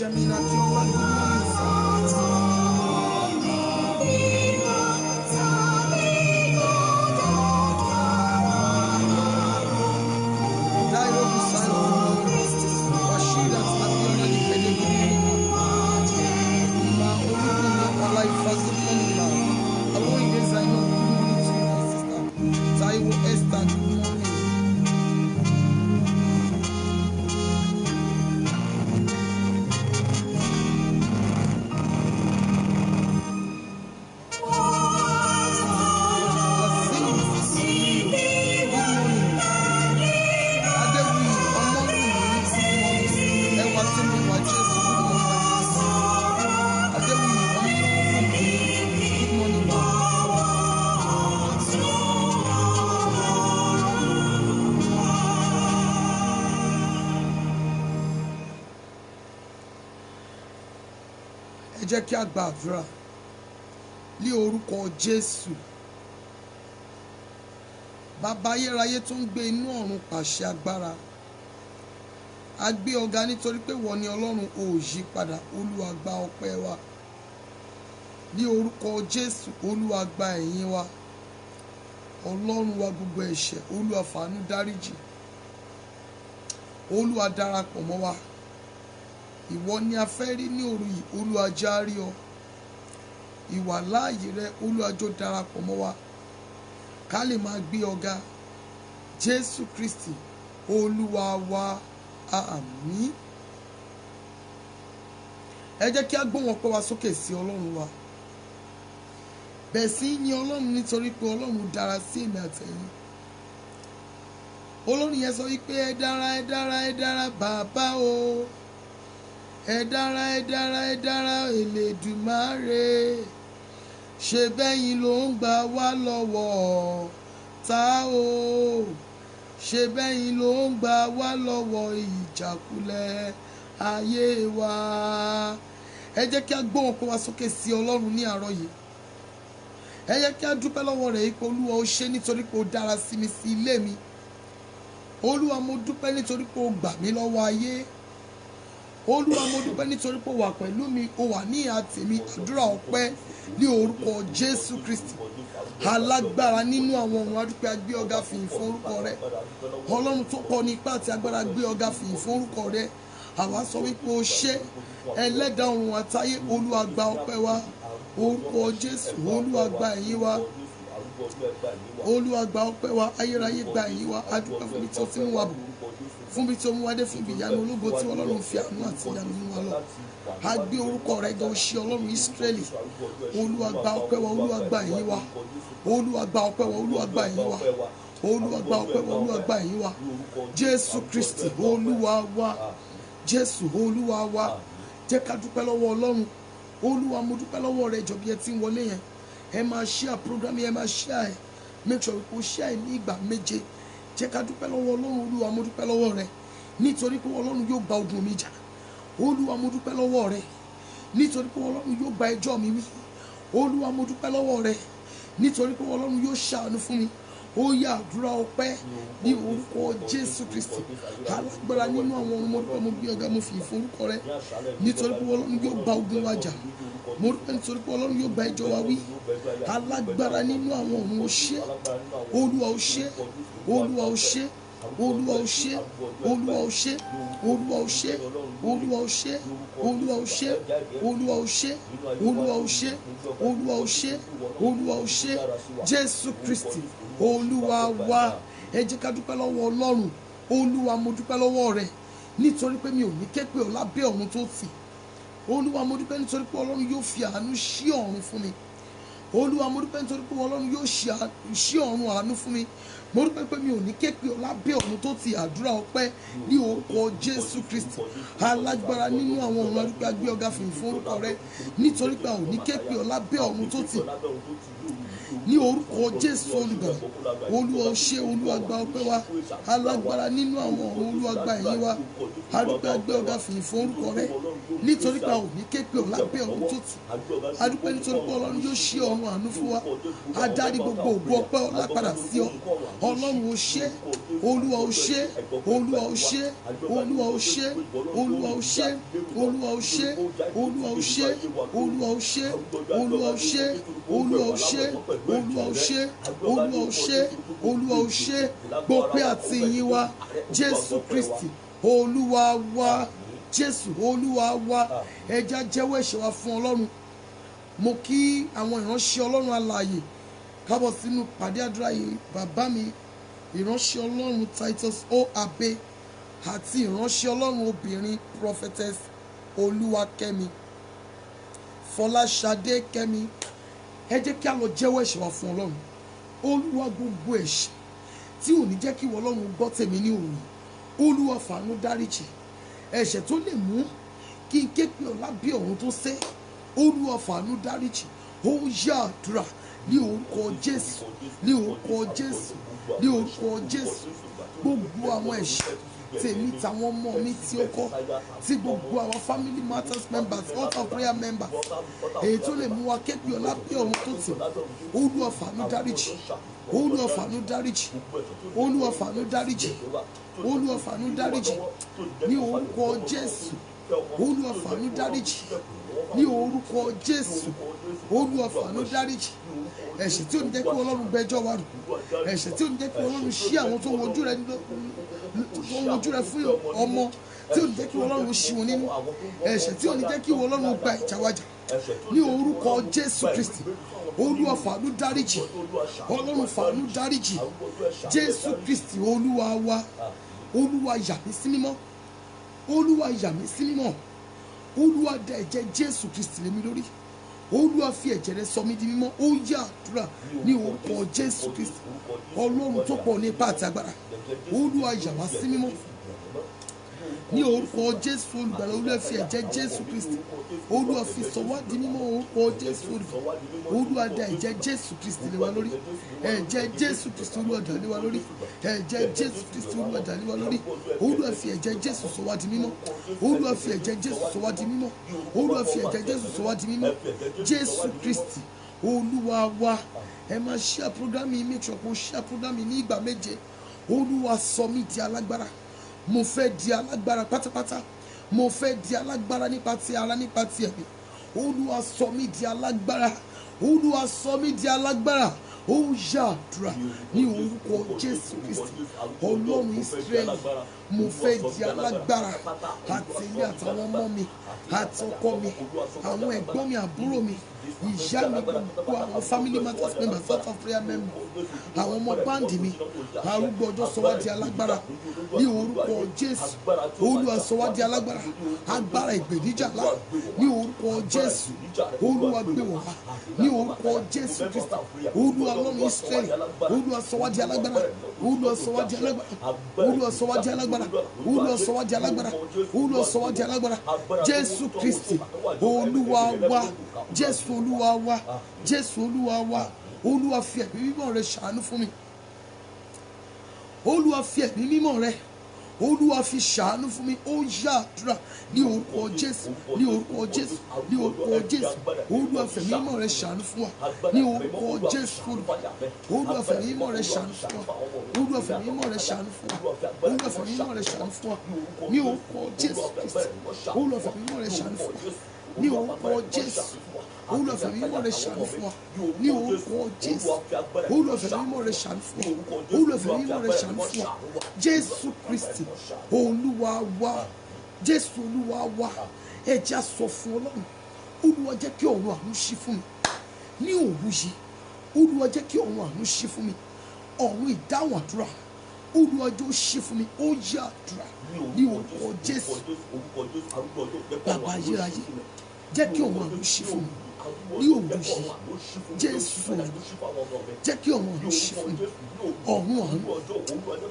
Yamina Kiola, good morning, sir. Dairo Busayo, good morning. Rashida Abiola Nipede, good morning, ma. Olubumi Olaifa, good morning, ma. Aloide Zainab, good morning to you, my sister. Taiwo Esther, good morning. Ẹ jẹ́ kí a gba àdúrà ní orúkọ Jésù. Bàbá ayérayé tó ń gbé inú ọ̀run pàṣẹ agbára. A gbé ọ̀gá nítorí pé wọ́n ní Ọlọ́run ò yí padà. Olúwa gba ọpẹ́ wa. Ní orúkọ Jésù, Olúwa gba ẹ̀yìn wa. Ọlọ́run wa gbogbo ẹ̀ṣẹ̀, Olúwa fàánú dáríjì. Olúwa darapọ̀ mọ́ wa. Ìwọ ni a fẹ́ rí ní òru yìí, Olúwa járí ọ. Ìwà láàyè rẹ, Olúwa jọ̀ọ́ darapọ̀ mọ́ wa. Ká lè máa gbé ọ̀gá Jésù Kristi, Olúwa wa, àmín. Ẹ jẹ́ kí a gbóhùn ọpẹ́ wa sókè sí Ọlọ́run wa. Bẹ́ẹ̀ sì ni Ọlọ́run nítorí pé Ọlọ́run dára sí èmi àtẹ̀yin. Olórin yẹn sọ wípé ẹ dára, ẹ dára, ẹ dára bàbá o. Ẹ dára, ẹ dára, ẹ dára Elédùmarè. Ṣé bẹ́yìn ló ń gbà wá lọ́wọ́ ta o. Ṣé bẹ́yìn ló ń gbà wá lọ́wọ́ ìjákulẹ̀ ayé wa. Ẹ jẹ́ kí a gbóhùn ọpẹ́ wa sókè sí Ọlọ́run ní àárọ̀ yìí. Ẹ jẹ́ kí a dúpẹ́ lọ́wọ́ rẹ̀ ipò Olúwa ó ṣe nítorí pé ó dára sí mi, sí ilé mi. Olúwa mo dúpẹ́ nítorí pé ó gbà mí lọ́wọ́ ayé. Olúwa mo dúpẹ́ nítorí pé ó wà pẹ̀lú mi, ó wà ní ìhà tèmi. Àdúrà ọpẹ́ ní orúkọ Jésù Kristi. Alágbára nínú àwọn ọ̀run, a dúpẹ́, a gbé ọ̀gá fìyìn fún orúkọ rẹ̀. Ọlọ́run tó pọ̀ ní ipá àti agbára, gbé ọ̀gá fìyìn fún orúkọ rẹ̀. Àwa sọ wípé ó ṣe ẹlẹ́dàá ọ̀run àtayé. Olúwa gba ọpẹ́ wa. Orúkọ Jésù, Olúwa gba ẹ̀yìn wa. Olúwa gba ọpẹ́ wa. Ayérayé gba ẹ̀yìn wa. A dúpẹ́ fún ibi tí ó ti mú wa bọ̀, fún ibi tí ó mú wa dé, fún ibi ìyanu ológo tí Ọlọ́run fi àánú àti ìyanu mú wa lọ. A gbé orúkọ rẹ̀ ga, ó ṣe Ọlọ́run Ísírẹ́lì. Olúwa gba ọpẹ́ wa. Olúwa gba ẹ̀yìn wa. Olúwa gba ọpẹ́ wa. Olúwa gba ẹ̀yìn wa. Olúwa gba ọpẹ́ wa. Olúwa gba ẹ̀yìn wa. Jésù Kristi Olúwa wa. Jésù Olúwa wa. Jẹ́ ká dúpẹ́ lọ́wọ́ Ọlọ́run. Olúwa mo dúpẹ́ lọ́wọ́ rẹ̀. Jọ̀ọ́ bí ẹ ti ń wọlé yẹn, ẹ máa share program yẹn, ẹ máa share ẹ. Make sure kó share ní ìgbà méje. Jẹ́ ká dúpẹ́ lọ́wọ́ Ọlọ́run. Olúwa mo dúpẹ́ lọ́wọ́ rẹ̀ nítorí pé Ọlọ́run yóò gba ogun mi jà. Olúwa mo dúpẹ́ lọ́wọ́ rẹ̀ nítorí pé Ọlọ́run yóò gba ẹjọ́ mi wí. Olúwa mo dúpẹ́ lọ́wọ́ rẹ̀ nítorí pé Ọlọ́run yóò ṣàánú fún mi. Ó yá àdúrà ọpẹ́ ní orúkọ Jésù Kristi. Alágbára nínú àwọn ọmọ dúpẹ́, mo gbé ọ̀gá, mo fìyìn fún orúkọ rẹ̀ nítorí pé Ọlọ́run yóò gba ogun wa jà. Mo dúpẹ́ nítorí pé Ọlọ́run yóò gba ẹjọ́ wa wí. Alágbára nínú àwọn ọ̀run ó ṣe. Olúwa ó ṣe. Olúwa ó ṣe. Olúwa ó ṣe. Olúwa ó ṣe. Olúwa ó ṣe. Olúwa ó ṣe. Olúwa ó ṣe. Olúwa ó ṣe. Olúwa ó ṣe. Olúwa ó ṣe. Olúwa ó ṣe. Jésù Kristi Olúwa wa. Ẹ jẹ́ ká dúpẹ́ lọ́wọ́ Ọlọ́run. Olúwa mo dúpẹ́ lọ́wọ́ rẹ̀ nítorí pé mi ò ní ké pè ọ́ lábẹ́ ọ̀run tó tì. Olúwa mo dúpẹ́ nítorí pé Ọlọ́run yóò fi àánú ṣí ọ̀run fún mi. Olúwa mo dúpẹ́ nítorí pé Ọlọ́run yóò ṣí ọ̀run àánú fún mi. Mo dúpẹ́ pé mi ò ní ké pè ọ́ lábẹ́ ọ̀run tó ti. Àdúrà ọpẹ́ ní orúkọ Jésù Kristi. Alágbára nínú àwọn ọ̀run, a dúpẹ́, a gbé ọ̀gá fìyìn fún orúkọ rẹ̀ nítorí pé a ò ní ké pè ọ́ lábẹ́ ọ̀run tó ti. Ní orúkọ Jésù olùgbàlà. Olúwa ó ṣe. Olúwa gba ọpẹ́ wa. Alágbára nínú àwọn ọ̀run, Olúwa gba ẹ̀yìn wa. A dúpẹ́, a gbé ọ̀gá fìyìn fún orúkọ rẹ̀ nítorí pé a ò ní ké pè ọ́ lábẹ́ ọ̀run tó ti. A dúpẹ́ nítorí pé Ọlọ́run yóò ṣí ọ̀run àánú fún wa. A dárí gbogbo ògo ọpẹ́ ọlá padà sí ọ. ọlọ́run ó ṣe, olúwa ó ṣe, olúwa ó ṣe, olúwa ó ṣe, olúwa ó ṣe, olúwa ó ṣe, olúwa ó ṣe, olúwa ó ṣe, olúwa ó ṣe, olúwa ó ṣe, olúwa ó ṣe, olúwa ó ṣe, olúwa ó ṣe, gbọpẹ́ àti ìyìn wa Jésù Kristi olúwa wa, Jésù olúwa wa. Ẹja jẹ́wọ́ ẹ̀ṣẹ̀ wa fún ọlọ́run. Mo kí àwọn ìránṣẹ́ ọlọ́run alààyè kábọ̀ sínú pàdé àdúrà yìí. Bàbá mi ìránṣẹ́ ọlọ́run Titus O. Abe àti ìránṣẹ́ ọlọ́run obìnrin prophetess Olúwakẹ́mi Fọláṣadé Kẹ́mi. Ẹ jẹ́ kí a lọ jẹ́wọ́ ẹ̀ṣẹ̀ wa fún ọlọ́run. Olúwa, gbogbo ẹ̀ṣẹ̀ tí ò ní jẹ́ kí ọlọ́run gbọ́ tèmi ní òru, olúwa fàánú dáríjì. Ẹ̀ṣẹ̀ tó lè mú kí n ké pe ọ lábẹ́ ọ̀run tó sé, olúwa fàánú dáríjì. Ó yá àdúrà ní orúkọ Jésù, ní orúkọ Jésù, ní orúkọ Jésù. Gbogbo àwọn ẹ̀ṣẹ̀ tèmi tàwọn ọmọ mi tí ó kọ́, tí gbogbo àwọn family matters members, altar prayer members, èyí tó lè mú wa ké pe ọ lábẹ́ ọ̀run tó tì, olúwa fàánú dáríjì, olúwa fàánú dáríjì, olúwa fàánú dáríjì, olúwa fàánú dáríjì ní orúkọ Jésù, olúwa fàánú dáríjì ní orúkọ Jésù, olúwa fàánú dáríjì. Ẹ̀ṣẹ̀ tí ò ní jẹ́ kí ọlọ́run gbẹ́jọ́ wa rò, ẹ̀ṣẹ̀ tí ò ní jẹ́ kí ọlọ́run ṣí àwọn tó wojú rẹ fún ọmọ, tí ò ní jẹ́ kí ọlọ́run ṣí wọn nínú, ẹ̀ṣẹ̀ tí ò ní jẹ́ kí ọlọ́run gba ìjà wájà ní orúkọ Jésù Kristi olúwa fàánú dáríjì, ọlọ́run fàánú dáríjì. Jésù Kristi olúwa wa. Olúwa yà mí sí mímọ́, olúwa yà mí sí mímọ́, olúwa dà ẹ̀jẹ̀ Jésù Kristi lé mi lórí, olúwa fi ẹ̀jẹ̀ rẹ̀ sọ mí di mímọ́. Ó yá àdúrà ní orúkọ Jésù Kristi ọlọ́run tó pọ̀ ní ipá àti agbára, olúwa yà wá sí mímọ́ ní orúkọ Jésù olùgbàlà. Olúwa fi ẹ̀jẹ̀ Jésù Kristi olúwa fi sọ wá di mímọ́ orúkọ Jésù olùgbàlà. Olúwa dà ẹ̀jẹ̀ Jésù Kristi lé wa lórí, ẹ̀jẹ̀ Jésù Kristi olúwa dà lé wa lórí, ẹ̀jẹ̀ Jésù Kristi olúwa dà lé wa lórí. Olúwa fi ẹ̀jẹ̀ Jésù sọ wá di mímọ́, olúwa fi ẹ̀jẹ̀ Jésù sọ wá di mímọ́, olúwa fi ẹ̀jẹ̀ Jésù sọ wá di mímọ́. Jésù Kristi olúwa wa. Ẹ máa share program yìí, make sure kó share program yìí ní ìgbà méje. Olúwa sọ mí di alágbára, mo fẹ́ di alágbára pátápátá, mo fẹ́ di alágbára nípa ti ara, nípa ti ẹ̀mí. Olúwa sọ mí di alágbára, olúwa sọ mí di alágbára. Ó yá àdúrà ní orúkọ Jésù Kristi ọlọ́run Ísírẹ́lì. Mo fẹ́ di alágbára, àti ilé àtàwọn ọmọ mi àti ọkọ mi, àwọn ẹ̀gbọ́n mi, àbúrò mi, ìyá mi, gbogbo àwọn family matters members, altar prayer members, àwọn ọmọ báńdì mi, arúgbó ọjọ́ sọ wá di alágbára ní orúkọ Jésù. Olúwa sọ wá di alágbára, agbára ìgbèníjà lá ní orúkọ Jésù. Olúwa gbé wọ̀ wá ní orúkọ Jésù Kristi. Olúwa ọlọ́run Ísírẹ́lì, olúwa sọ wá di alágbára, olúwa sọ wá di alágbára, olúwa sọ wá di alágbára, olúwa sọ wá di alágbára, olúwa sọ wá di alágbára. Jésù Kristi olúwa wa, Jésù olúwa wa, Jésù olúwa wa. Olúwa fi ẹ̀mí mímọ́ rẹ ṣàánú fún mi, olúwa fi ẹ̀mí mímọ́ rẹ, olúwa fi ṣàánú fún mi. Ó yá àdúrà ní orúkọ Jésù, ní orúkọ Jésù, ní orúkọ Jésù. Olúwa fi ẹ̀mí mímọ́ rẹ ṣàánú fún wa ní orúkọ Jésù. Olúwa fi ẹ̀mí mímọ́ rẹ ṣàánú fún wa, olúwa fi ẹ̀mí mímọ́ rẹ ṣàánú fún wa, olúwa fi ẹ̀mí mímọ́ rẹ ṣàánú fún wa ní orúkọ Jésù Kristi. Olúwa fi ẹ̀mí mímọ́ rẹ ṣàánú fún wa ní orúkọ Jésù. Olúwa fi ẹ̀mí mímọ́ rẹ ṣàánú fún wa ní orúkọ Jésù. Olúwa fi ẹ̀mí mímọ́ rẹ ṣàánú fún wa, olúwa fi ẹ̀mí mímọ́ rẹ ṣàánú fún wa. Jésù Kristi olúwa wa, Jésù olúwa wa. Ẹ jẹ́ á sọ fún ọlọ́run, olúwa jẹ́ kí ọ̀run àánú ṣí fún mi ní òru yìí. Olúwa jẹ́ kí ọ̀run àánú ṣí fún mi, ọ̀run ìdáhùn àdúrà. Olúwa jẹ́ ó ṣí fún mi. Ó yá àdúrà ní orúkọ Jésù. Bàbá ayérayé, jẹ́ kí ọ̀run àánú ṣí fún mi ní òru yìí. Jésù jẹ́ kí ọ̀run àánú ṣí fún mi, ọ̀run àánú.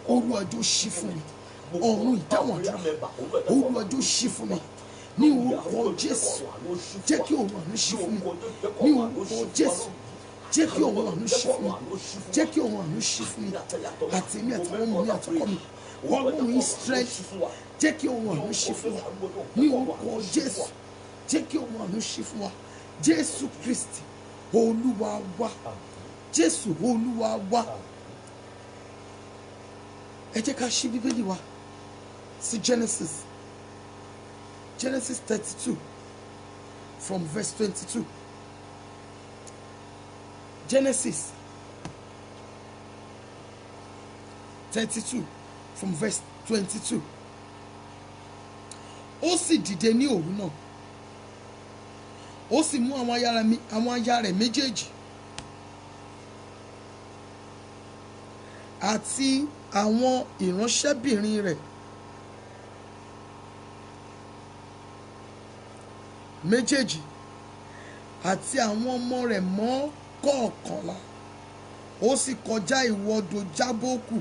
Olúwa jẹ́ ó ṣí fún mi, ọ̀run ìdáhùn àdúrà. Olúwa jẹ́ ó ṣí fún mi ní orúkọ Jésù. Jẹ́ kí ọ̀run àánú ṣí fún mi ní orúkọ Jésù. Jẹ́ kí ọ̀run àánú ṣí fún mi, jẹ́ kí ọ̀run àánú ṣí fún mi àti èmi àtàwọn ọmọ mi àtọkọ mi. Ọlọ́run Ísírẹ́lì, jẹ́ kí ọ̀run àánú ṣí fún wa ní orúkọ Jésù. Jẹ́ kí ọ̀run àánú ṣí fún wa. Jésù Kristi olúwa wa, Jésù olúwa wa. ẹ jẹ́ ká ṣí bíbélì wa sí Genesis 32 from verse 22. Genesis 32 from verse 22. Ó sì dìde ní òru náà, ó sì mú àwọn aya rẹ̀ méjèèjì àti àwọn ìránṣẹ́bìnrin rẹ̀ méjèèjì àti àwọn ọmọ rẹ̀ mọ́kọ̀ọ̀kànlá, ó sì kọjá ìwọdò Jábókù,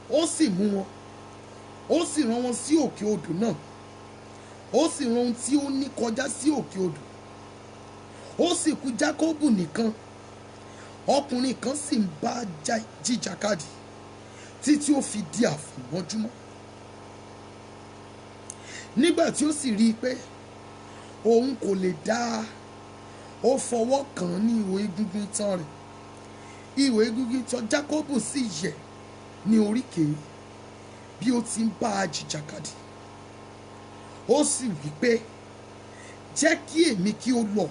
ó sì mú wọn, ó sì rán wọn sí òkè odò náà, ó sì rán ohun tí ó ní kọjá sí òkè odò, ó sì kù Jákọ́bù nìkan, ọkùnrin kan sì ń bá jìjàkadì títí ó fi di àfọ̀mọ́júmọ́. Nígbà tí ó sì rí i pé òun kò lè dá, ó fọwọ́ kàn án ní ihò egungun itan rẹ̀, ihò egungun itan Jákọ́bù sì yẹ̀ ní oríkèé bí ó ti ń bá a jìjàkadì. Ó sì wí pé, jẹ́ kí èmi kí ó lọ,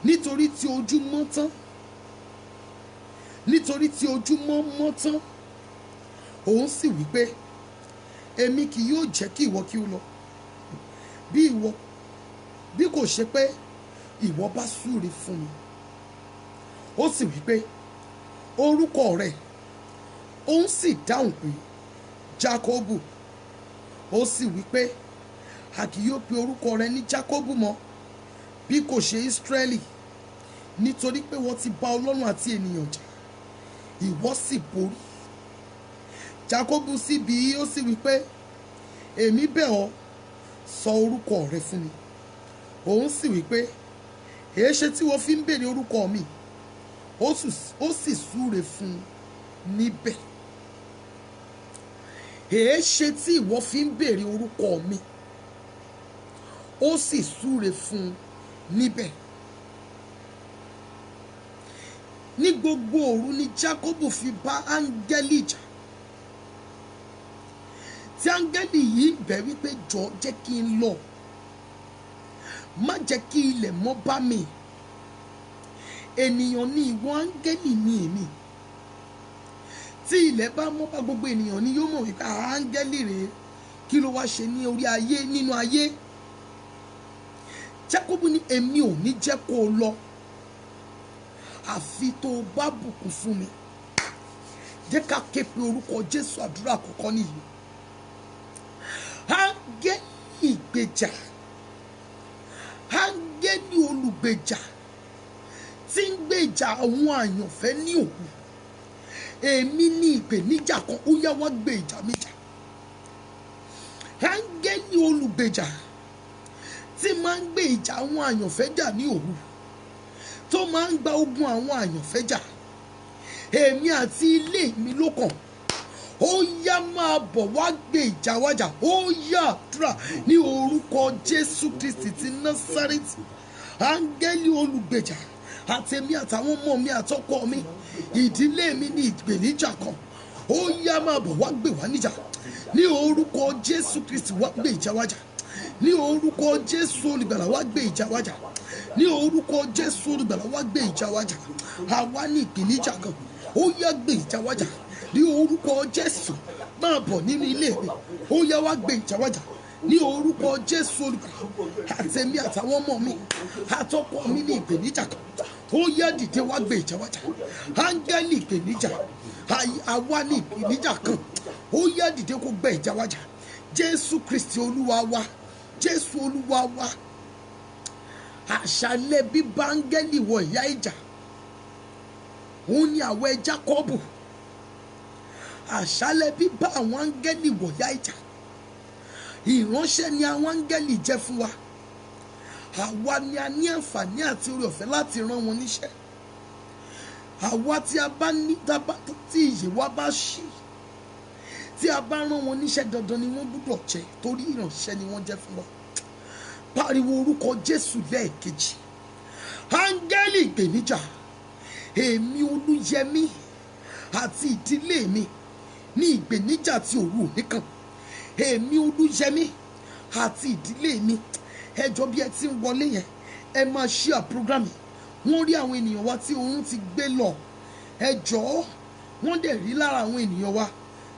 nítorí tí ojú mọ́ tán, nítorí tí ojúmọ́ mọ́ tán. Òun sì wí pé, èmi kì yóò jẹ́ kí ìwọ kí ó lọ, bí kò ṣe pé ìwọ bá súre fún mi. Ó sì wí pé, orúkọ rẹ̀? Òun sì dáhùn pé, Jákọ́bù. Ó sì wí pé, a kì yóò pe orúkọ rẹ ní Jákọ́bù mọ́, bí kò ṣe Ísírẹ́lì, nítorí pé wọ́n ti bá Ọlọ́run àti ènìyàn jà, ìwọ sì borí. Jákọ́bù sì bi í, ó sì wí pé, èmi bẹ̀ ọ́, sọ orúkọ rẹ fún mi. Òun sì wí pé, èéṣe tí wọ́n fi ń béèrè orúkọ mi? Ó sì súre fún un níbẹ̀. Èéṣe tí ìwọ fi ń béèrè orúkọ mi? Ó sì súre fún un níbẹ̀. Ní gbogbo òru ni Jákọ́bù fi bá áńgẹ́lì jà, tí áńgẹ́lì yìí bẹ̀ wípé, jọ̀ọ́ jẹ́ kí n lọ, má jẹ́ kí ilẹ̀ mọ́ bá mi. Ènìyàn ni ìwọ, áńgẹ́lì ni èmi. Tí ilẹ̀ bá mọ́ bá gbogbo ènìyàn ni yóò mọ̀ wípé áńgẹ́lì rèé, kí ló wá ṣe ní orí ayé, nínú ayé. Jákọ́bù ní, èmi ò ní jẹ́ kó o lọ àfi tó o bá bùkún fún mi. Jẹ́ ká ké pe orúkọ Jésù. Àdúrà àkọ́kọ́ nìyí. Áńgẹ́lì ìgbèjà, áńgẹ́lì olùgbèjà tí ń gbèjà àwọn àyànfẹ́ ní òkú. Èmi ní ìpèníjà kan, ó yá wá gbé ìjà mi jà. Áńgẹ́lì olùgbèjà tí máa ń gbé ìjà àwọn àyànfẹ́ jà ní òru, tó máa ń gba ogun àwọn àyànfẹ́ jà, èmi àti ilé mi ló kàn. Ó yá máa bọ̀ wá gbé ìjà wa jà. Ó yá àdúrà ní orúkọ Jésù Kristi ti Násárẹ́tì. Áńgẹ́lì olùgbèjà, àtèmi àtàwọn ọmọ mi àtọkọ mi, ìdílé mi ní ìpèníjà kan. Ó yá máa bọ̀ wá gbé wa níjà. Ní orúkọ Jésù Kristi wá gbé ìjà wa jà. Ní orúkọ Jésù olùgbàlà wá gbé ìjà wa jà. Ní orúkọ Jésù olùgbàlà wá gbé ìjà wa jà. Àwa ní ìpèníjà kan, ó yá gbé ìjà wa jà. Ní orúkọ Jésù, máa bọ̀ nínú ilé mi, ó yá wá gbé ìjà wa jà. Ní orúkọ Jésù olùgbàlà, àtèmi àtàwọn ọmọ mi àtọkọ mi ní ìpèníjà kan, ó yá dìde wá gbé ìjà wa jà. Áńgẹ́lì ìpèníjà, àwa ní ìpèníjà kan, ó yá dìde kó gbé ìjà wa jà. Jésù Kristi Olúwa wa, Jésù Olúwa wa. Àṣálẹ́ bíbá áńgẹ́lì wọ ìyá ìjà, òun ni àwẹ̀ Jákọ́bù. Àṣálẹ́ bíbá àwọn áńgẹ́lì wọ ìyá ìjà, ìránṣẹ́ ni àwọn áńgẹ́lì jẹ́ fún wa. Àwa ni a ní àǹfààní àti oore ọ̀fẹ́ láti rán wọn níṣẹ́. Àwa tí a bá ní, tí ìyè wa bá ṣí, tí a bá rán wọn níṣẹ́, dandan ni wọ́n gbọ́dọ̀ jẹ́, torí ìránṣẹ́ ni wọ́n jẹ́ fún wa. Pariwo orúkọ Jésù lẹ́ẹ̀kejì. Áńgẹ́lì ìgbèníjà, èmi Olúyẹmí àti ìdílé mi, ní ìgbèníjà tí òru òní kan. Èmi Olúyẹmí àti ìdílé mi, ẹ jọ̀ọ́ bí ẹ ti ń wọlé yẹn, ẹ máa share program yìí. Wọ́n rí àwọn ènìyàn wa tí oorun ti gbé lọ, ẹ jọ̀ọ́. Wọ́n dẹ̀ rí lára àwọn ènìyàn wa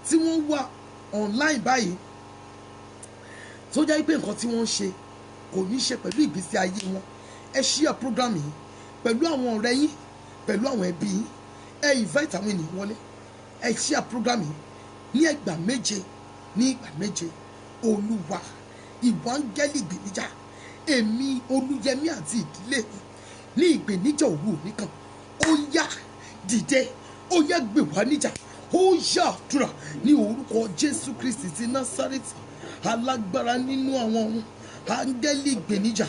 tí wọ́n wà online báyìí tó jẹ́ pé nǹkan tí wọ́n ń ṣe kò ní ṣe pẹ̀lú ìgbésí ayé wọn. Ẹ share program yìí pẹ̀lú àwọn ọ̀rẹ́ yín, pẹ̀lú àwọn ẹbí yín. Ẹ invite àwọn ènìyàn wọlé. Ẹ share program yìí ní ìgbà méje, ní ìgbà méje. Olúwa, ìwọ áńgẹ́lì ìgbèníjà, èmi Olúyẹmí àti ìdílé mi ní ìgbèníjà òru òní kan. Ó yá dìde, ó yá gbè wá níjà, ó yá àdúrà ní orúkọ Jésù Kristi ti Násárẹ́tì, alágbára nínú àwọn ọ̀run. Áńgẹ́lì ìgbèníjà,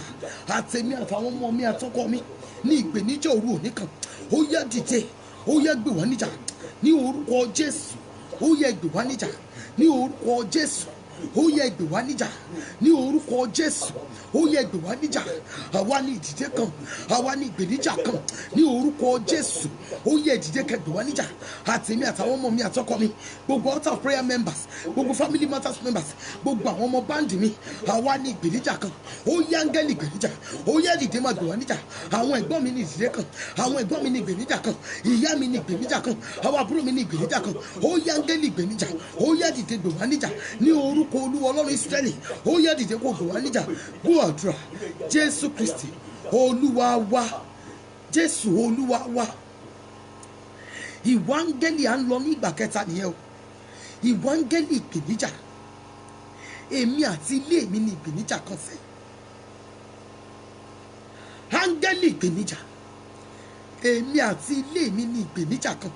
àtèmi àtàwọn ọmọ mi àtọkọ mi ní ìgbèníjà òru òní kan. Ó yá dìde, ó yá gbè wá níjà ní orúkọ Jésù. Ó yá gbè wá níjà ní orúkọ Jésù. Ó yá gbè wá níjà ní orúkọ Jésù. Ó yá gbè wá níjà. Àwa ní ìdìde kan, àwa ní ìgbèníjà kan ní orúkọ Jésù. Ó yá ìdìde kan gbè wá níjà. Àtèmi àtàwọn ọmọ mi àtọkọ mi, gbogbo altar of prayer members, gbogbo family matters members, gbogbo àwọn ọmọ báńdì mi, àwa ní ìgbèníjà kan. Ó yá áńgẹ́lì ìgbèníjà, ó yá dìde máa gbè wá níjà. Àwọn ẹ̀gbọ́n mi ní ìdìde kan, àwọn ẹ̀gbọ́n mi ní ìgbèníjà kan, ìyá mi ní ìgbèníjà kan, àwọn àbúrò mi ní ìgbèníjà kan. Ó yá áńgẹ́lì ìgbèníjà, ó yá dìde gbè wá níjà ní orúkọ Olúwa Ọlọ́run Ísírẹ́lì. Ó yá dìde kó gbè wá níjà. Gbọ́ àdúrà. Jésù Kristi Olúwa wa, Jésù Olúwa wa. Ìwọ áńgẹ́lì à ń lọ ní ìgbà kẹta nìyẹn o. Ìwọ áńgẹ́lì ìgbèníjà, èmi àti ilé mi ní ìgbèníjà kan fẹ́. Áńgẹ́lì ìgbèníjà, èmi àti ilé mi ní ìgbèníjà kan.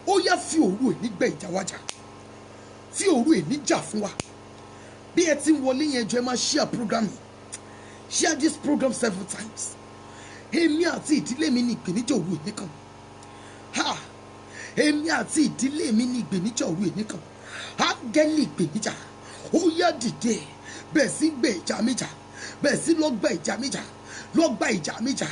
Ó yá fi òru èní gbé ìjà wájà, fi òru èní jà fún wa. Bí ẹ ti ń wọlé yẹn jọ, ẹ máa share program yìí. Share this program several times. Èmi àti ìdílé mi ní ìgbèníjà òru èní kan. Ha! Èmi àti ìdílé mi ní ìgbèníjà òru èní kan. Áńgẹ́lì ìgbèníjà, ó yá dìde, bẹ́ẹ̀ sí gbé ìjà mi jà, bẹ́ẹ̀ sí lọ gba ìjà mi jà, lọ gba ìjà mi jà,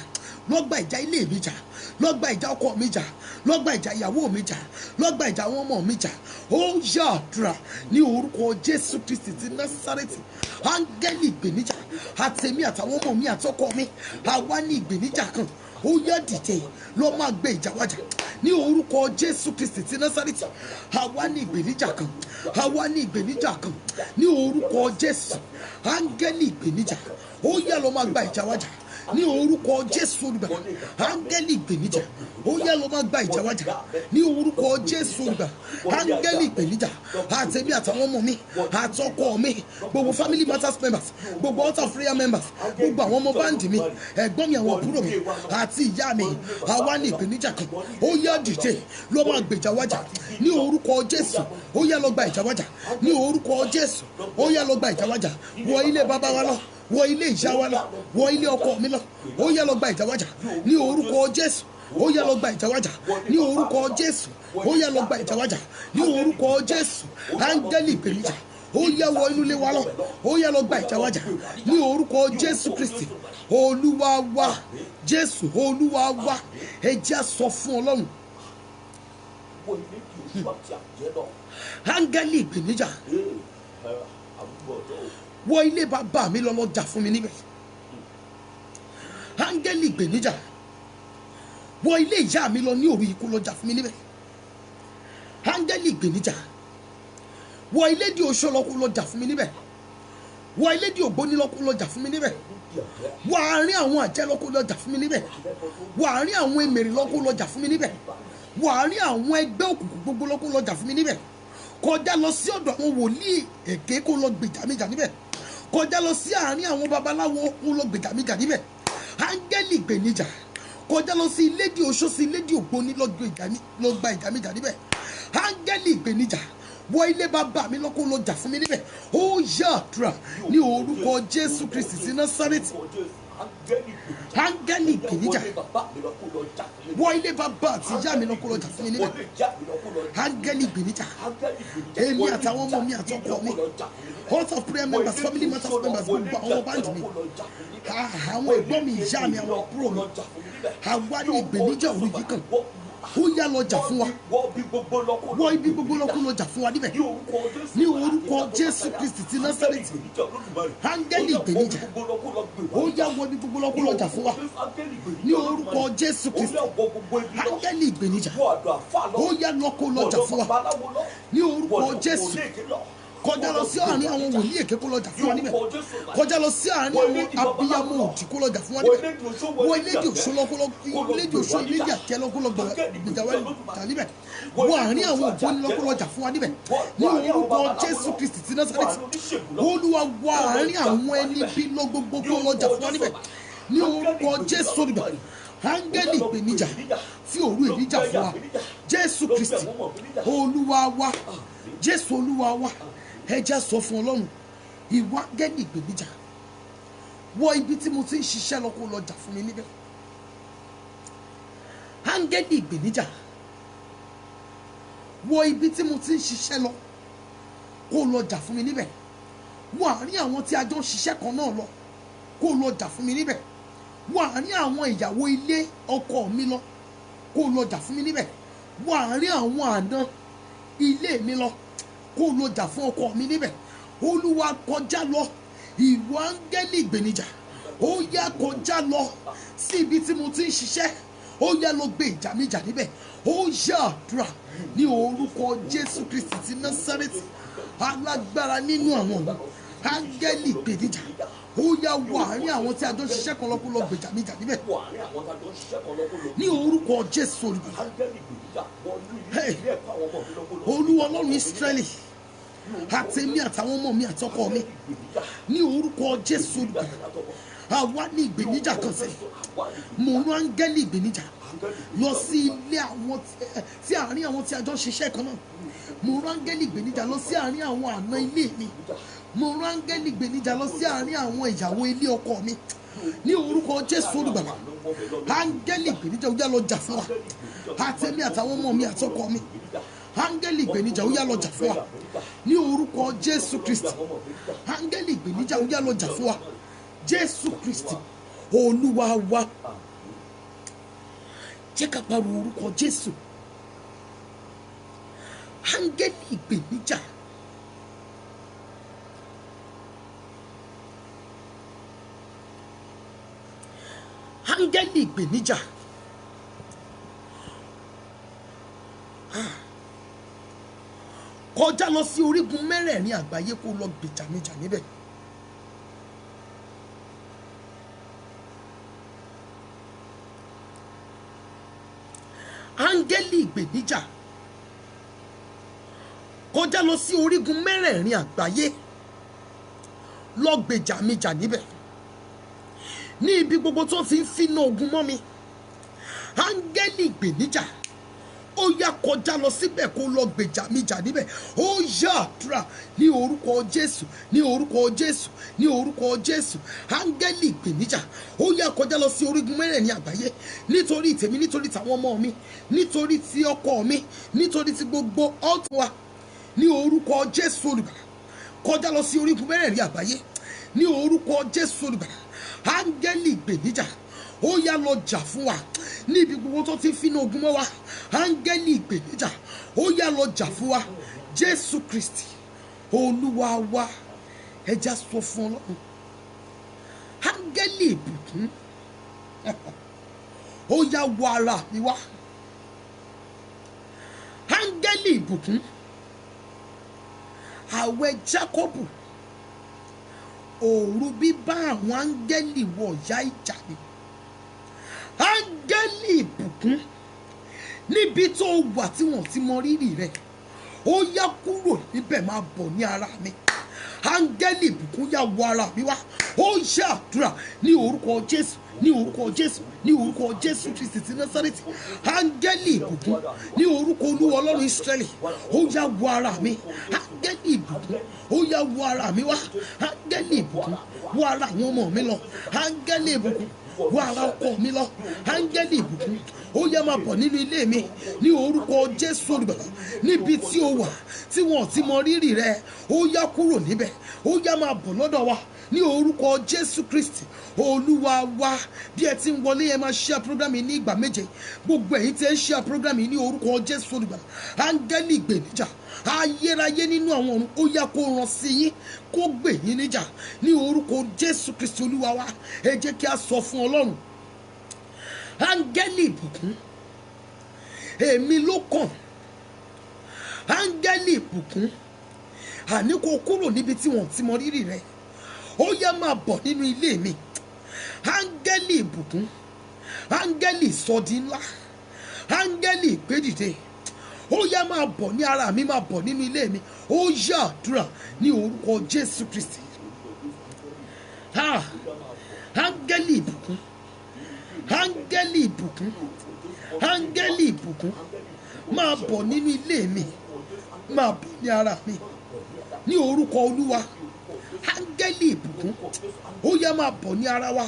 lọ gba ìjà ilé mi jà, lọ gba ìjà ọkọ mi jà, lọ gba ìjà ìyàwó mi jà, lọ gba ìjà àwọn ọmọ mi jà. Ó yá àdúrà ní orúkọ Jésù Kristi ti Násárẹ́tì. Áńgẹ́lì ìgbèníjà, àtèmi àtàwọn ọmọ mi àtọkọ mi, àwa ní ìgbèníjà kan. Ó yá dìde, lọ máa gbé ìjà wájà ní orúkọ Jésù Kristi ti Násárẹ́tì. Àwa ní ìgbèníjà kan, àwa ní ìgbèníjà kan ní orúkọ Jésù. Áńgẹ́lì ìgbèníjà, ó yá lọ máa gba ìjà wájà ní orúkọ Jésù Olùgbàlà. Áńgẹ́lì ìgbèníjà, ó yá lọ máa gba ìjà wájà ní orúkọ Jésù Olùgbàlà. Áńgẹ́lì ìgbèníjà, àtèmi àtàwọn ọmọ mi àtọkọ mi, gbogbo family matters members, gbogbo altar of prayer members, gbogbo àwọn ọmọ báńdì mi, ẹ̀gbọ́n mi, àwọn àbúrò mi àti ìyá mi, àwa ní ìgbèníjà kan. Ó yá dìde, lọ máa gbèjà wájà ní orúkọ Jésù. Ó yá lọ gba ìjà wájà ní orúkọ Jésù. Ó yá lọ gba ìjà wájà, wọ ilé bàbá wa lọ, wọ ilé ìyá wa lọ, wọ ilé ọkọ mi lọ. Ó yá lọ gba ìjà wájà ní orúkọ Jésù. Ó yá lọ gba ìjà wájà ní orúkọ Jésù. Ó yá lọ gba ìjà wájà ní orúkọ Jésù. Áńgẹ́lì ìgbèníjà, ó yá wọ inú ilé wa lọ. Ó yá lọ gba ìjà wájà ní orúkọ Jésù Kristi Olúwa wa. Jésù Olúwa wa. Ẹ jẹ́ á sọ fún Ọlọ́run. Áńgẹ́lì ìgbèníjà, wọ ilé bàbá mi lọ, lọ jà fún mi níbẹ̀. Áńgẹ́lì ìgbèníjà, wọ ilé ìyá mi lọ ní òru ikú, lọ jà fún mi níbẹ̀. Áńgẹ́lì ìgbèníjà, wọ ilé di oṣó lọ, lọ jà fún mi níbẹ̀. Wọ ilé di ògbóni lọ, lọ jà fún mi níbẹ̀. Wọ àárín àwọn àjẹ́ lọ, lọ jà fún mi níbẹ̀. Wọ àárín àwọn èmèrè lọ, lọ jà fún mi níbẹ̀. Wọ àárín àwọn ẹgbẹ́ òkùnkùn gbogbo lọ, lọ jà fún mi níbẹ̀. Kọjá lọ sí ọ̀dọ̀ àwọn wòlíì èké, kó lọ gbèjà mi jà níbẹ̀. Kọjá lọ sí àárín àwọn babaláwo, kó lọ gbèjà mi jà níbẹ̀. Áńgẹ́lì ìgbèníjà, kọjá lọ sí ilé di oṣó, sí ilé di ògbóni, lọ gba ìjà mi jà níbẹ̀. Áńgẹ́lì ìgbèníjà, wọ ilé bàbá mi lọ, kó lọ jà fún mi níbẹ̀. Ó yá àdúrà ní orúkọ Jésù Kristi ti Násárẹ́tì. Áńgẹ́lì ìgbèníjà, wọ ilé bàbá àti ìyá mi lọ, kó lọ jà fún mi níbẹ̀. Áńgẹ́lì ìgbèníjà, èmi àtàwọn ọmọ mi àtọkọ mi, altar of prayer members, family matters members, gbogbo àwọn báńdì mi, àwọn ẹ̀gbọ́n mi, ìyá mi, àwọn àbúrò mi, àwa ní ìgbèníjà òru yìí kan. ó yá lọ jà fún wa wọ ibi gbogbo lọ kó lọ jà fún wa níbẹ̀ ní orúkọ Jésù Kristi ti Násárẹ́tì áńgẹ́lì ìgbèníjà ó yá wọ ibi gbogbo lọ kó lọ jà fún wa ní orúkọ Jésù Kristi áńgẹ́lì ìgbèníjà ó yá lọ kó lọ jà fún wa ní orúkọ Jésù kọjá lọ sí àárín àwọn wòlíì èké kó lọ jà fún wa níbẹ̀ kọjá lọ sí àárín àwọn abiyamọ òdì kó lọ jà fún wa níbẹ̀ wọ ilédè òṣó lọ kó lọ ilédè òṣó ilédè àkẹ́ lọ kó lọ gbìjà wá jà níbẹ̀ wọ àárín àwọn ògbóni lọ kó lọ jà fún wa níbẹ̀ ní orúkọ Jésù Kristi ti Násárẹ́tì Olúwa wọ àárín àwọn ẹni bí lọ gbogbo kó lọ jà fún wa níbẹ̀ ní orúkọ Jésù olùgbà áńgẹ́lì ìpèníjà tí òru ìníjà fún wa Jésù Kristi Olúwa wa Jésù Olúwa wa ẹja sọ fún Ọlọ́run ìwà áńgẹ́lì ìpèníjà wọ ibi tí mo ti ń ṣiṣẹ́ lọ kó lọ jà fún mi níbẹ̀ áńgẹ́lì ìpèníjà wọ ibi tí mo ti ń ṣiṣẹ́ lọ kó lọ jà fún mi níbẹ̀ wọ àárín àwọn tí a jọ ń ṣiṣẹ́ kan náà lọ kó lọ jà fún mi níbẹ̀ wọ àárín àwọn ìyàwó ilé ọkọ mi lọ kó lọ jà fún mi níbẹ̀ wọ àárín àwọn àna ilé mi lọ kó lọ jà fún ọkọ mi níbẹ̀ Olúwa kọjá lọ ìwọ áńgẹ́lì ìgbèníjà ó yá kọjá lọ sí ibi tí mo ti ń ṣiṣẹ́ ó yá lọ gbé ìjà mi jà níbẹ̀ ó yá àdúrà ní orúkọ Jésù Kristi ti Násárẹ́tì alágbára nínú àwọn ọ̀run áńgẹ́lì ìgbèníjà ó yá wọ àárín àwọn tí a jọ ṣiṣẹ́ kan lọ́kọ́ lọ gbèjà mi jà níbẹ̀ ní orúkọ Jésù olùgbàlà Olúwa Ọlọ́run Ísírẹ́lì àtẹ̀mí àtàwọn ọmọ mi àtọkọ mi ní orúkọ Jésù olùgbàlà àwa ní ìgbèníjà kan sí mo rán áńgẹ́lì ìgbèníjà lọ sí ilé àwọn sí àárín àwọn tí a jọ ṣiṣẹ́ kan náà mo rán áńgẹ́lì ìgbèníjà lọ sí àárín àwọn àna ilé mi mo rán áńgẹ́lì ìgbèníjà lọ sí àárín àwọn ìyàwó ilé ọkọ mi ní orúkọ Jésù olùgbàlà áńgẹ́lì ìgbèníjà ó yá lọ jà fún wa àtẹ̀mí àtàwọn ọmọ mi àtọkọ mi áńgẹ́lì ìgbèníjà ó yá lọ jà fún wa ní orúkọ Jésù Kristi áńgẹ́lì ìgbèníjà ó yá lọ jà fún wa Jésù Kristi Olúwa wa jẹ́ ká pariwo orúkọ Jésù áńgẹ́lì ìgbèníjà áńgẹ́lì ìgbèníjà kọjá lọ sí orígun mẹ́rẹ̀ẹ̀rin àgbáyé kó lọ gbèjà mi jà níbẹ̀ áńgẹ́lì ìgbèníjà kọjá lọ sí orígun mẹ́rẹ̀ẹ̀rin àgbáyé lọ gbèjà mi jà níbẹ̀ ní ibi gbogbo tó ti ń fínà ogun mọ́ mi áńgẹ́lì ìgbèníjà ó yá kọjá lọ síbẹ̀ kó lọ gbèjà mi jà níbẹ̀ ó yá àdúrà ní orúkọ Jésù ní orúkọ Jésù ní orúkọ Jésù áńgẹ́lì ìgbèníjà ó yá kọjá lọ sí orígun mẹ́rẹ̀ẹ̀rin àgbáyé nítorí tèmi nítorí tàwọn ọmọ mi nítorí ti ọkọ mi nítorí ti gbogbo ọ̀tún wa ní orúkọ Jésù olùgbàlà kọjá lọ sí orígun mẹ́rẹ̀ẹ̀rin àgbáyé ní orúkọ Jésù olùgbàlà áńgẹ́lì ìgbèníjà ó yá lọ jà fún wa níbi gbogbo tó ti fínà ogun mọ́ wa áńgẹ́lì ìgbèníjà ó yá lọ jà fún wa Jésù Kristi Olúwa wa ẹja sọ fún Ọlọ́run áńgẹ́lì ìbùkún ó yá wọ ara mi wá áńgẹ́lì ìbùkún àwẹ̀ Jákọ́bù òru bíbá àwọn áńgẹ́lì wọ ọ̀yá ìjà ni áńgẹ́lì ìbùkún níbi tó wà tí wọ́n ti mọ rírì rẹ̀ ó yá kúrò níbẹ̀ máa bọ̀ ní ara mi áńgẹ́lì ìbùkún yá wọ ara mi wá ó yá àdúrà ní orúkọ Jésù ní orúkọ Jésù ní orúkọ Jésù Kristi ti Násárẹ́tì áńgẹ́lì ìbùkún ní orúkọ Olúwa Ọlọ́run Ísírẹ́lì ó yá wọ ara mi áńgẹ́lì ìbùkún ó yá wọ ara mi wá áńgẹ́lì ìbùkún wọ ara àwọn ọmọ mi lọ áńgẹ́lì ìbùkún wọ ara ọkọ mi lọ áńgẹ́lì ìbùkún ó yá máa bọ̀ nínú ilé mi ní orúkọ Jésù olùgbàlà níbi tí ó wà tí wọn ò ti mọ rírì rẹ ó yá kúrò níbẹ̀ ó yá máa bọ̀ lọ́dọ̀ wa ní orúkọ Jésù Kristi Olúwa wa. Bí ẹ ti ń wọlé ẹ máa share program yìí ní ìgbà méje. Gbogbo ẹ̀yin tí ẹ ń share program yìí ní orúkọ Jésù olùgbàlà. Áńgẹ́lì ìgbèníjà ayérayé nínú àwọn ọ̀run ó yá kó rán sí yín kó gbè yín níjà ní orúkọ Jésù Kristi Olúwa wa. Ẹ jẹ́ kí a sọ fún Ọlọ́run. Áńgẹ́lì ìbùkún èmi ló kàn. Áńgẹ́lì ìbùkún àní kó kúrò níbi tí wọ́n ti mọ rírì rẹ. Ó yá máa bọ̀ nínú ilé mi. Áńgẹ́lì ìbùkún, áńgẹ́lì ìsọdi ńlá, áńgẹ́lì ìgbédìde. Ó yá máa bọ̀ ní ara mi, máa bọ̀ nínú ilé mi. Ó yá àdúrà ní orúkọ Jésù Kristi. Áńgẹ́lì ìbùkún, áńgẹ́lì ìbùkún, áńgẹ́lì ìbùkún máa bọ̀ nínú ilé mi, máa bọ̀ ní ara mi ní orúkọ Olúwa. Áńgẹ́lì ìbùkún ó yá máa bọ̀ ní ara wa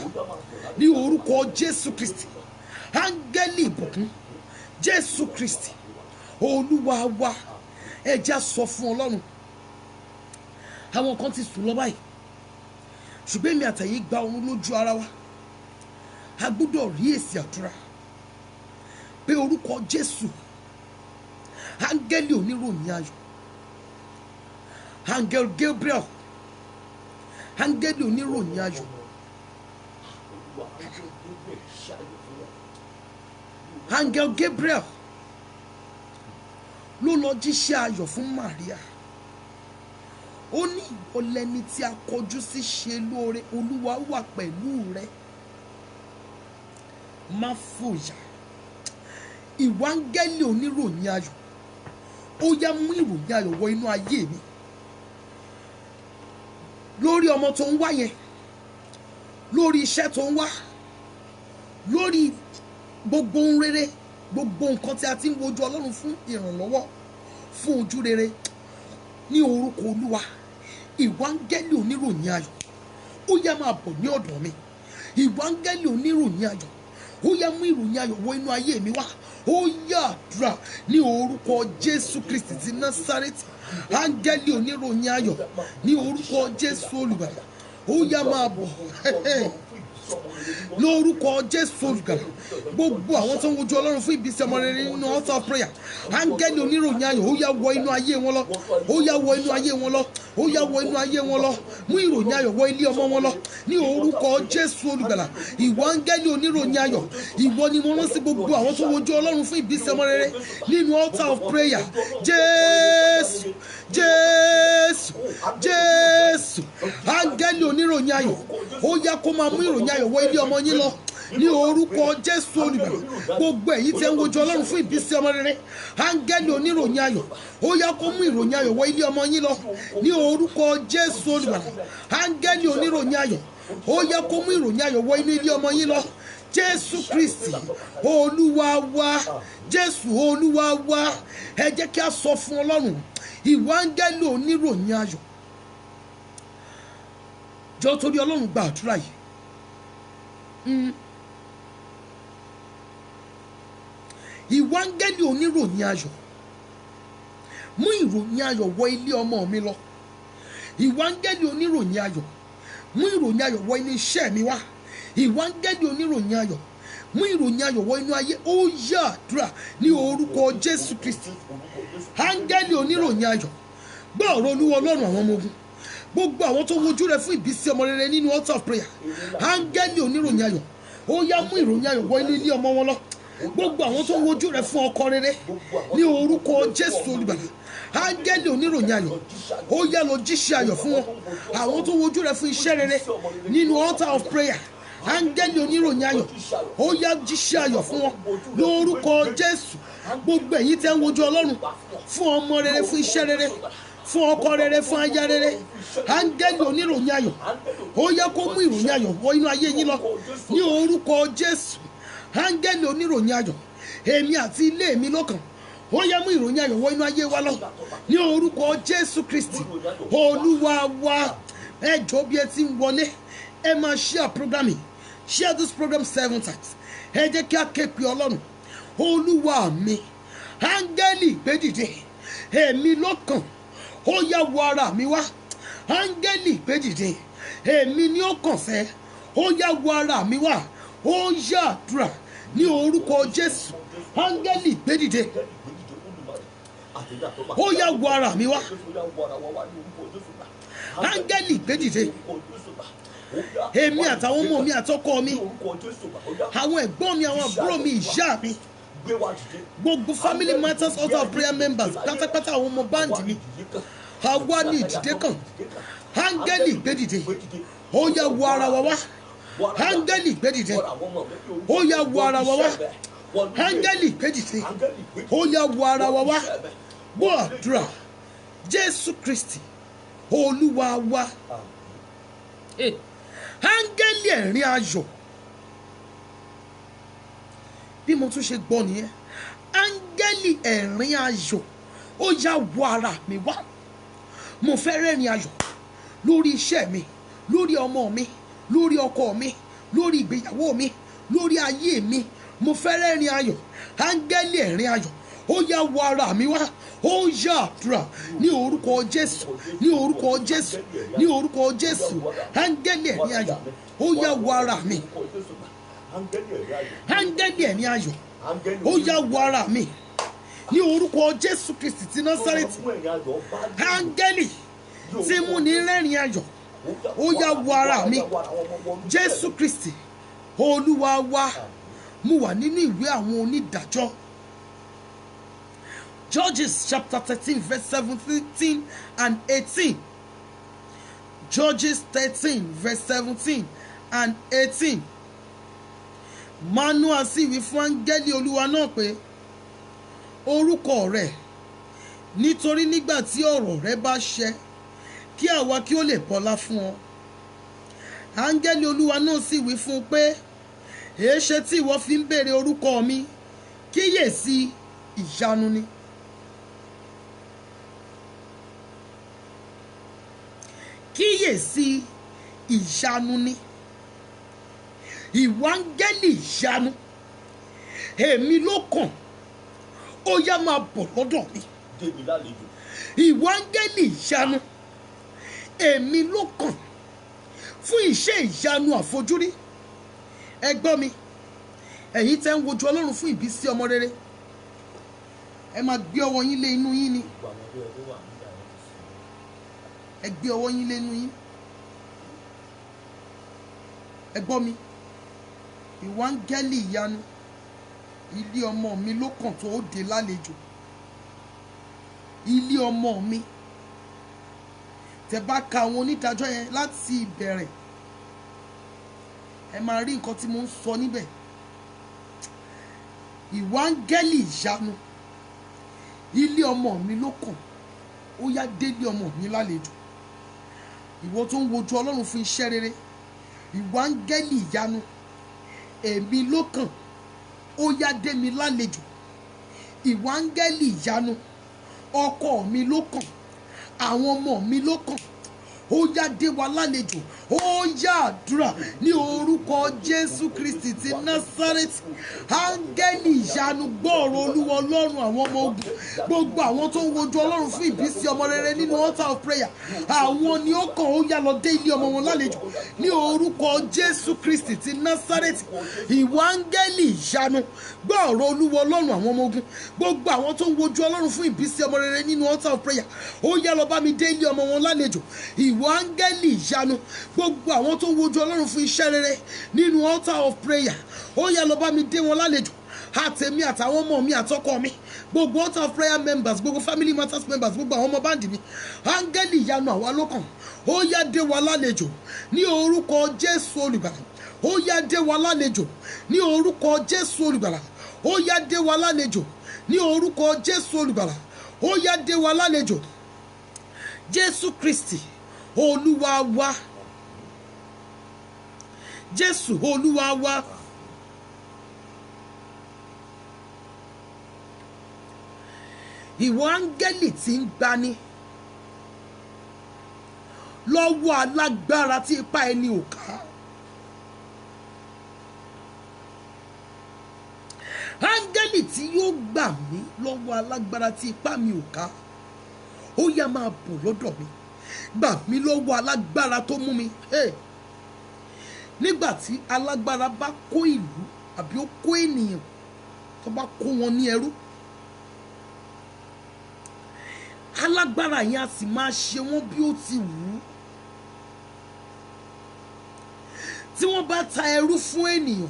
ní orúkọ Jésù Kristi. Áńgẹ́lì ìbùkún Jésù Kristi Olúwa wa. Ẹ jẹ́ á sọ fún Ọlọ́run. Àwọn kan ti sùn lọ báyìí ṣùgbọ́n èmi àtẹ̀yìn gba oorun lójú ara wa. A gbọ́dọ̀ rí èsì àdúrà pé orúkọ Jésù. Áńgẹ́lì oníròyìn ayọ̀, Áńgẹ́lì Gabriel, áńgẹ́lì oníròyìn ayọ̀. Áńgẹ́lì Gabriel ló lọ jíṣẹ́ ayọ̀ fún Màríà. Ó ní ìwọ lẹni tí a kọjú sí ṣe lóore, Olúwa wà pẹ̀lú rẹ. Má fòyà. Ìwọ áńgẹ́lì oníròyìn ayọ̀ ó yá mú ìròyìn ayọ̀ wọ inú ayé mi. Lórí ọmọ tó ń wá yẹn, lórí iṣẹ́ tó ń wá, lórí gbogbo ohun rere, gbogbo nǹkan tí a ti ń wojú Ọlọ́run fún ìrànlọ́wọ́, fún ojú rere ní orúkọ Olúwa. Ìwọ áńgẹ́lì oníròyìn ayọ̀ ó yá máa bọ̀ ní ọ̀dọ̀ mi. Ìwọ áńgẹ́lì oníròyìn ayọ̀ ó yá mú ìròyìn ayọ̀ wọ inú ayé mi wá. Ó yá àdúrà ní orúkọ Jésù Kristi ti Násárẹ́tì. Áńgẹ́lì oníròyìn ayọ̀ ní orúkọ Jésù olùgbàlà ó yá máa bọ̀ lórúkọ Jésù olùgbàlà. Gbogbo àwọn tó ń wojú Ọlọ́run fún ìbísí ọmọ rere nínú altar of prayer, áńgẹ́lì oníròyìn ayọ̀ ó yá wọ inú ayé wọn lọ, ó yá wọ inú ayé wọn lọ, ó yá wọ inú ayé wọn lọ. Mú ìròyìn ayọ̀ wọ ilé ọmọ wọn lọ ní orúkọ Jésù olùgbàlà. Ìwọ áńgẹ́lì oníròyìn ayọ̀, ìwọ ni mo rán sí gbogbo àwọn tó wojú Ọlọ́run fún ìbísí ọmọ rere nínú altar of prayer. Jésù, Jésù, Jésù. Áńgẹ́lì oníròyìn ayọ̀ ó yá kó máa mú ìròyìn ayọ̀ wọ ilé ọmọ yín lọ ní orúkọ Jésù olùgbàlà. Gbogbo ẹ̀yin tí ń wojú Ọlọ́run fún ìbísí ọmọ rere, áńgẹ́lì oníròyìn ayọ̀ ó yá kó mú ìròyìn ayọ̀ wọ ilé ọmọ yín lọ ní orúkọ Jésù olùgbàlà. Áńgẹ́lì oníròyìn ayọ̀ ó yá kó mú ìròyìn ayọ̀ wọ inú ilé ọmọ yín lọ. Jésù Kristi Olúwa wa, Jésù Olúwa wa. Ẹ jẹ́ kí a sọ fún Ọlọ́run. Ìwọ áńgẹ́lì oníròyìn ayọ̀ jọ̀ọ́ torí Ọlọ́run gba àdúrà yìí. Ìwọ áńgẹ́lì oníròyìn ayọ̀ mú ìròyìn ayọ̀ wọ ilé ọmọ mi lọ. Ìwọ áńgẹ́lì oníròyìn ayọ̀ mú ìròyìn ayọ̀ wọ inú iṣẹ́ mi wá. Ìwọ áńgẹ́lì oníròyìn ayọ̀ mú ìròyìn ayọ̀ wọ inú ayé. Ó yá àdúrà ní orúkọ Jésù Kristi. Áńgẹ́lì oníròyìn ayọ̀ gbọ́ ọ̀rọ̀ Olúwa Ọlọ́run àwọn ọmọ ogun. Gbogbo àwọn tó wojú rẹ fún ìbísí ọmọ rere nínú altar of prayer, áńgẹ́lì oníròyìn ayọ̀ ó yá mú ìròyìn ayọ̀ wọ inú ilé ọmọ wọn lọ. Gbogbo àwọn tó wojú rẹ fún ọkọ rere ní orúkọ Jésù olùgbàlà, áńgẹ́lì oníròyìn ayọ̀ ó yá lọ jíṣẹ́ ayọ̀ fún wọn. Àwọn tó wojú rẹ fún iṣẹ́ rere nínú altar of prayer, áńgẹ́lì oníròyìn ayọ̀ ó yá jíṣẹ́ ayọ̀ fún wọn lórúkọ Jésù. Gbogbo ẹ̀yin tẹ́ ń wojú Ọlọ́run fún ọmọ rere, fún iṣẹ́ rere, fún ọkọ rere, fún aya rere, áńgẹ́lì oníròyìn ayọ̀ ó yá kó mú ìròyìn ayọ̀ wọ inú ayé yín lọ ní orúkọ Jésù. Áńgẹ́lì oníròyìn ayọ̀ èmi àti ilé mi lọ́kàn ó yá mú ìròyìn ayọ̀ wọ inú ayé wa lọ ní orúkọ Jésù Kristi Olúwa wa. Ẹ jọ̀ọ́ bí ẹ ti ń wọlé ẹ máa share program yìí, share this program 7 times. Ẹ jẹ́ kí a ké pe Ọlọ́run. Olúwa mi, áńgẹ́lì ìgbédìde èmi lọ́kàn ó yá wọ ara mi wá. Áńgẹ́lì ìgbédìde èmi ni ó kàn sẹ́, ó yá wọ ara mi wá, ó yá àdúrà ní orúkọ Jésù. Áńgẹ́lì gbé dìde, ó yá wọ ara mi wá. Áńgẹ́lì gbé dìde, èmi àtàwọn ọmọ mi àtọkọ mi, àwọn ẹ̀gbọ́n mi, àwọn àbúrò mi, ìyá mi, gbogbo Family Matters Altar of Prayer members pátápátá, àwọn ọmọ báǹdì mi, àwa ní ìdìde kan. Áńgẹ́lì gbé dìde, ó yá wọ ara wa wá. Áńgẹ́lì gbé dìde, ó yá wọ ara wa wá. Áńgẹ́lì gbé dìde, ó yá wọ ara wa wá. Gbọ́ àdúrà Jésù Kristi Olúwa wa. Áńgẹ́lì ẹ̀rín ayọ̀, bí mo tún ṣe gbọ́ nìyẹn. Áńgẹ́lì ẹ̀rín ayọ̀, ó yá wọ ara mi wá. Mo fẹ́ rẹ́rìn ayọ̀ lórí iṣẹ́ mi, lórí ọmọ mi, lórí ọkọ mi, lórí ìgbéyàwó mi, lórí ayé mi. Mo fẹ́ rẹ́rìn ayọ̀. Áńgẹ́lì ẹ̀rín ayọ̀, ó yá wọ ara mi wá. Ó yá àdúrà ní orúkọ Jésù, ní orúkọ Jésù, ní orúkọ Jésù. Áńgẹ́lì ẹ̀rín ayọ̀, ó yá wọ ara mi. Áńgẹ́lì ẹ̀rín ayọ̀, ó yá wọ ara mi ní orúkọ Jésù Kristi ti Násárẹ́tì. Áńgẹ́lì tí mú ní rẹ́rìn ayọ̀, ó yá wọ ara mi. Jésù Kristi Olúwa wa. Mo wà nínú ìwé àwọn onídàájọ́, Judges chapter 13 verse 17 and 18. Judges 13 verse 17 and 18. Manoa sì wí fún áńgẹ́lì Olúwa náà pé, orúkọ rẹ̀, nítorí nígbà tí ọ̀rọ̀ rẹ bá ṣẹ, kí àwa kí ó lè bọlá fún ọ. Áńgẹ́lì Olúwa náà sì wí fún un pé, èéṣe tí ìwọ fi ń béèrè orúkọ mi? Kíyèsí, ìyanu ni. Kíyèsí, ìyanu ni. Ìwọ áńgẹ́lì ìyanu, èmi ló kàn, ó yá máa bọ̀ lọ́dọ̀ mi. Ìwọ áńgẹ́lì ìyanu, èmi ló kàn fún iṣẹ́ ìyanu àfojúrí. Ẹ gbọ́ mi, ẹ̀yin tẹ́ ń wojú Ọlọ́run fún ìbísí ọmọ rere, ẹ máa gbé ọwọ́ yín lé inú yín ni. Ẹ gbé ọwọ́ yín lé inú yín. Ẹ gbọ́ mi, ìwọ áńgẹ́lì ìyanu, ilé ọmọ mi ló kàn tó dé lálejò. Ilé ọmọ mi, tẹ́ bá ka àwọn onídàájọ́ yẹn láti ìbẹ̀rẹ̀, ẹ máa rí nǹkan tí mo ń sọ níbẹ̀. Ìwọ áńgẹ́lì ìyanu, ilé ọmọ mi ló kàn, ó yá délé ọmọ mi lálejò. Ìwọ tó ń wojú Ọlọ́run fún iṣẹ́ rere, ìwọ áńgẹ́lì ìyanu, èmi ló kàn, ó yá dé mi lálejò. Ìwọ áńgẹ́lì ìyanu, ọkọ mi ló kàn, àwọn ọmọ mi ló kàn, ó yá dé wa lálejò. Ó yá àdúrà ní orúkọ Jésù Kristi ti Násárẹ́tì. Áńgẹ́lì ìyanu, gbọ́ ọ̀rọ̀ Olúwa Ọlọ́run àwọn ọmọ ogun. Gbogbo àwọn tó ń wojú Ọlọ́run fún ìbísí ọmọ rere nínú altar of prayer, àwọn ni ó kàn, ó yá lọ dé ilé ọmọ wọn lálejò ní orúkọ Jésù Kristi ti Násárẹ́tì. Ìwọ áńgẹ́lì ìyanu, gbọ́ ọ̀rọ̀ Olúwa Ọlọ́run àwọn ọmọ ogun. Gbogbo àwọn tó ń wojú Ọlọ́run fún ìbísí ọmọ rere nínú altar of prayer, ó yá lọ bá mi dé ilé ọmọ wọn lálejò. Ìwọ áńgẹ́lì ìyanu, gbogbo àwọn tó ń wojú Ọlọ́run fún iṣẹ́ rere nínú altar of prayer, ó yá lọ bá mi dé wọn lálejò. Àtèmi àtàwọn ọmọ mi àtọkọ mi, gbogbo altar of prayer members, gbogbo Family Matters members, gbogbo àwọn ọmọ báǹdì mi, áńgẹ́lì ìyanu àwa ló kàn, ó yá dé wa lálejò ní orúkọ Jésù olùgbàlà. Ó yá dé wa lálejò ní orúkọ Jésù olùgbàlà. Ó yá dé wa lálejò ní orúkọ Jésù olùgbàlà. Ó yá dé wa lálejò. Jésù Kristi Olúwa wa. Jésù Olúwa wa. Ìwọ áńgẹ́lì tí ń gbani lọ́wọ́ alágbára tí ipá ẹni ò ká. Áńgẹ́lì tí yóò gbà mí lọ́wọ́ alágbára tí ipá mi ò ká, ó yá máa bọ̀ lọ́dọ̀ mi. gbà mí lọ́wọ́ alágbára tó mú mi. Nígbà tí alágbára bá kó ìlú àbí ó kó ènìyàn tó bá kó wọn ní ẹrú, alágbára yẹn a sì máa ṣe wọ́n bí ó ti wù ú. Tí wọ́n bá ta ẹrú fún ènìyàn,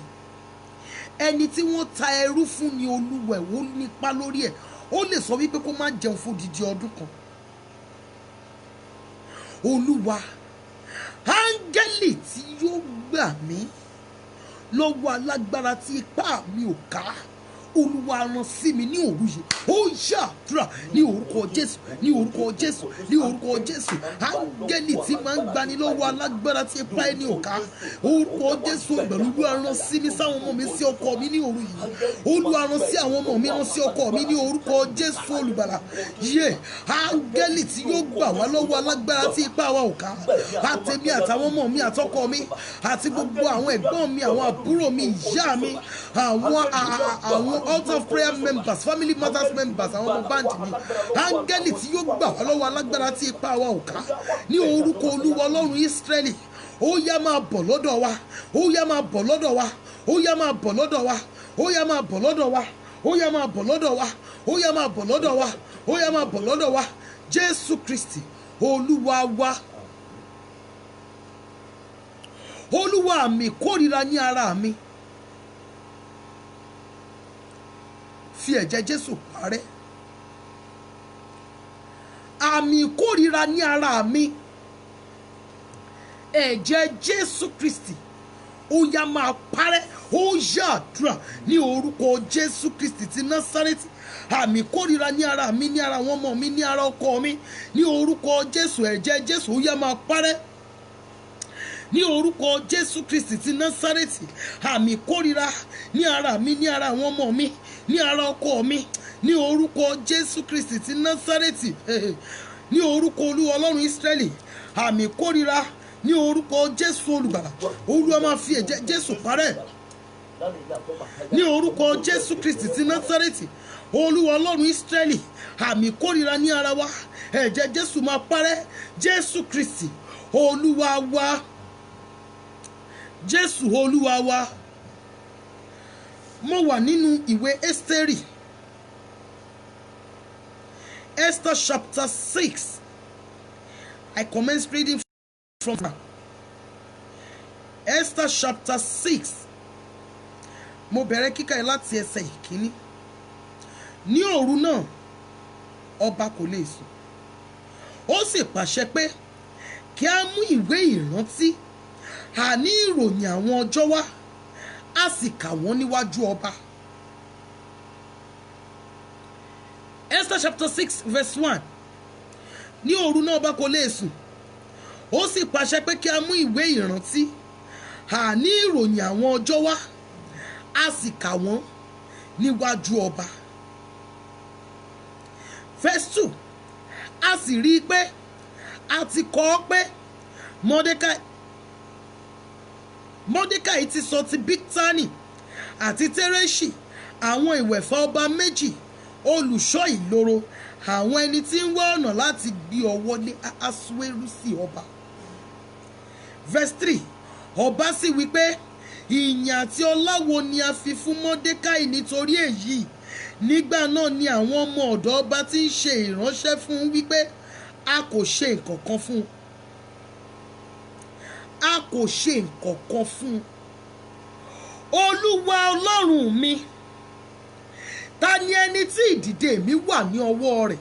ẹni tí wọ́n ta ẹrú fún ni olúwa ẹ̀, ó nípa lórí ẹ̀. Ó lè sọ wípé kó má jẹun fún odidi ọdún kan. Olúwa, áńgẹ́lì tí yóò gbà mí lọ́wọ́ alágbára tí ipá mi ò ká, Olúwa rán sí mi ní òru yìí. Ó ṣàdúrà ní orúkọ Jésù, ní orúkọ Jésù, ní orúkọ Jésù. Áńgẹ́lì tí máa ń gbani lọ́wọ́ alágbára tí ipá ẹni ò ká, orúkọ Jésù pẹ̀lú Olúwa rán sí mi, sáwọn ọmọ mi, sí ọkọ mi ní òru yìí. Olúwa rán sí àwọn ọmọ mi, rán sí ọkọ mi ní orúkọ Jésù olùgbàlà. Áńgẹ́lì tí yóò gbà wá lọ́wọ́ alágbára tí ipá wa ò ká, àtèmi àtàwọn ọmọ mi àtọkọ mi àti gbogbo àwọn ẹ̀gbọ́n mi, àwọn àbúrò mi, ìyá mi, àwọn altar of prayer members, family matters members, àwọn ọmọ báńdì mi. Áńgẹ́lì tí yóò gbà wá lọ́wọ́ alágbára tí ipá wa ò ká, ní orúkọ Olúwa Ọlọ́run Ísírẹ́lì. Ó yá máa bọ̀ lọ́dọ̀ wa, ó yá máa bọ̀ lọ́dọ̀ wa, ó yá máa bọ̀ lọ́dọ̀ wa, ó yá máa bọ̀ lọ́dọ̀ wa, ó yá máa bọ̀ lọ́dọ̀ wa, ó yá máa bọ̀ lọ́dọ̀ wa, ó yá máa bọ̀ lọ́dọ̀ wa. Jésù Kristi Olúwa wa. Olúwa, mi kórìíra ní ara mi, fi ẹ̀jẹ̀ Jésù parẹ́. Àmì ìkórìíra ní ara mi, ẹ̀jẹ̀ Jésù Kristi ó yá máa parẹ́. Ó yàdúrà ní orúkọ Jésù Kristi ti Násárẹ́tì. Àmì ìkórìíra ní ara mi, ní ara àwọn ọmọ mi, ní ara ọkọ mi, ní orúkọ Jésù, ẹ̀jẹ̀ Jésù ó yá máa parẹ́. Ní orúkọ Jésù Kristi ti Násárẹ́tì, àmì ìkórìíra ní ara mi, ní ara àwọn ọmọ mi, ní ara ọkọ mi, ní orúkọ Jésù Kristi ti Násárẹ́tì, ní orúkọ Olúwa Ọlọ́run Ísírẹ́lì, àmì ìkórìíra ní orúkọ Jésù olùgbàlà. Olúwa máa fi ẹ̀jẹ̀ Jésù parẹ́. Ní orúkọ Jésù Kristi ti Násárẹ́tì, Olúwa Ọlọ́run Ísírẹ́lì, àmì ìkórìíra ní ara wa, ẹ̀jẹ̀ Jésù máa parẹ́. Jésù Kristi Olúwa wa. Jésù Olúwa wa. Mo wà nínú ìwé Ẹ́sítérì, Esther chapter 6. I commence reading from Esther chapter 6. Mo bẹ̀rẹ̀ kíkà ẹ̀ láti ẹsẹ̀ ìkíní. Ní òru náà, ọba kò lè sùn. Ó sì pàṣẹ pé kí a mú ìwé ìrántí àní ìròyìn àwọn ọjọ́ wá, a sì kà wọ́n níwájú ọba. Esther chapter 6 verse 1. Ní òru náà ọba kò lè sùn. Ó sì pàṣẹ pé kí a mú ìwé ìrántí àní ìròyìn àwọn ọjọ́ wá, a sì kà wọ́n níwájú ọba. Verse 2. A sì rí i pé a ti kọ ọ́ pé Mọ́dékáì ti sọ ti Bíktánì àti Tẹ́rẹ́ṣì, àwọn ìwẹ̀fà ọba méjì, olùṣọ́ ìloro, àwọn ẹni tí ń wá ọ̀nà láti gbé ọwọ́ lé Ahasuérusi ọba. Verse 3. Ọba sì wí pé ìyìn àti ọlá wo ni a fi fún Mọ́dékáì nítorí èyí. Nígbà náà ni àwọn ọmọ ọ̀dọ̀ ọba tí ń ṣe ìránṣẹ́ fún un wípé a kò ṣe nǹkan kan fún un. A kò ṣe nǹkan kan fún un. Olúwa Ọlọ́run mi, ta ni ẹni tí ìdìde mi wà ní ọwọ́ rẹ̀?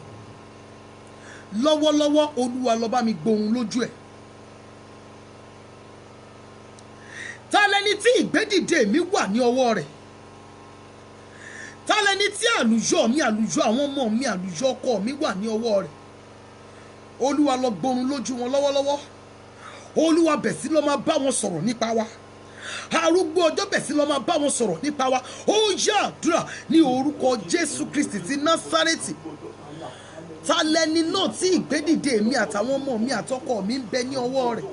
Lọ́wọ́lọ́wọ́ Olúwa ló bá mi gbohùn lójú ẹ̀. Ta lẹni tí ìgbédìde mi wà ní ọwọ́ rẹ̀? Ta lẹni tí àlùyọ mi, àlùyọ àwọn ọmọ mi, àlùyọ ọkọ mi wà ní ọwọ́ rẹ̀? Olúwa ló gbohùn lójú wọn lọ́wọ́lọ́wọ́. Olúwa bẹ̀ sí ló máa bá wọn sọ̀rọ̀ nípa wa. Arúgbó ọjọ́ bẹ̀ sí ló máa bá wọn sọ̀rọ̀ nípa wa. Ó yàdúrà ní orúkọ Jésù Kristi ti Násárẹ́tì. Ta lẹni náà tí ìgbédìde mi àtàwọn ọmọ mi àtọkọ mi ń bẹ ní ọwọ́ rẹ̀?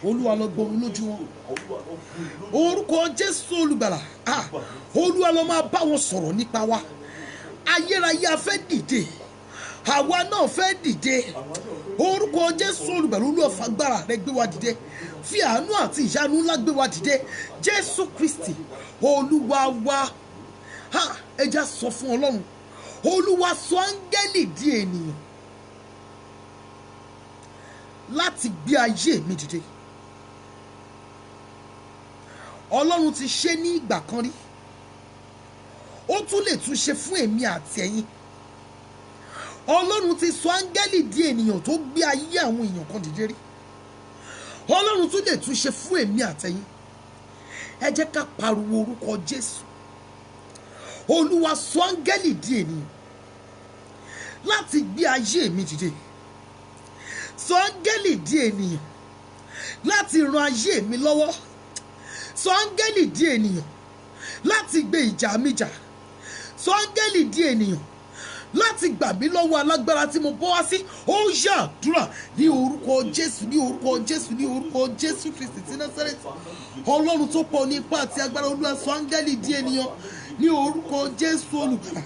Olúwa ló gbohùn lójú wọn. Orúkọ Jésù olùgbàlà. Olúwa ló máa bá wọn sọ̀rọ̀ nípa wa. Ayérayé a fẹ́ dìde, àwa náà fẹ́ dìde. orúkọ Jésù olùgbàlà Olúwa fagbára rẹ gbé wa dìde, fi àánú àti ìyanu ńlá gbé wa dìde, Jésù Kristi Olúwa wa. Ẹja sọ fún Ọlọ́run, Olúwa sọ áńgẹ́lì di ènìyàn láti gbé ayé mi dìde. Ọlọ́run ti ṣe ní ìgbà kan rí, ó tún lè tún ṣe fún èmi àti ẹ̀yin. Ọlọ́run ti sọ áńgẹ́lì di ènìyàn tó gbé ayé àwọn èèyàn kan dìde rí. Ọlọ́run tún lè tún ṣe fún èmi àtẹ̀yin. Ẹ jẹ́ ká pariwo orúkọ Jésù. Olúwa sọ áńgẹ́lì di ènìyàn láti gbé ayé mi dìde. Sọ áńgẹ́lì di ènìyàn láti ran ayé mi lọ́wọ́. Sọ áńgẹ́lì di ènìyàn láti gbé ìjà mi jà. Sọ áńgẹ́lì di ènìyàn láti gbà mí lọ́wọ́ alágbára tí mo bọ́ wá sí. Ó yá àdúrà ní orúkọ Jésù, ní orúkọ Jésù, ní orúkọ Jésù Kristi ti Násárẹ́tì. Ọlọ́run tó pọ̀ ní ipá àti agbára, Olúwa sọ áńgẹ́lì di ènìyàn ní orúkọ Jésù olùgbàlà,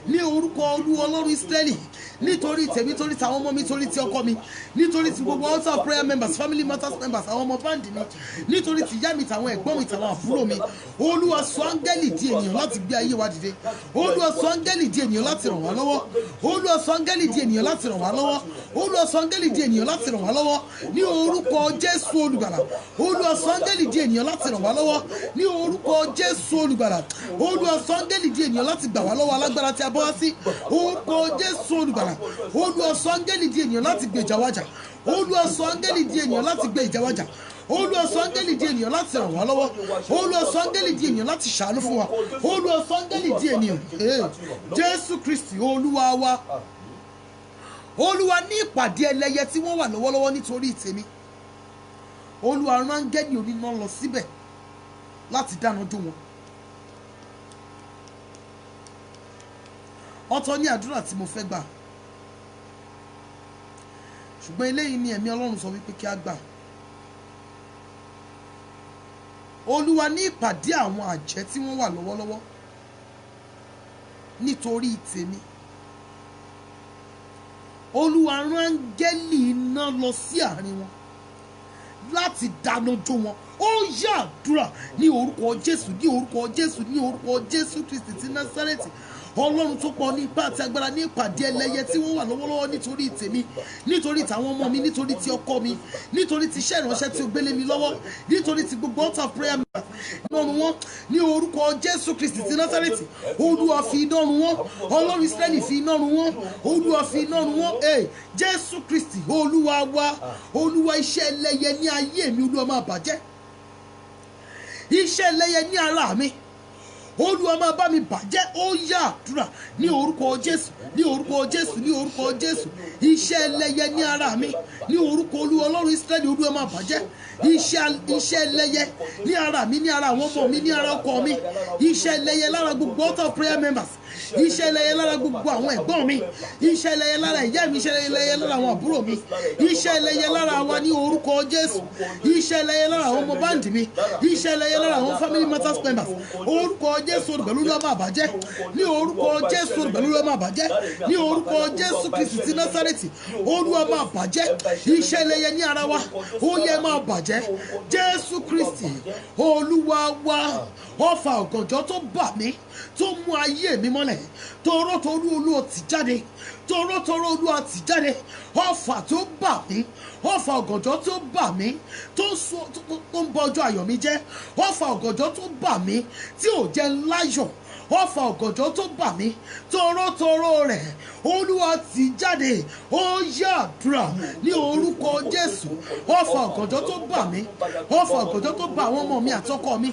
ní orúkọ Olúwa Ọlọ́run Ísírẹ́lì, nítorí tèmi, nítorí tàwọn ọmọ mi, nítorí ti ọkọ mi, nítorí ti gbogbo altar of prayer members, family matters members, àwọn ọmọ báńdì mi, nítorí ti ìyá mi, tàwọn ẹ̀gbọ́n mi, tàwọn àbúrò mi. Olúwa sọ áńgẹ́lì di ènìyàn láti gbé ayé wa dìde. Olúwa sọ áńgẹ́lì di ènìyàn láti ràn wá lọ́wọ́. Olúwa sọ áńgẹ́lì di ènìyàn láti ràn wá lọ́wọ́. Olúwa sọ áńgẹ́lì di ènìyàn láti ràn wá lọ́wọ́ ní orúkọ Jésù olùgbàlà. Olúwa sọ áńgẹ́lì di ènìyàn láti ràn wá lọ́wọ́ ní orúkọ Jésù olùgbàlà. Olúwa sọ áńgẹ́lì di ènìyàn láti gbà wá lọ́wọ́ alágbára tí a bọ́ wá sí. Orúkọ Jésù olùgbàlà. Olúwa sọ áńgẹ́lì di ènìyàn láti gbé ìjà wájà. Olúwa sọ áńgẹ́lì di ènìyàn láti gbé ìjà wájà. Olúwa sọ áńgẹ́lì di ènìyàn láti ràn wá lọ́wọ́. Olúwa sọ áńgẹ́lì di ènìyàn láti ṣàánú fún wa. Olúwa sọ áńgẹ́lì di ènìyàn. Jésù Kristi Olúwa wa. Olúwa ní ìpàdé ẹlẹ́yẹ tí wọ́n wà lọ́wọ́lọ́wọ́ nítorí tèmi. Olúwa rán áńgẹ́lì oníná lọ síbẹ̀ láti dáná dó wọn. Ọ̀tọ̀ ní àdúrà tí mo fẹ́ gbà, ṣùgbọ́n eléyìí ni ẹ̀mí Ọlọ́run sọ wípé kí a gbà. Olúwa ní ìpàdé àwọn àjẹ́ tí wọ́n wà lọ́wọ́lọ́wọ́ nítorí tèmi. Olúwa rán áńgẹ́lì iná lọ sí àárín wọn láti dáná jó wọn. Ó yá àdúrà ní orúkọ Jésù, ní orúkọ Jésù, ní orúkọ Jésù Kristi ti Násárẹ́tì. Ọlọ́run tó pọ̀ ní ipá àti agbára, ní ìpàdé ẹlẹ́yẹ tí wọ́n wà lọ́wọ́lọ́wọ́ nítorí tèmi, nítorí tàwọn ọmọ mi, nítorí ti ọkọ mi, nítorí ti iṣẹ́ ìránṣẹ́ tí ó gbélé mi lọ́wọ́, nítorí ti gbogbo altar of prayer members. Nínú wọn ní orúkọ Jésù Kristi ti Násárẹ́tì. Olúwa fi iná run wọn. Ọlọ́run Ísírẹ́lì fi iná run wọn. Olúwa fi iná run wọn. Jésù Kristi Olúwa wa. Olúwa iṣẹ́ ẹlẹ́yẹ ní ayé mi, Olúwa máa bàjẹ́. Iṣẹ́ ẹlẹ́yẹ ní ara mi, Olúwa máa bá mi bàjẹ́. Ó yá àdúrà ní orúkọ Jésù, ní orúkọ Jésù, ní orúkọ Jésù. Iṣẹ́ ẹlẹ́yẹ ní ara mi, ní orúkọ Olúwa Ọlọ́run Ísírẹ́lì, Olúwa máa bàjẹ́. Iṣẹ́ ẹlẹ́yẹ ní ara mi, ní ara àwọn ọmọ mi, ní ara ọkọ mi. Iṣẹ́ ẹlẹ́yẹ lára gbogbo altar of prayer members. Iṣẹ́ ẹlẹ́yẹ lára gbogbo àwọn ẹ̀gbọ́n mi. Iṣẹ́ ẹlẹ́yẹ lára ìyá mi. Iṣẹ́ ẹlẹ́yẹ lára àwọn àbúrò mi. Iṣẹ́ ẹlẹ́yẹ lára wa ní orúkọ Jésù. Iṣẹ́ ẹlẹ́yẹ lára àwọn ọmọ báńdì mi. Iṣẹ́ ẹlẹ́yẹ lára àwọn family matters members. Orúkọ Jésù olùgbàlà Olúwa máa bàjẹ́. Ní orúkọ Jésù olùgbàlà Olúwa máa bàjẹ́. Ní orúkọ Jésù Kristi ti Násárẹ́tì. Olúwa máa bàjẹ́. Iṣẹ́ ẹlẹ́yẹ ní ara wa, ó yẹ máa bàjẹ́. Jésù Kristi Olúwa wa. Ọfà ọ̀gànjọ́ tó bà mí, tó mú ayé mi mọ́lẹ̀, torótoró Olúwa tì jáde, torótoró Olúwa tì jáde. Ọfà tó bà mí, ọfà ọ̀gànjọ́ tó bà mí, tó ń bọ ọjọ́ ayọ̀ mi jẹ́. Ọfà ọ̀gànjọ́ tó bà mí, tí ò jẹ́ láyọ̀. Ọfà ọ̀gànjọ́ tó bà mí, torótoró rẹ̀ Olúwa tì jáde. Ó yá àdúrà ní orúkọ Jésù. Ọfà ọ̀gànjọ́ tó bà mí, ọfà ọ̀gànjọ́ tó bà àwọn ọmọ mi àtọkọ mi,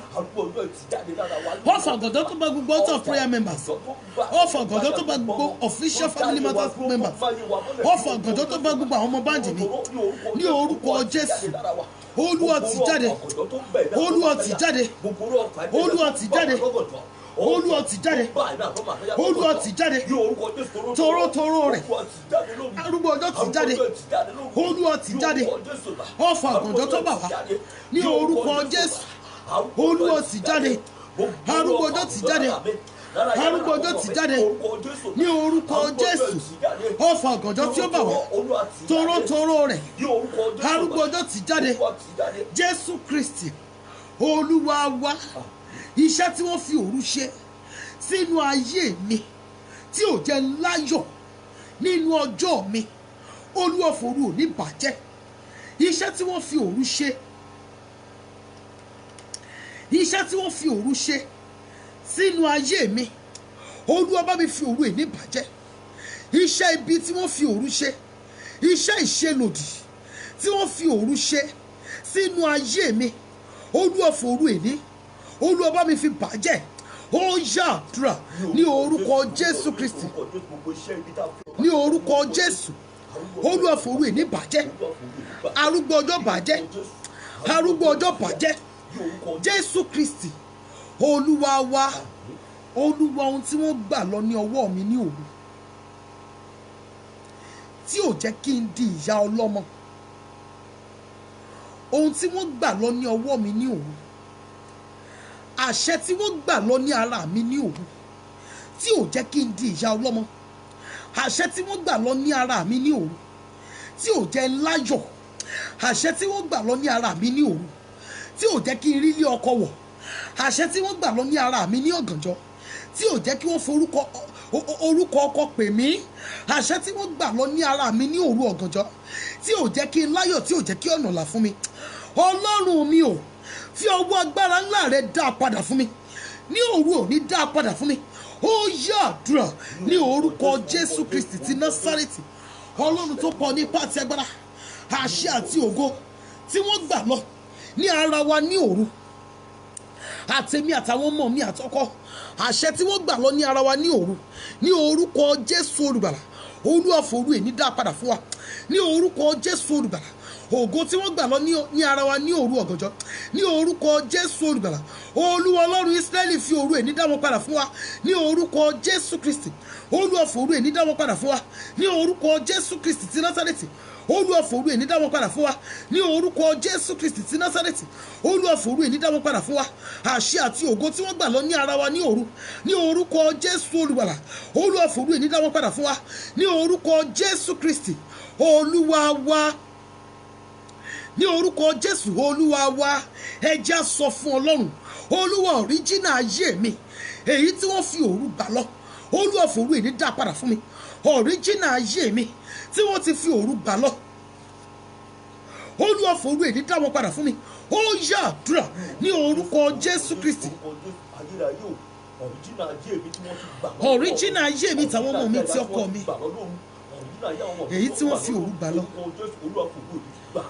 ọfà ọ̀gànjọ́ tó bà gbogbo altar of prayer members, ọfà ọ̀gànjọ́ tó bà gbogbo official family matters members, ọfà ọ̀gànjọ́ tó bà gbogbo àwọn ọmọ báńdì mi, ní orúkọ Jésù. Olúwa tì jáde, Olúwa tì jáde, Olúwa tì jáde, Olúwa tì jáde, Olúwa tì jáde. Torótoró rẹ̀ arúgbó ọjọ́ tì jáde, Olúwa tì jáde. Ọfà ọ̀gànjọ́ tó bà wá ní orúkọ Jésù, Olúwa tì jáde. Arúgbó ọjọ́ tì jáde, arúgbó ọjọ́ tì jáde ní orúkọ Jésù. Ọfà ọ̀gànjọ́ tí ó bà wá torótoró rẹ̀ arúgbó ọjọ́ tì jáde. Jésù Kristi Olúwa wa, iṣẹ́ tí wọ́n fi òru ṣe sínú ayé mi tí ò jẹ́ láyọ̀ nínú ọjọ́ mi, Olúwa fòru ò ní bàjẹ́. Iṣẹ́ tí wọ́n fi òru ṣe, iṣẹ́ tí wọ́n fi òru ṣe sínú ayé mi, Olúwa bá mi fi òru èní bàjẹ́. Iṣẹ́ ibi tí wọ́n fi òru ṣe, iṣẹ́ ìṣelòdì tí wọ́n fi òru ṣe sínú ayé mi, Olúwa fòru èní, Olúwa bá mi fi bàjẹ́. Ó yá àdúrà ní orúkọ Jésù Kristi, ní orúkọ Jésù. Olúwa fòru èní bàjẹ́, arúgbó ọjọ́ bàjẹ́, arúgbó ọjọ́ bàjẹ́. Jésù Kristi Olúwa wa. Olúwa, ohun tí wọ́n gbà lọ ní ọwọ́ mi ní òru tí ò jẹ́ kí n di ìyá ọlọ́mọ, ohun tí wọ́n gbà lọ ní ọwọ́ mi ní òru, àṣẹ tí wọ́n gbà lọ ní ara mi ní òru tí ò jẹ́ kí n di ìyá ọlọ́mọ, àṣẹ tí wọ́n gbà lọ ní ara mi ní òru tí ò jẹ́ láyọ̀, àṣẹ tí wọ́n gbà lọ ní ara mi ní òru tí ò jẹ́ kí n rí ilé ọkọ wọ̀, àṣẹ tí wọ́n gbà lọ ní ara mi ní ọ̀gànjọ́ tí ò jẹ́ kí wọ́n forúkọ orúkọ ọkọ pè mí, àṣẹ tí wọ́n gbà lọ ní ara mi ní òru ọ̀gànjọ́ tí ò jẹ́ kí n láyọ̀, tí ò jẹ́ kí ọ̀nà là fún mi. Ọlọ́run mi ò fi ọwọ́ agbára ńlá rẹ dá a padà fún mi ní òru òní, dá a padà fún mi. Ó yá àdúrà ní orúkọ Jésù Kristi ti Násárẹ́tì. Ọlọ́run tó pọ̀ ní ipá àti agbára, àṣẹ àti ògo tí wọ́n gbà lọ ní ara wa ní òru, àtèmi àtàwọn ọmọ mi àtọkọ, àṣẹ tí wọ́n gbà lọ ní ara wa ní òru, ní orúkọ Jésù Olùgbàlà, Olúwa fòru èní dá padà fún wa ní orúkọ Jésù Olùgbàlà. Ògo tí wọ́n gbà lọ ní ara wa ní òru ọ̀gànjọ́, ní orúkọ Jésù Olùgbàlà, Olúwa Ọlọ́run Ísírẹ́lì fi òru èní dá wọn padà fún wa ní orúkọ Jésù Kristi. Olúwa fòru èní dá wọn padà fún wa ní orúkọ Jésù Kristi ti Násárẹ́tì. Olúwa fòru èní dá wọn padà fún wa ní orúkọ Jésù Kristi ti Násárẹ́tì. Olúwa fòru èní dá wọn padà fún wa. Àṣẹ àti ògo tí wọ́n gbà lọ ní ara wa ní òru, ní orúkọ Jésù Olùgbàlà, Olúwa fòru èní dá wọn padà fún wa ní orúkọ Jésù Kristi Olúwa wa. Ní orúkọ Jésù Olúwa wa. Ẹ jẹ́ á sọ fún Ọlọ́run, Olúwa ọ̀ríjínà ayé mi, èyí tí wọ́n fi òru gbà lọ, Olúwa fòru èní dá padà fún mi. Ọ̀ríjínà ayé mi tí wọ́n ti fi òru gbà lọ, Olúwa fòru èní dá wọn padà fún mi. Ó yá àdúrà ní orúkọ Jésù Kristi. Ọ̀ríjínà ayé mi tàwọn ọmọ mi tí ọkọ mi, èyí tí wọ́n fi òru gbà lọ,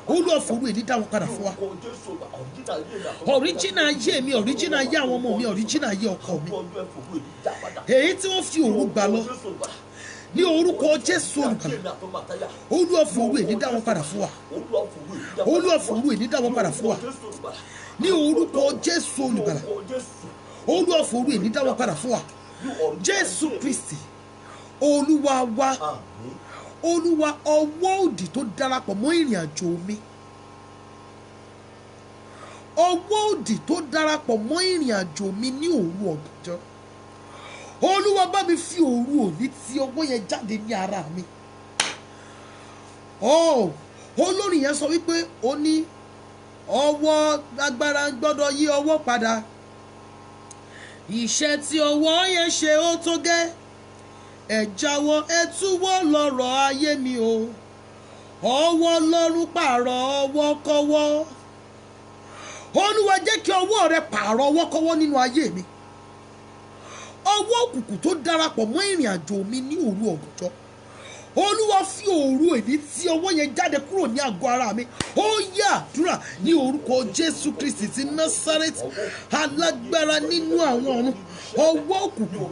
Olúwa fòru èní dá wọn padà fún wa. Ọ̀ríjínà ayé mi, ọ̀ríjínà ayé àwọn ọmọ mi, ọ̀ríjínà ayé ọkọ mi, èyí tí wọ́n fi òru gbà lọ, ní orúkọ Jésù Olùgbàlà, Olúwa fòru èní dá wọn padà fún wa. Olúwa fòru èní dá wọn padà fún wa ní orúkọ Jésù Olùgbàlà, Olúwa fòru èní dá wọn padà fún wa. Jésù Kristi Olúwa wa. Olúwa, ọwọ́ òdì tó darapọ̀ mọ́ ìrìn àjò mi, ọwọ́ òdì tó darapọ̀ mọ́ ìrìn àjò mi ní òru ọ̀gànjọ́, Olúwa bá mi fi òru òní tí ọwọ́ yẹn jáde ní ara mi. Olórin yẹn sọ wípé ó ní ọwọ́ agbára gbọ́dọ̀ yí ọwọ́ padà, iṣẹ́ tí ọwọ́ yẹn ṣe ó tó gẹ́, ẹ jáwọ́ ẹ túwọ́ lọ́rọ̀ ayé mi o, ọwọ́ Ọlọ́run pààrọ̀ ọwọ́ kọ́wọ́. Olúwa jẹ́ kí ọwọ́ rẹ pààrọ̀ ọwọ́ kọ́wọ́ nínú ayé mi. Ọwọ́ òkùnkùn tó darapọ̀ mọ́ ìrìn àjò mi ní òru ọ̀gànjọ́, Olúwa fi òru èní tí ọwọ́ yẹn jáde kúrò ní àgọ́ ara mi. Ó yá àdúrà ní orúkọ Jésù Kristi ti Násárẹ́tì. Alágbára nínú àwọn ọ̀run, ọwọ́ òkùnkùn,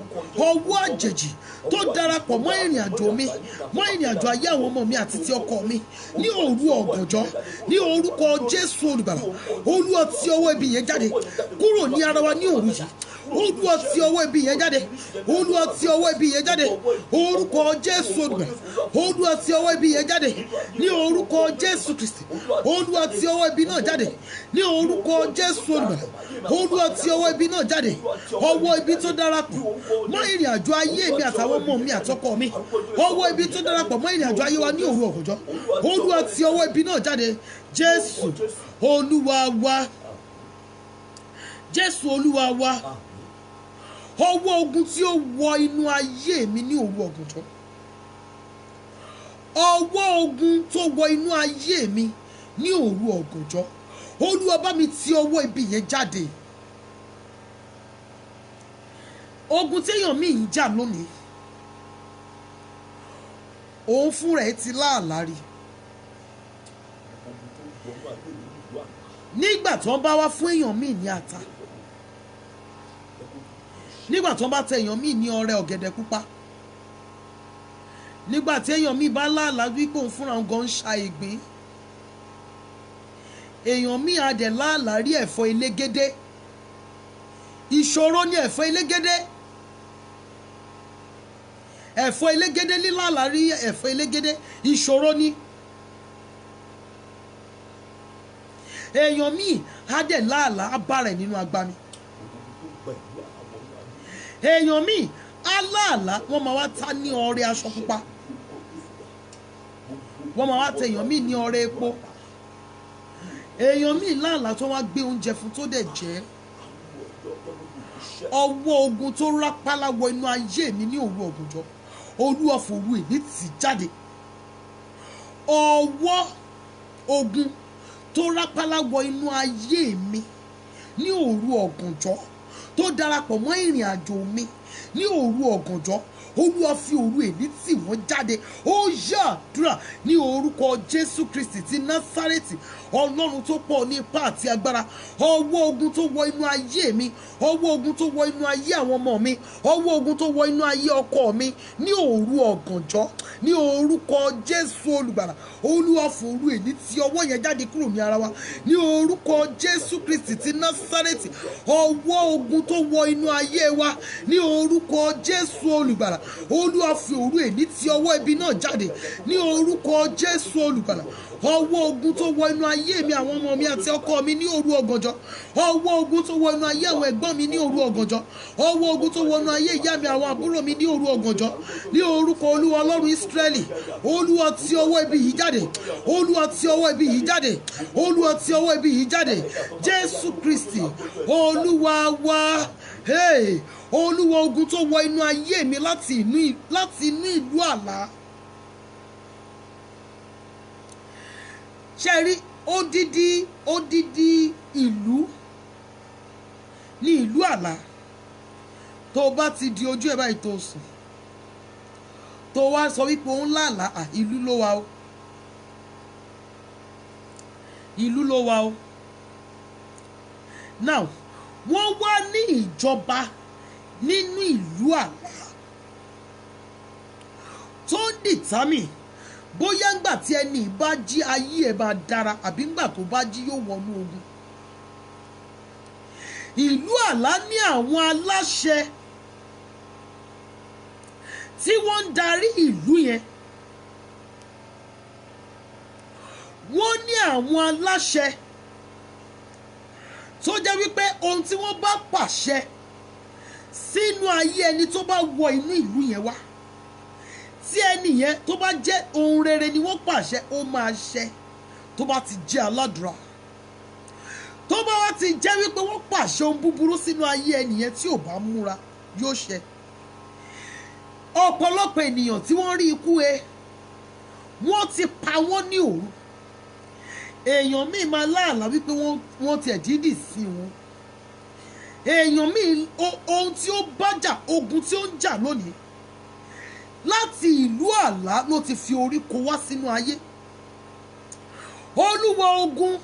ọwọ́ àjèjì tó darapọ̀ mọ́ ìrìn àjò mi, mọ́ ìrìn àjò ayé àwọn ọmọ mi àti ti ọkọ mi ní òru ọ̀gànjọ́, ní orúkọ Jésù Olùgbàlà, Olúwa tí ọwọ́ ibi yẹn jáde kúrò ní ara wa ní òru yìí. Olúwa ti ọwọ́ ibi yẹn jáde, Olúwa ti ọwọ́ ibi yẹn jáde, orúkọ Jésù Olùgbàlà, Olúwa ti ọwọ́ ibi yẹn jáde ní orúkọ Jésù Kristi, Olúwa ti ọwọ́ ibi náà jáde ní orúkọ Jésù Olùgbàlà, Olúwa ti ọwọ́ ibi náà jáde, ọwọ́ ibi tó darapọ̀ mọ́ ìrìn àjò ayé mi àtàwọn ọmọ mi àtọkọ mi, ọwọ́ ibi tó darapọ̀ mọ́ ìrìn àjò ayé wa ní òru ọ̀gànjọ́, Olúwa ti ọwọ́ ibi náà jáde, Jésù Olúwa wa, Jésù Olúwa wa. Ọwọ́ ogun tí ó wọ inú ayé mi ní òru ọ̀gànjọ́, ọwọ́ ogun tó wọ inú ayé mi ní òru ọ̀gànjọ́, Olúwa bá mi ti ọwọ́ ibi yẹn jáde. Ogun téèyàn míì ń jà lónìí, òun fúnra ẹ̀ ti láàlá rí. Nígbà tí wọ́n bá wá fún èèyàn míì ní ata, nígbà tí wọ́n bá tẹ èèyàn míì ní ọrẹ ọ̀gẹ̀dẹ̀ pupa, nígbà tí èèyàn míì bá láàlá wípé òun fúnra òun gan ń ṣa ìgbín, èèyàn míì á dẹ̀ láàlá rí ẹ̀fọ́ elégédé. Ìṣòro ni ẹ̀fọ́ elégédé, ẹ̀fọ́ elégédé, líláàlá rí ẹ̀fọ́ elégédé ìṣòro ni. Èèyàn míì á dẹ̀ láàlá á bá rẹ̀ nínú agbami. Èèyàn míì á láàlá wọ́n máa wá ta ní ọrẹ aṣọ pupa, wọ́n máa wá tẹ èèyàn míì ní ọrẹ epo. Èèyàn míì láàlá tó wá gbé oúnjẹ fún tó dẹ̀ jẹ. Ọwọ́ ogun tó rápálá wọ inú ayé mi ní òru ọ̀gànjọ́, Olúwa fòru èmi tì jáde. Ọwọ́ ogun tó rápálá wọ inú ayé mi ní òru ọ̀gànjọ́, tó darapọ̀ mọ́ ìrìn àjò mi ní òru ọ̀gànjọ́, Olúwa fi òru èmi tì wọ́n jáde. Ó yá àdúrà ní orúkọ Jésù Kristi ti Násárẹ́tì, Ọlọ́run tó pọ̀ ní ipá àti agbára. Ọwọ́ ogun tó wọ inú ayé mi, ọwọ́ ogun tó wọ inú ayé àwọn ọmọ mi, ọwọ́ ogun tó wọ inú ayé ọkọ mi ní òru ọ̀gànjọ́, ní orúkọ Jésù Olùgbàlà, Olúwa fòru èmi tì ọwọ́ yẹn jáde kúrò ní ara wa ní orúkọ Jésù Kristi ti Násárẹ́tì. Ọwọ́ ogun tó wọ inú ayé wa ní orúkọ Jésù Olùgbàlà, Olúwa fi òru èmi tì ọwọ́ ibi náà jáde ní orúkọ Jésù Olùgbàlà. Ọwọ́ ogun tó wọ inú ayé mi, àwọn ọmọ mi àti ọkọ mi ní òru ọ̀gànjọ́, ọwọ́ ogun tó wọ inú ayé àwọn ẹ̀gbọ́n mi ní òru ọ̀gànjọ́, ọwọ́ ogun tó wọ inú ayé ìyá mi, àwọn àbúrò mi ní òru ọ̀gànjọ́, ní orúkọ Olúwa Ọlọ́run Ísírẹ́lì, Olúwa ti ọwọ́ ibi yìí jáde, Olúwa ti ọwọ́ ibi yìí jáde, Olúwa ti ọwọ́ ibi yìí jáde, Jésù Kristi Olúwa wa. Hey, Olúwa ogun tó wọ inú ayé mi láti inú ìlú àlá. Ṣé rí odidi ìlú ní ìlú àlá, tó bá ti di ojú ẹ̀ báyìí tó sùn, tó wá sọ wípé òun lálà, ìlú ló wà o, ìlú ló wà o. Now wọ́n wá ní ìjọba nínú ìlú àlá tó ń determine bóyá ńgbà tí ẹni bá jí ayé ẹ̀ bá dára àbí ńgbà tó bá jí yóò wọnú ogun. Ìlú àlá ní àwọn aláṣẹ tí wọ́n ń darí ìlú yẹn. Wọ́n ní àwọn aláṣẹ tó jẹ́ wípé ohun tí wọ́n bá pàṣẹ sínú ayé ẹni tó bá wọ inú ìlú yẹn wá, tí ẹni yẹn tó bá jẹ́ ohun rere ni wọ́n pàṣẹ, ó máa ṣẹ tó bá ti jẹ́ aládùúrà. Tó bá wá ti jẹ́ wípé wọ́n pàṣẹ ohun búburú sínú ayé ẹni yẹn tí ò bá múra, yóò ṣẹ. Ọ̀pọ̀lọpọ̀ ènìyàn tí wọ́n rí ikú wọ́n ti pa wọ́n ní òru. Èèyàn míì máa láàlá wípé wọ́n ti ẹ̀dídì sí wọn. Èèyàn míì ohun tí ó bá jà, ogun tí ó ń jà lónìí, láti ìlú àlá ló ti fi orí kó wá sínú ayé. Olúwa ogun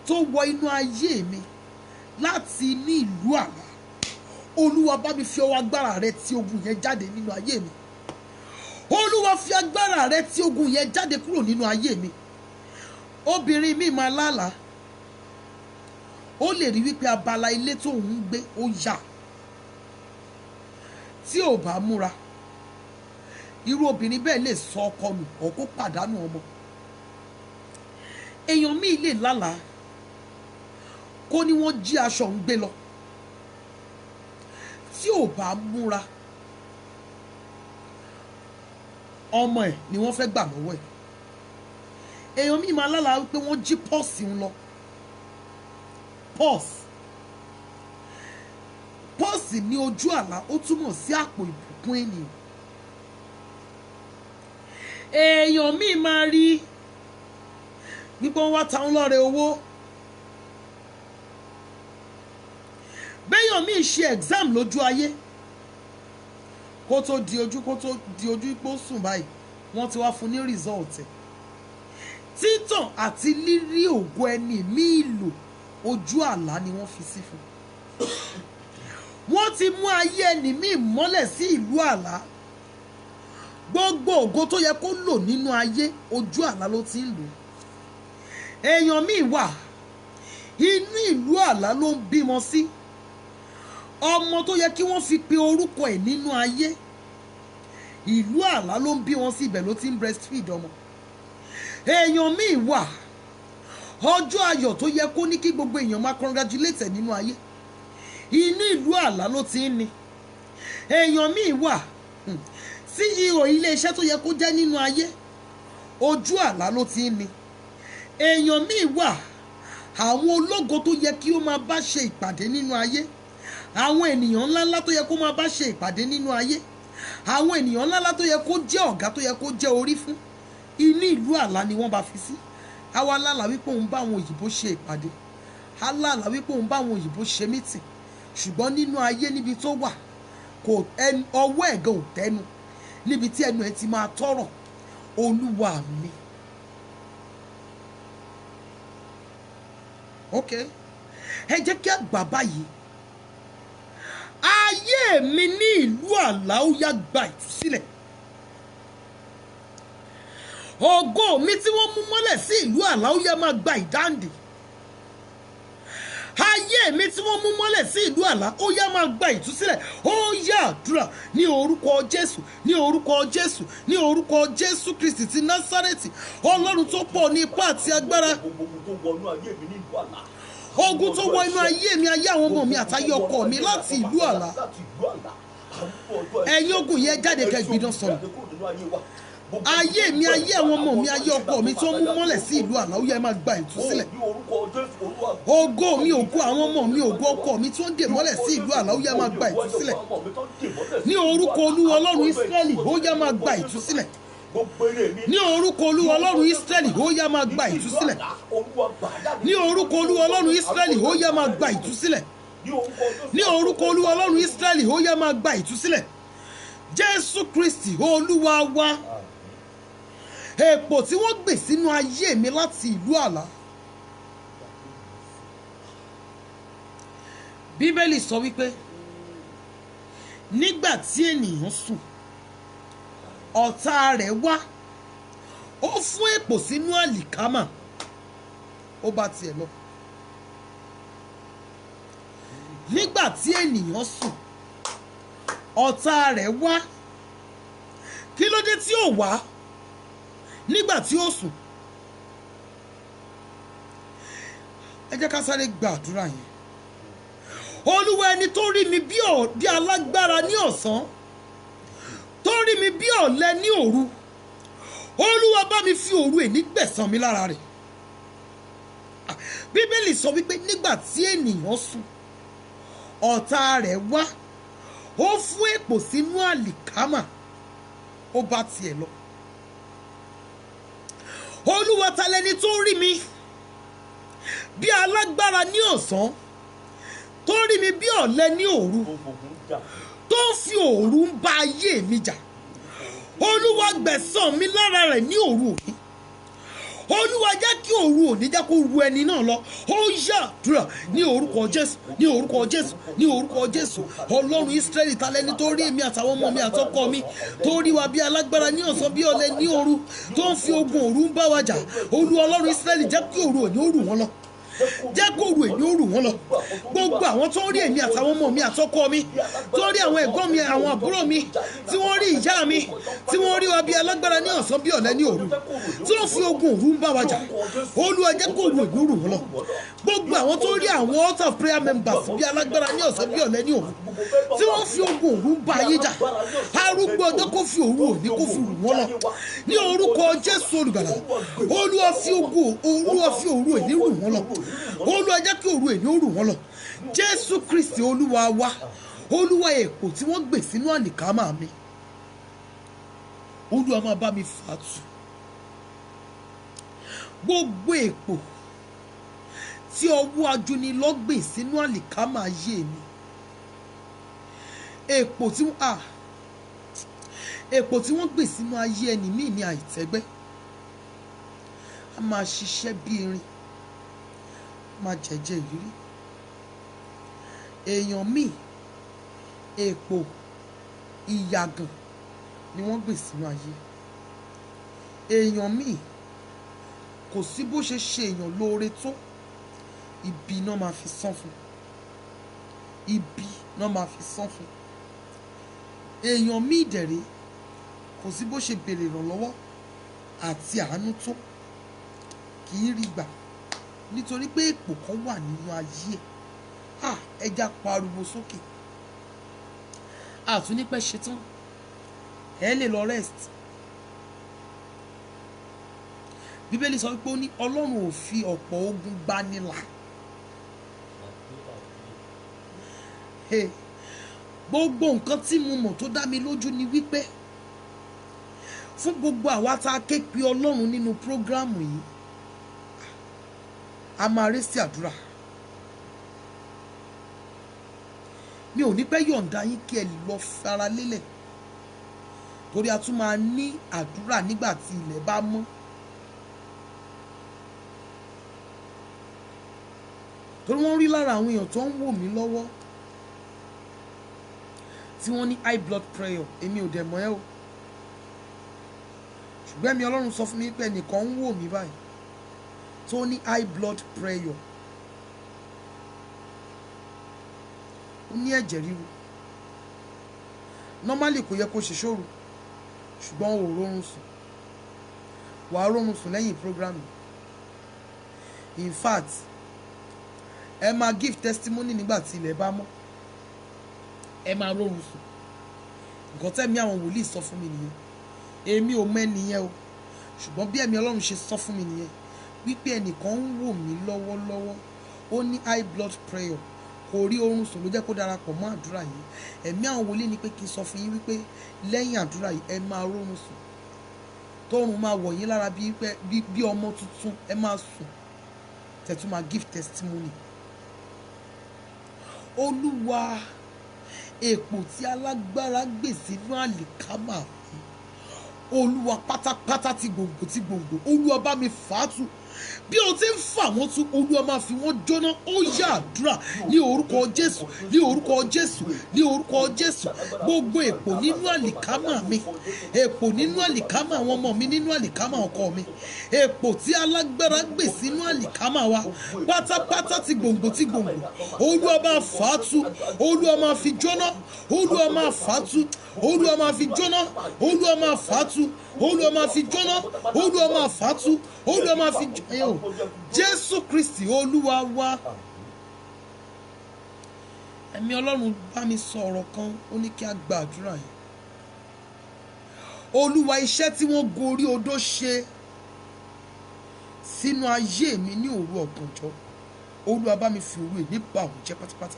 tó wọ inú ayé mi láti ní ìlú àlá, Olúwa bá mi fi ọwọ́ agbára rẹ tí ogun yẹn jáde nínú ayé mi. Olúwa fi agbára rẹ tí ogun yẹn jáde kúrò nínú ayé mi. Obìnrin mi máa lálàá, ó lè rí wípé abala ilé tó ń gbé ó yà. Tí ò bá múra, irú obìnrin bẹ́ẹ̀ lè sọ ọkọ nù or kó pàdánù ọmọ. Èèyàn míì lè lálàá kó ní wọ́n jí aṣọ ń gbé lọ. Tí ò bá múra, ọmọ ẹ̀ ni wọ́n fẹ́ gbà lọ́wọ́ ẹ̀. Èèyàn míì máa lálàá wípé wọ́n jí pọ́ọ̀sì ń lọ. Pọ́ọ̀sì ní ojú àlá ó túmọ̀ sí àpò ìbùkún ènìyàn. Èèyàn míì máa rí wípé wọ́n wá ta ń lọ́rẹ owó. Béèyàn míì ṣe exam lójú ayé kó tó di ojú ipò sùn báyìí wọ́n ti wá fún ní result ẹ̀. Títàn àti lírí ògo ẹni míì lò ojú àlá ni wọ́n fi sí fún. Wọ́n ti mú ayé ẹni míì mọ́lẹ̀ sí ìlú àlá. Gbogbo ògo tó yẹ kó lò nínú ayé ojú àlá ló ti ń lò. Èèyàn míì wà inú ìlú àlá ló ń bímọ sí. Ọmọ tó yẹ kí wọ́n fi pe orúkọ ẹ̀ nínú ayé ìlú àlá ló ń bí wọn sí, ibẹ̀ ló ti ń breastfeed ọmọ. Èèyàn míì wà ọjọ́ ayọ̀ tó yẹ kó ní kí gbogbo èèyàn máa congratulate ẹ̀ nínú ayé inú ìlú àlá ló ti ń ní. Èèyàn míì wà CEO iléeṣẹ́ tó yẹ kó jẹ́ nínú ayé ojú àlá ló ti ń ní. Èèyàn míì wà àwọn ológo tó yẹ kí ó máa bá ṣe ìpàdé nínú ayé, àwọn ènìyàn ńláńlá tó yẹ kó máa bá ṣe ìpàdé nínú ayé, àwọn ènìyàn ńláńlá tó yẹ kó jẹ́ ọ̀gá tó yẹ kó jẹ́ orí fún, inú ìlú àlá ni wọ́n bá fi sí. Àwa lálàá wípé òun bá àwọn òyìnbó ṣe ìpàdé, alálàá wípé òun bá àwọn òyìnbó ṣe mítìn, ṣùgbọ́n nínú ayé níbi tó wà ọwọ́ ẹ̀gàn ò tẹ́nu, níbi tí ẹnu ẹ̀ ti máa tọrọ. Olúwa mi. Ok, ẹ jẹ́ kí àgbà báyìí. Ayé mi ní ìlú àlá ó yá gba ìtúsílẹ̀. Ògo mi tí wọ́n mú mọ́lẹ̀ sí ìlú àlá ó yá máa gba ìdáǹdè. Ayé mi tí wọ́n mú mọ́lẹ̀ sí ìlú àlá ó yá máa gba ìtúsílẹ̀. Ó yá àdúrà ní orúkọ Jésù, ní orúkọ Jésù, ní orúkọ Jésù Kristi ti Násárẹ́tì, Ọlọ́run tó pọ̀ ní ipá àti agbára. Ogun tó wọ inú ayé mi, ayé àwọn ọmọ mi àtayé ọkọ mi láti ìlú àlá. Ẹ̀yin ogun yẹn jáde kẹgbìdán sọ̀rọ̀. Ayé mi, ayé àwọn ọmọ mi, ayé ọkọ mi tó mú mọ́lẹ̀ sí ìlú àlá ó yẹ máa gba ìtúsílẹ̀. Ògo mi, ògo àwọn ọmọ mi, ògo ọkọ mi tó ń dè mọ́lẹ̀ sí ìlú àlá ó yẹ máa gba ìtúsílẹ̀. Ní orúkọ Olúwa Ọlọ́run Ísírẹ́lì ó yẹ máa gba ìtúsílẹ̀. Ní orúkọ Olúwa Ọlọ́run Ísírẹ́lì ó yá máa gba ìtúsílẹ̀. Ní orúkọ Olúwa Ọlọ́run Ísírẹ́lì ó yá máa gba ìtúsílẹ̀. Ní orúkọ Olúwa Ọlọ́run Ísírẹ́lì ó yá máa gba ìtúsílẹ̀. Jésù Kristi Olúwa wa. Èpò tí wọ́n gbè sínú ayé mi láti ìlú àlá. Bíbélì sọ wípé nígbà tí ènìyàn sùn, ọ̀tá rẹ̀ wá, ó fún èpò sínú àlìkámà, ó bá tiẹ̀ lọ. Nígbà tí ènìyàn sùn, ọ̀tá rẹ̀ wá, kí ló dé tí ó wá nígbà tí ó sùn? Ẹ jẹ́ ká sáré gba àdúrà yẹn. Olúwa, ẹni tó rí mi bí alágbára ní ọ̀sán, tó rí mi bí ọ̀lẹ ní òru, Olúwa bá mi fi òru èní gbẹ̀san mi lára rẹ̀. Bíbélì sọ wípé nígbà tí ènìyàn sùn, ọ̀tá rẹ̀ wá, ó fún èpò sínú àlìkámà, ó bá tiẹ̀ lọ. Olúwa, ta lẹni tó rí mi bí alágbára ní ọ̀sán, tó rí mi bí ọ̀lẹ ní òru, tó fi òru ń bá ayé mi jà. Olúwa, gbẹ̀san mi lára rẹ̀ ní òru òní. Olúwa, jẹ́ kí òru òní jẹ́ kó ru ẹni náà lọ. Ó yá àdúrà ní orúkọ Jésù, ní orúkọ Jésù, ní orúkọ Jésù. Ọlọ́run Ísírẹ́lì, ta lẹni tó rí èmi àtàwọn ọmọ mi àtọkọ mi, tó rí wa bí alágbára ní ọ̀sán, bí ọ̀lẹ ní òru, tó ń fi ogun òru ń bá wa jà. Olúwa Ọlọ́run Ísírẹ́lì, jẹ́ kí òru òní ó rù wọ́n lọ. jẹ́ kó òru èní ó rù wọ́n lọ. Gbogbo àwọn tó ń rí èmi àtàwọn ọmọ mi àtọkọ mi, tó ń rí àwọn ẹ̀gbọ́n mi àwọn àbúrò mi, tí wọ́n rí ìyá mi, tí wọ́n rí wa bí alágbára ní ọ̀sán bí ọ̀lẹ ní òru, tí wọ́n fi ogun òru ń bá wa jà, Olúwa jẹ́ kó òru èní ó rù wọ́n lọ. Gbogbo àwọn tó rí àwọn altar of prayer members bí alágbára ní ọ̀sán bí ọ̀lẹ ní òru, tí wọ́n fi ogun òru ń bá ayé jà, arúgbó ọjọ́ kó fi òru òní kó fi rù wọ́n lọ ní orúkọ Jésù olùgbàlà. Olúwa fi òru èní rù wọ́n lọ. Olúwa jẹ́ kí òru èní ó rù wọ́n lọ. Jésù Kristi Olúwa wa. Olúwa èpò tí wọ́n gbè sínú àlìkámà mi, Olúwa máa bá mi fà á tu. Gbogbo èpò tí ọwọ́ ajúnilọ́ gbè sínú àlìkámà ayé mi, èpò tí wọ́n gbè sínú ayé ẹni míì ní àìtẹ́gbẹ́, a máa ṣiṣẹ́ bí irin, máa jẹ̀jẹ̀ ìrírí. Èèyàn míì èpò ìyàgàn ni wọ́n gbè sínú ayé. Èèyàn míì kò sí bó ṣe ṣe èèyàn lóore tó, ibi náà máa fi san fún. Ibi náà máa fi san fún. Èèyàn míì dẹ̀rẹ̀ kò sí bó ṣe béèrè ìrànlọ́wọ́ àti àánú tó, kì í rí gbà nítorí pé èpò kan wà nínú ayé ẹ̀. Ẹja pariwo sókè. Àtúnípẹ́ ṣetán, ẹ lè lọ rest. Bíbélì sọ wípé ó ní Ọlọ́run ò fi ọ̀pọ̀ ogun gbanilà. Gbogbo nǹkan tí mo mọ̀ tó dá mi lójú ni wípé fún gbogbo àwa tá a ké pe Ọlọ́run nínú prógrámù yìí, a máa ré sí àdúrà. Mi ò ní pẹ́ yọ̀ǹda yín kí ẹ lè lọ fara lélẹ̀, torí a tún máa ní àdúrà nígbà tí ilẹ̀ bá mọ́. Torí wọ́n rí lára àwọn èèyàn tó ń wò mí lọ́wọ́ tí wọ́n ní high blood pressure. Èmi ò dẹ̀ mọ̀ ẹ́ o, ṣùgbọ́n mi Ọlọ́run sọ fún mi pé ẹnìkan ń wò mí báyìí tó ní high blood pressure, ó ní ẹ̀jẹ̀ ríru. Normally kò yẹ kó ṣe ṣòro, ṣùgbọ́n ò rórun sùn. Wàá rórun sùn lẹ́yìn program. In fact, ẹ máa give testimony nígbà tí ilẹ̀ bá mọ́. Ẹ máa rórun sùn. Nǹkan tẹ́mi àwọn wòlíì sọ fún mi nìyẹn. Èmi ò mọ̀ ẹnìyẹn o, ṣùgbọ́n bí ẹ̀mí Ọlọ́run ṣe sọ fún mi nìyẹn, wípé ẹnìkan ń wò mí lọ́wọ́lọ́wọ́, ó ní high blood pressure, kò rí oorun sùn, ló jẹ́ kó darapọ̀ mọ́ àdúrà yìí. Ẹ̀mí àwọn wòlíì ní pé kí n sọ fún yín wípé lẹ́yìn àdúrà yìí ẹ máa rórun sùn, tóorun máa wọ̀ yín lára bí ọmọ tuntun, ẹ máa sùn, tẹ̀tú máa give testimony. Olúwa, èpò tí alágbára gbè sínú àlìkámà mi, Olúwa pátápátá ti gbòǹgbò, Olúwa bá mi fà á tu. Bí o ti ń fà wọ́n tu, Olúwa máa fi wọ́n jóná. Ó yá àdúrà ní orúkọ Jésù, ní orúkọ Jésù, ní orúkọ Jésù. Gbogbo èpò nínú àlìkámà mi, èpò nínú àlìkámà àwọn ọmọ mi, nínú àlìkámà ọkọ mi, èpò tí alágbára gbè sínú àlìkámà wa pátápátá ti gbòǹgbò, Olúwa máa fà á tu, Olúwa máa fi jóná, Olúwa máa fà á tu, Olúwa máa fi jóná, Olúwa máa fà á tu, Olúwa máa fi jóná, Olúwa máa fà á tu, Olúwa máa fi jóná. Jésù Kristi Olúwa wa. Ẹ̀mí Ọlọ́run bá mi sọ ọ̀rọ̀ kan, ó ní kí a gba àdúrà yìí. Olúwa, iṣẹ́ tí wọ́n gorí odó ṣe sínú ayé mi ní òru ọ̀gànjọ́, Olúwa bá mi fi òru èní bà òun jẹ́ pátápátá.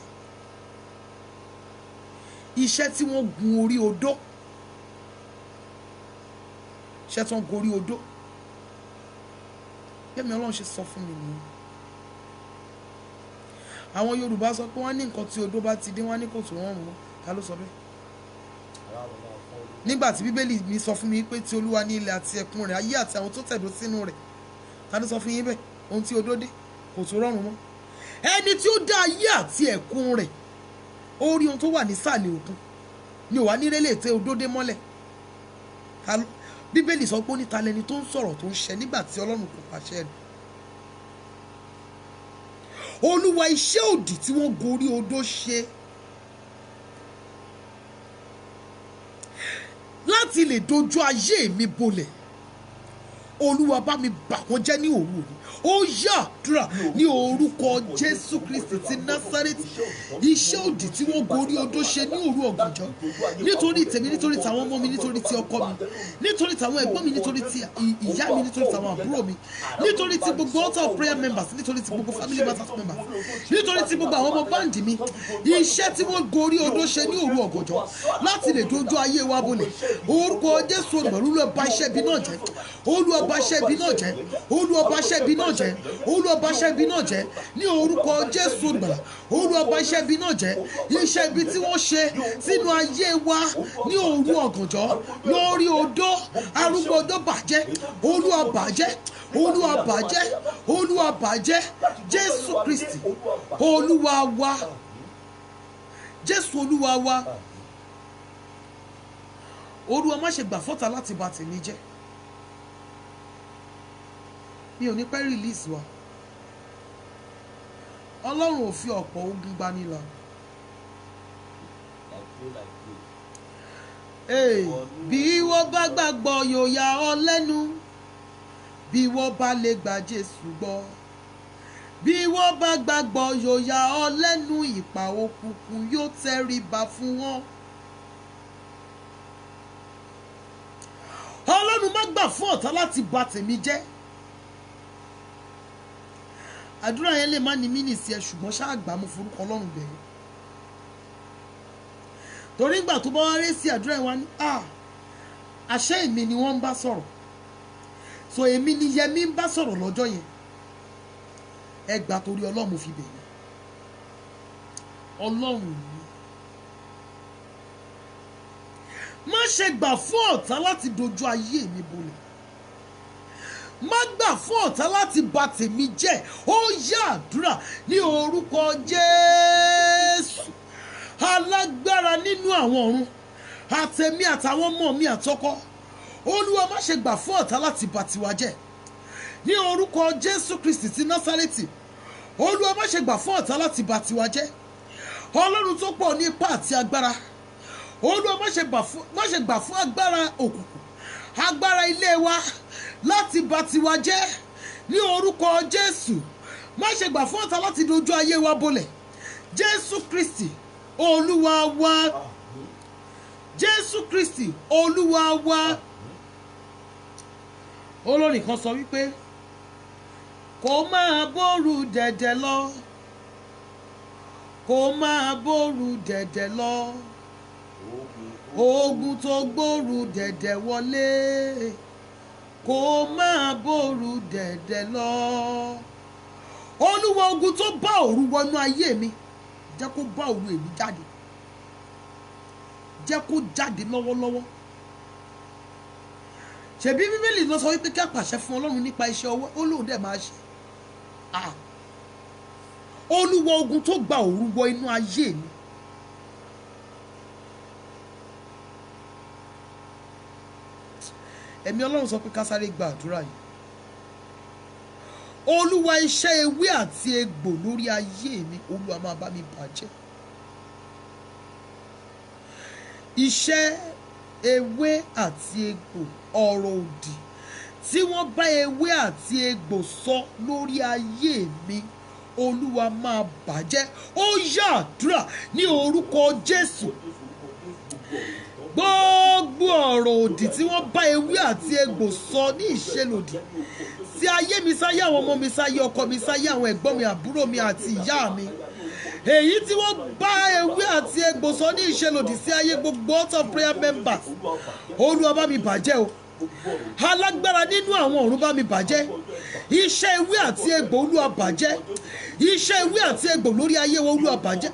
Iṣẹ́ tí wọ́n gun orí odó, iṣẹ́ tí wọ́n gorí odó, Ẹ̀mí Ọlọ́run ṣe sọ fún mi nìyẹn. Àwọn Yorùbá sọ pé wọ́n ní nǹkan tí odó bá ti dé, wọ́n ní kò tó rọrùn wọn. Ta ló sọ bẹ́ẹ̀? Nígbà tí Bíbélì mi sọ fún mi pé ti Olúwa ní ilẹ̀ àti ẹ̀kún rẹ̀, ayé àti àwọn tó tẹ̀dó sínú rẹ̀. Ta ló sọ fún yín bẹ́ẹ̀? Ohun tí odó dé kò tó rọrùn mọ́. Ẹni tí ó dá ayé àti ẹ̀kún rẹ̀, ó rí ohun tó wà nísàlẹ̀ òkun, ni ò wá ní rélé tẹ odó dé mọ́lẹ̀. Bíbélì sọ pé ó ní ta lẹni tó ń sọ̀rọ̀ tó ń ṣẹ nígbà tí Ọlọ́run kò pàṣẹ rẹ̀. olúwa iṣẹ́ òdì tí wọ́n gorí odó ṣe láti lè dojú ayé mi bolẹ̀, olúwa bá mi bà wọ́n jẹ́ ní òru òní. Ó yá àdúrà ní orúkọ Jésù Kristi ti Násárẹ́tì. Iṣẹ́ òdì tí wọ́n gorí odó ṣe ní òru ọ̀gànjọ́, nítorí tèmi, nítorí tàwọn ọmọ mi, nítorí ti ọkọ mi, nítorí tàwọn ẹ̀gbọ́n mi, nítorí ti ìyá mi, nítorí tàwọn àbúrò mi, nítorí ti gbogbo altar of prayer members, nítorí ti gbogbo family matters members, nítorí ti gbogbo àwọn ọmọ báǹdì mi. Iṣẹ́ tí wọ́n gorí odó ṣe ní òru ọ̀gànjọ́ láti lè dojú ayé wa bolẹ̀, orúkọ Jésù olùmọ̀lú ló bà iṣẹ́ ibi náà jẹ́. Olúwa bà iṣẹ́ ibi náà jẹ́. Olúwa bà iṣẹ́ ibi náà jẹ́. Olúwa bà iṣẹ́ ibi náà jẹ́ ní orúkọ Jésù olùgbàlà. Olúwa bà iṣẹ́ ibi náà jẹ́. Iṣẹ́ ibi tí wọ́n ṣe sínú ayé wa ní òru ọ̀gànjọ́ lórí odó, arúgbó odó bàjẹ́. Olúwa bàjẹ́. Olúwa bàjẹ́. Olúwa bàjẹ́. Jésù Kristi Olúwa wa. Jésù Olúwa wa. Olúwa má ṣe gbà fọ́tà láti bà tèmi jẹ́. Mi ò ní pẹ́ release wa. Ọlọ́run ò fi ọ̀pọ̀ ogun gbani là. Bí wọ́n bá gbàgbọ́ yóò yà ọ́ lẹ́nu, bí wọ́n bá lè gba Jésù gbọ́, bí wọ́n bá gbàgbọ́ yóò yà ọ́ lẹ́nu, ìpà òkùnkùn yóò tẹríba fún wọn. Ọlọ́run má gbà fún ọ̀tá láti bà tèmi jẹ́. Àdúrà yẹn lè má ní mínísì ẹ, ṣùgbọ́n ṣáà gbà mú forúkọ Ọlọ́run bẹ̀rẹ̀. Torí ìgbà tó bá wá rí sí àdúrà yẹn wá ní àṣẹ èmi ni wọ́n ń bá sọ̀rọ̀, so èmi ni Yẹmí ń bá sọ̀rọ̀ lọ́jọ́ yẹn. Ẹ gbà torí Ọlọ́run fi bẹ̀rẹ̀. Ọlọ́run ni má ṣe gbà fún ọ̀tá láti dojú ayé mi bolẹ̀. Má gbà fún ọ̀tá láti bà tèmi jẹ́. Ó yá àdúrà ní orúkọ Jésù alágbára nínú àwọn ọ̀run, àtẹ̀mí àtàwọn ọmọ mi àtọkọ. Olúwa má ṣe gbà fún ọ̀tá láti bà tiwa jẹ́. Ní orúkọ Jésù Kristi ti Násárẹ́tì, Olúwa má ṣe gbà fún ọ̀tá láti bà tiwa jẹ́. Ọlọ́run tó pọ̀ ní ipá àti agbára, Olúwa má ṣe gbà fún agbára òkùnkùn, agbára ilé wa láti bà tiwa jẹ́. Ní orúkọ Jésù má ṣe gbà fún ọ̀tá láti dojú ayé wa bolẹ̀. Jésù Kristi Olúwa wa. Jésù Kristi Olúwa wa. Olórin kan sọ wípé kó máa bóru dẹ̀dẹ̀ lọ, kó máa bóru dẹ̀dẹ̀ lọ, ogun tó gbóru dẹ̀dẹ̀ wọlé, kó máa bóru dẹ̀dẹ̀ lọ. Olúwa ogun tó bá òru wọnú ayé mi, jẹ́ kó bá òru èmi jáde, jẹ́ kó jáde lọ́wọ́lọ́wọ́. Ṣebí Bíbélì ló sọ wípé kí a pàṣẹ fún Ọlọ́run nípa iṣẹ́ ọwọ́, ó lóun dẹ̀ máa ṣe. Olúwa ogun tó gba òru wọ inú ayé mi, ẹ̀mí Ọlọ́run sọ pé ká sáré gba àdúrà yìí. Olúwa iṣẹ́ ewé àti egbò lórí ayé mi, Olúwa máa bá mi bàjẹ́. Iṣẹ́ ewé àti egbò, ọ̀rọ̀ òdì tí wọ́n bá ewé àti egbò sọ lórí ayé mi, Olúwa máa bàjẹ́. Ó yá àdúrà ní orúkọ Jésù. Gbogbo ọ̀rọ̀ òdì tí wọ́n bá ewé àti egbò sọ ní ìṣelòdì sí ayé mi, sáyé àwọn ọmọ mi, sáyé ọkọ mi, sáyé àwọn ẹ̀gbọ́n mi, àbúrò mi àti ìyá mi, èyí tí wọ́n bá ewé àti egbò sọ ní ìṣelòdì sí ayé gbogbo altar prayer members, Olúwa bá mi bàjẹ́ o. Alágbára nínú àwọn ọ̀run bá mi bàjẹ́. Iṣẹ́ ewé àti egbò Olúwa bàjẹ́. Iṣẹ́ ewé àti egbò lórí ayé wa Olúwa bàjẹ́.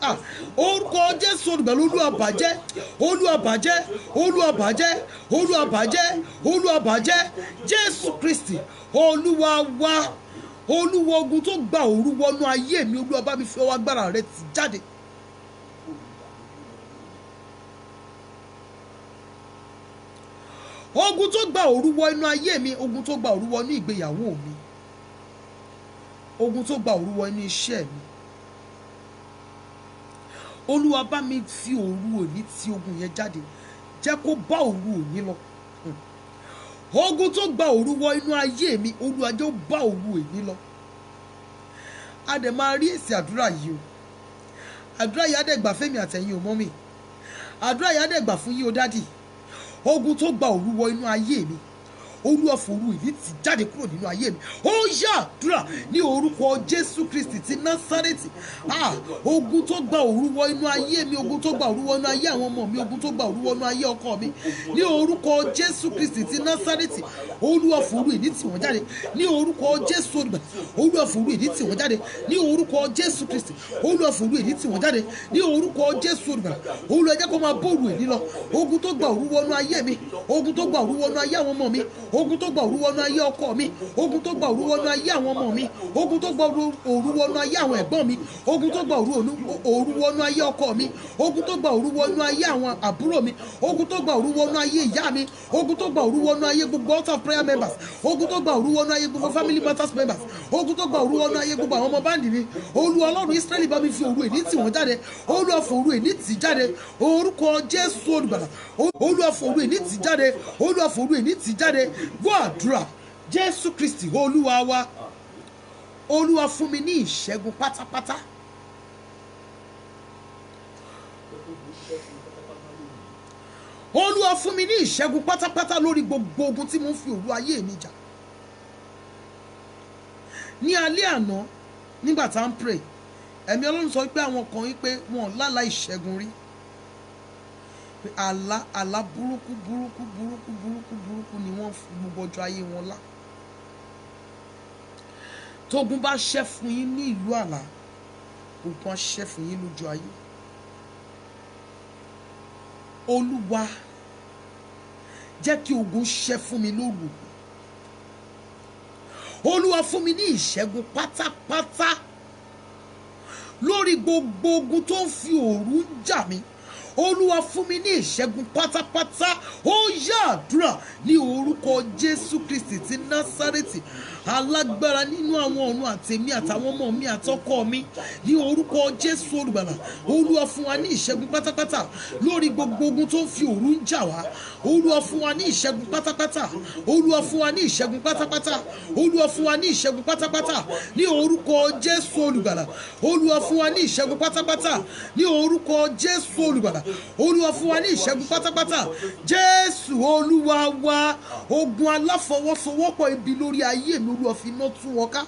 Orúkọ Jésù olùgbàlà Olúwa bàjẹ́. Olúwa bàjẹ́. Olúwa bàjẹ́. Olúwa bàjẹ́. Olúwa bàjẹ́. Jésù Kristi Olúwa wa. Olúwa ogun tó gba òru wọnú ayé mi, Olúwa bá mi fi ọwọ́ agbára rẹ̀ tì jáde. Ogun tó gba òru wọ inú ayé mi, ogun tó gba òru wọ inú ìgbéyàwó mi, ogun tó gba òru wọ inú iṣẹ́ mi, Olúwa bá mi fi òru òní ti ogun yẹn jáde, jẹ́ kó bá òru òní lọ. Ogun tó gba òru wọ inú ayé mi, Olúwa jẹ́ ó bá òru òní lọ. A dẹ̀ máa rí èsì àdúrà yìí o. Àdúrà yìí á dẹ̀ gbà fẹ́mi àtẹ̀yìn ò mọ́ mi. Àdúrà yìí á dẹ̀ gbà fún yín o dádì. Ogun tó gba òru wọ inú ayé mi, Olúwa fòru ìní ti jáde kúrò nínú ayé mi. Ó yá àdúrà ní orúkọ Jésù Kristi ti Násárẹ́tì. Ogun tó gba òru wọ inú ayé mi, ogun tó gba òru wọ inú ayé àwọn ọmọ mi, ogun tó gba òru wọ inú ayé ọkọ mi, ní orúkọ Jésù Kristi ti Násárẹ́tì. Olúwa fòru ìní tì wọ́n jáde ní orúkọ Jésù olùgbàlà. Olúwa fòru ìní tì wọ́n jáde ní orúkọ Jésù Kristi. Olúwa fòru ìní tì wọ́n jáde ní orúkọ Jésù olùgbàlà. Olúwa jẹ́ kó máa bóòrù ìní lọ. Ogun tó gba òru wọ inú ayé mi, ogun tó gba òru wọ inú ayé àwọn ọmọ mi, ogun tó gba òru wọnú ayé ọkọ mi, ogun tó gba òru wọnú ayé àwọn ọmọ mi, ogun tó gba òru wọnú ayé àwọn ẹ̀gbọ́n mi, ogun tó gba òru wọnú ayé ọkọ mi, ogun tó gba òru wọnú ayé àwọn àbúrò mi, ogun tó gba òru wọnú ayé ìyá mi, ogun tó gba òru wọnú ayé gbogbo altar of prayer members, ogun tó gba òru wọnú ayé gbogbo family matters members, ogun tó gba òru wọnú ayé gbogbo àwọn ọmọ báńdì mi. Olúwa Ọlọ́run Ísírẹ́lì bá mi fi òru èní tì wọ́n jáde. Olúwa fòru èní tì jáde orúkọ Jésù olùgbàlà. Olúwa fòru èní tì jáde. Olúwa fòru èní tì jáde. Gbọ́ àdúrà Jésù Kristi Olúwa wa. Olúwa fún mi ní ìṣẹ́gun pátápátá. Olúwa fún mi ní ìṣẹ́gun pátápátá lórí gbogbo ogun tí mo ń fi òru ayé mi jà. Ní alẹ́ àná nígbà tá ń pray, ẹ̀mí Ọlọ́run sọ pé àwọn kan wípé wọn lálàá ìṣẹ́gun rí. Àlá burúkú ni wọ́n fi gbogbo ọjọ́ ayé wọn lá. Tógun bá ṣẹ́ fún yín ní ìlú àlá, ogun á ṣẹ́ fún yín lójú ayé. Olúwa jẹ́ kí ogun ṣẹ́ fún mi lóru. Olúwa fún mi ní ìṣẹ́gun pátápátá lórí gbogbo ogun tó ń fi òru jà mí. Olúwa fún mi ní ìṣẹ́gun pátápátá. Ó yá àdúrà ní orúkọ Jésù Kristi ti Násárẹ́tì. Alágbára nínú àwọn ọ̀run àtèmi àtàwọn ọmọ mi àtọkọ mi, ní orúkọ Jésù olùgbàlà. Olúwa fún wa ní ìṣẹ́gun pátápátá lórí gbogbo ogun tó ń fi òru ń jà wá. Olúwa fún wa ní ìṣẹ́gun pátápátá. Olúwa fún wa ní ìṣẹ́gun pátápátá. Olúwa fún wa ní ìṣẹ́gun pátápátá ní orúkọ Jésù olùgbàlà. Olúwa fún wa ní ìṣẹ́gun pátápátá ní orúkọ Jésù olùgbàlà. Olúwa fún wa ní ìṣẹ́gun pátápátá. Jésù Olúwa wa. Ogun aláfọwọ́sowọ́pọ̀ ibi lórí ayé mi, Olúwa fi iná tú wọn ká.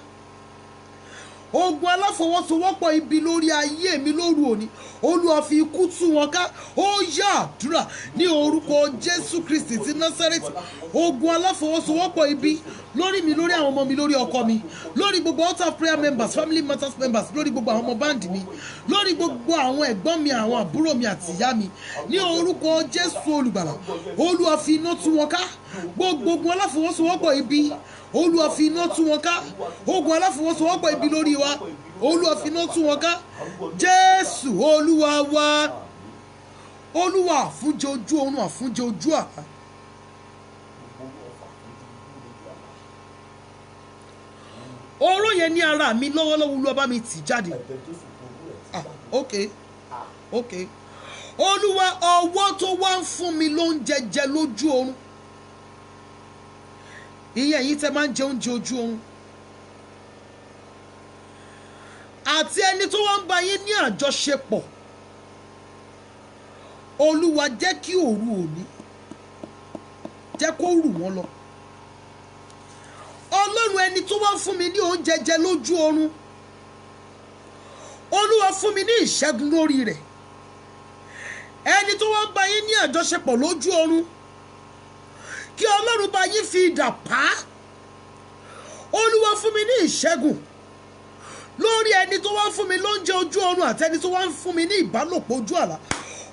Ogun aláfọwọ́sowọ́pọ̀ ibi lórí ayé mi lóru òní, Olúwa fi ikú tú wọn ká. Ó yá àdúrà ní orúkọ Jésù Kristi ti Násárẹ́tì. Ogun aláfọwọ́sowọ́pọ̀ ibi lórí mi, lórí àwọn ọmọ mi, lórí ọkọ mi, lórí gbogbo altar of prayer members, family matters members, lórí gbogbo àwọn ọmọ báńdì mi, lórí gbogbo àwọn ẹ̀gbọ́n mi, àwọn àbúrò mi àti ìyá mi, ní orúkọ Jésù olùgbàlà. Olúwa fi iná tú wọn ká. Gbogbo ogun aláfọwọ́sowọ́pọ̀ ibi, Olúwa fi iná tú wọn ká. Ogun aláfọwọ́sowọ́pọ̀ ibi lórí wa, Olúwa fi iná tú wọn ká. Jésù Olúwa wa. Olúwa àfúnjẹ ojú oorun, àfúnjẹ ojú àlá. Oró yẹn ní ara mi lọ́wọ́lọ́wọ́, Olúwa bá mi tì jáde. Okay. Olúwa, ọwọ́ tó wá ń fún mi lóúnjẹ jẹ lójú oorun. Ìyẹn yìí tẹ́ máa ń jẹ oúnjẹ ojú oorun. Àti ẹni tó wá ń bá yín ní àjọṣepọ̀. Olúwa jẹ́ kí òru òní jẹ́ kó rù wọ́n lọ. Ọlọ́run, ẹni tó wá ń fún mi ní oúnjẹ jẹ lójú oorun, Olúwa fún mi ní ìṣẹ́gun lórí rẹ̀. Ẹni tó wá ń bá yín ní àjọṣepọ̀ lójú oorun, kí Ọlọ́run bá yín fi idà pa á. Olúwa fún mi ní ìṣẹ́gun lórí ẹni tó wá ń fún mi lóúnjẹ ojú oorun àti ẹni tó wá ń fún mi ní ìbálòpọ̀ ojú àlá.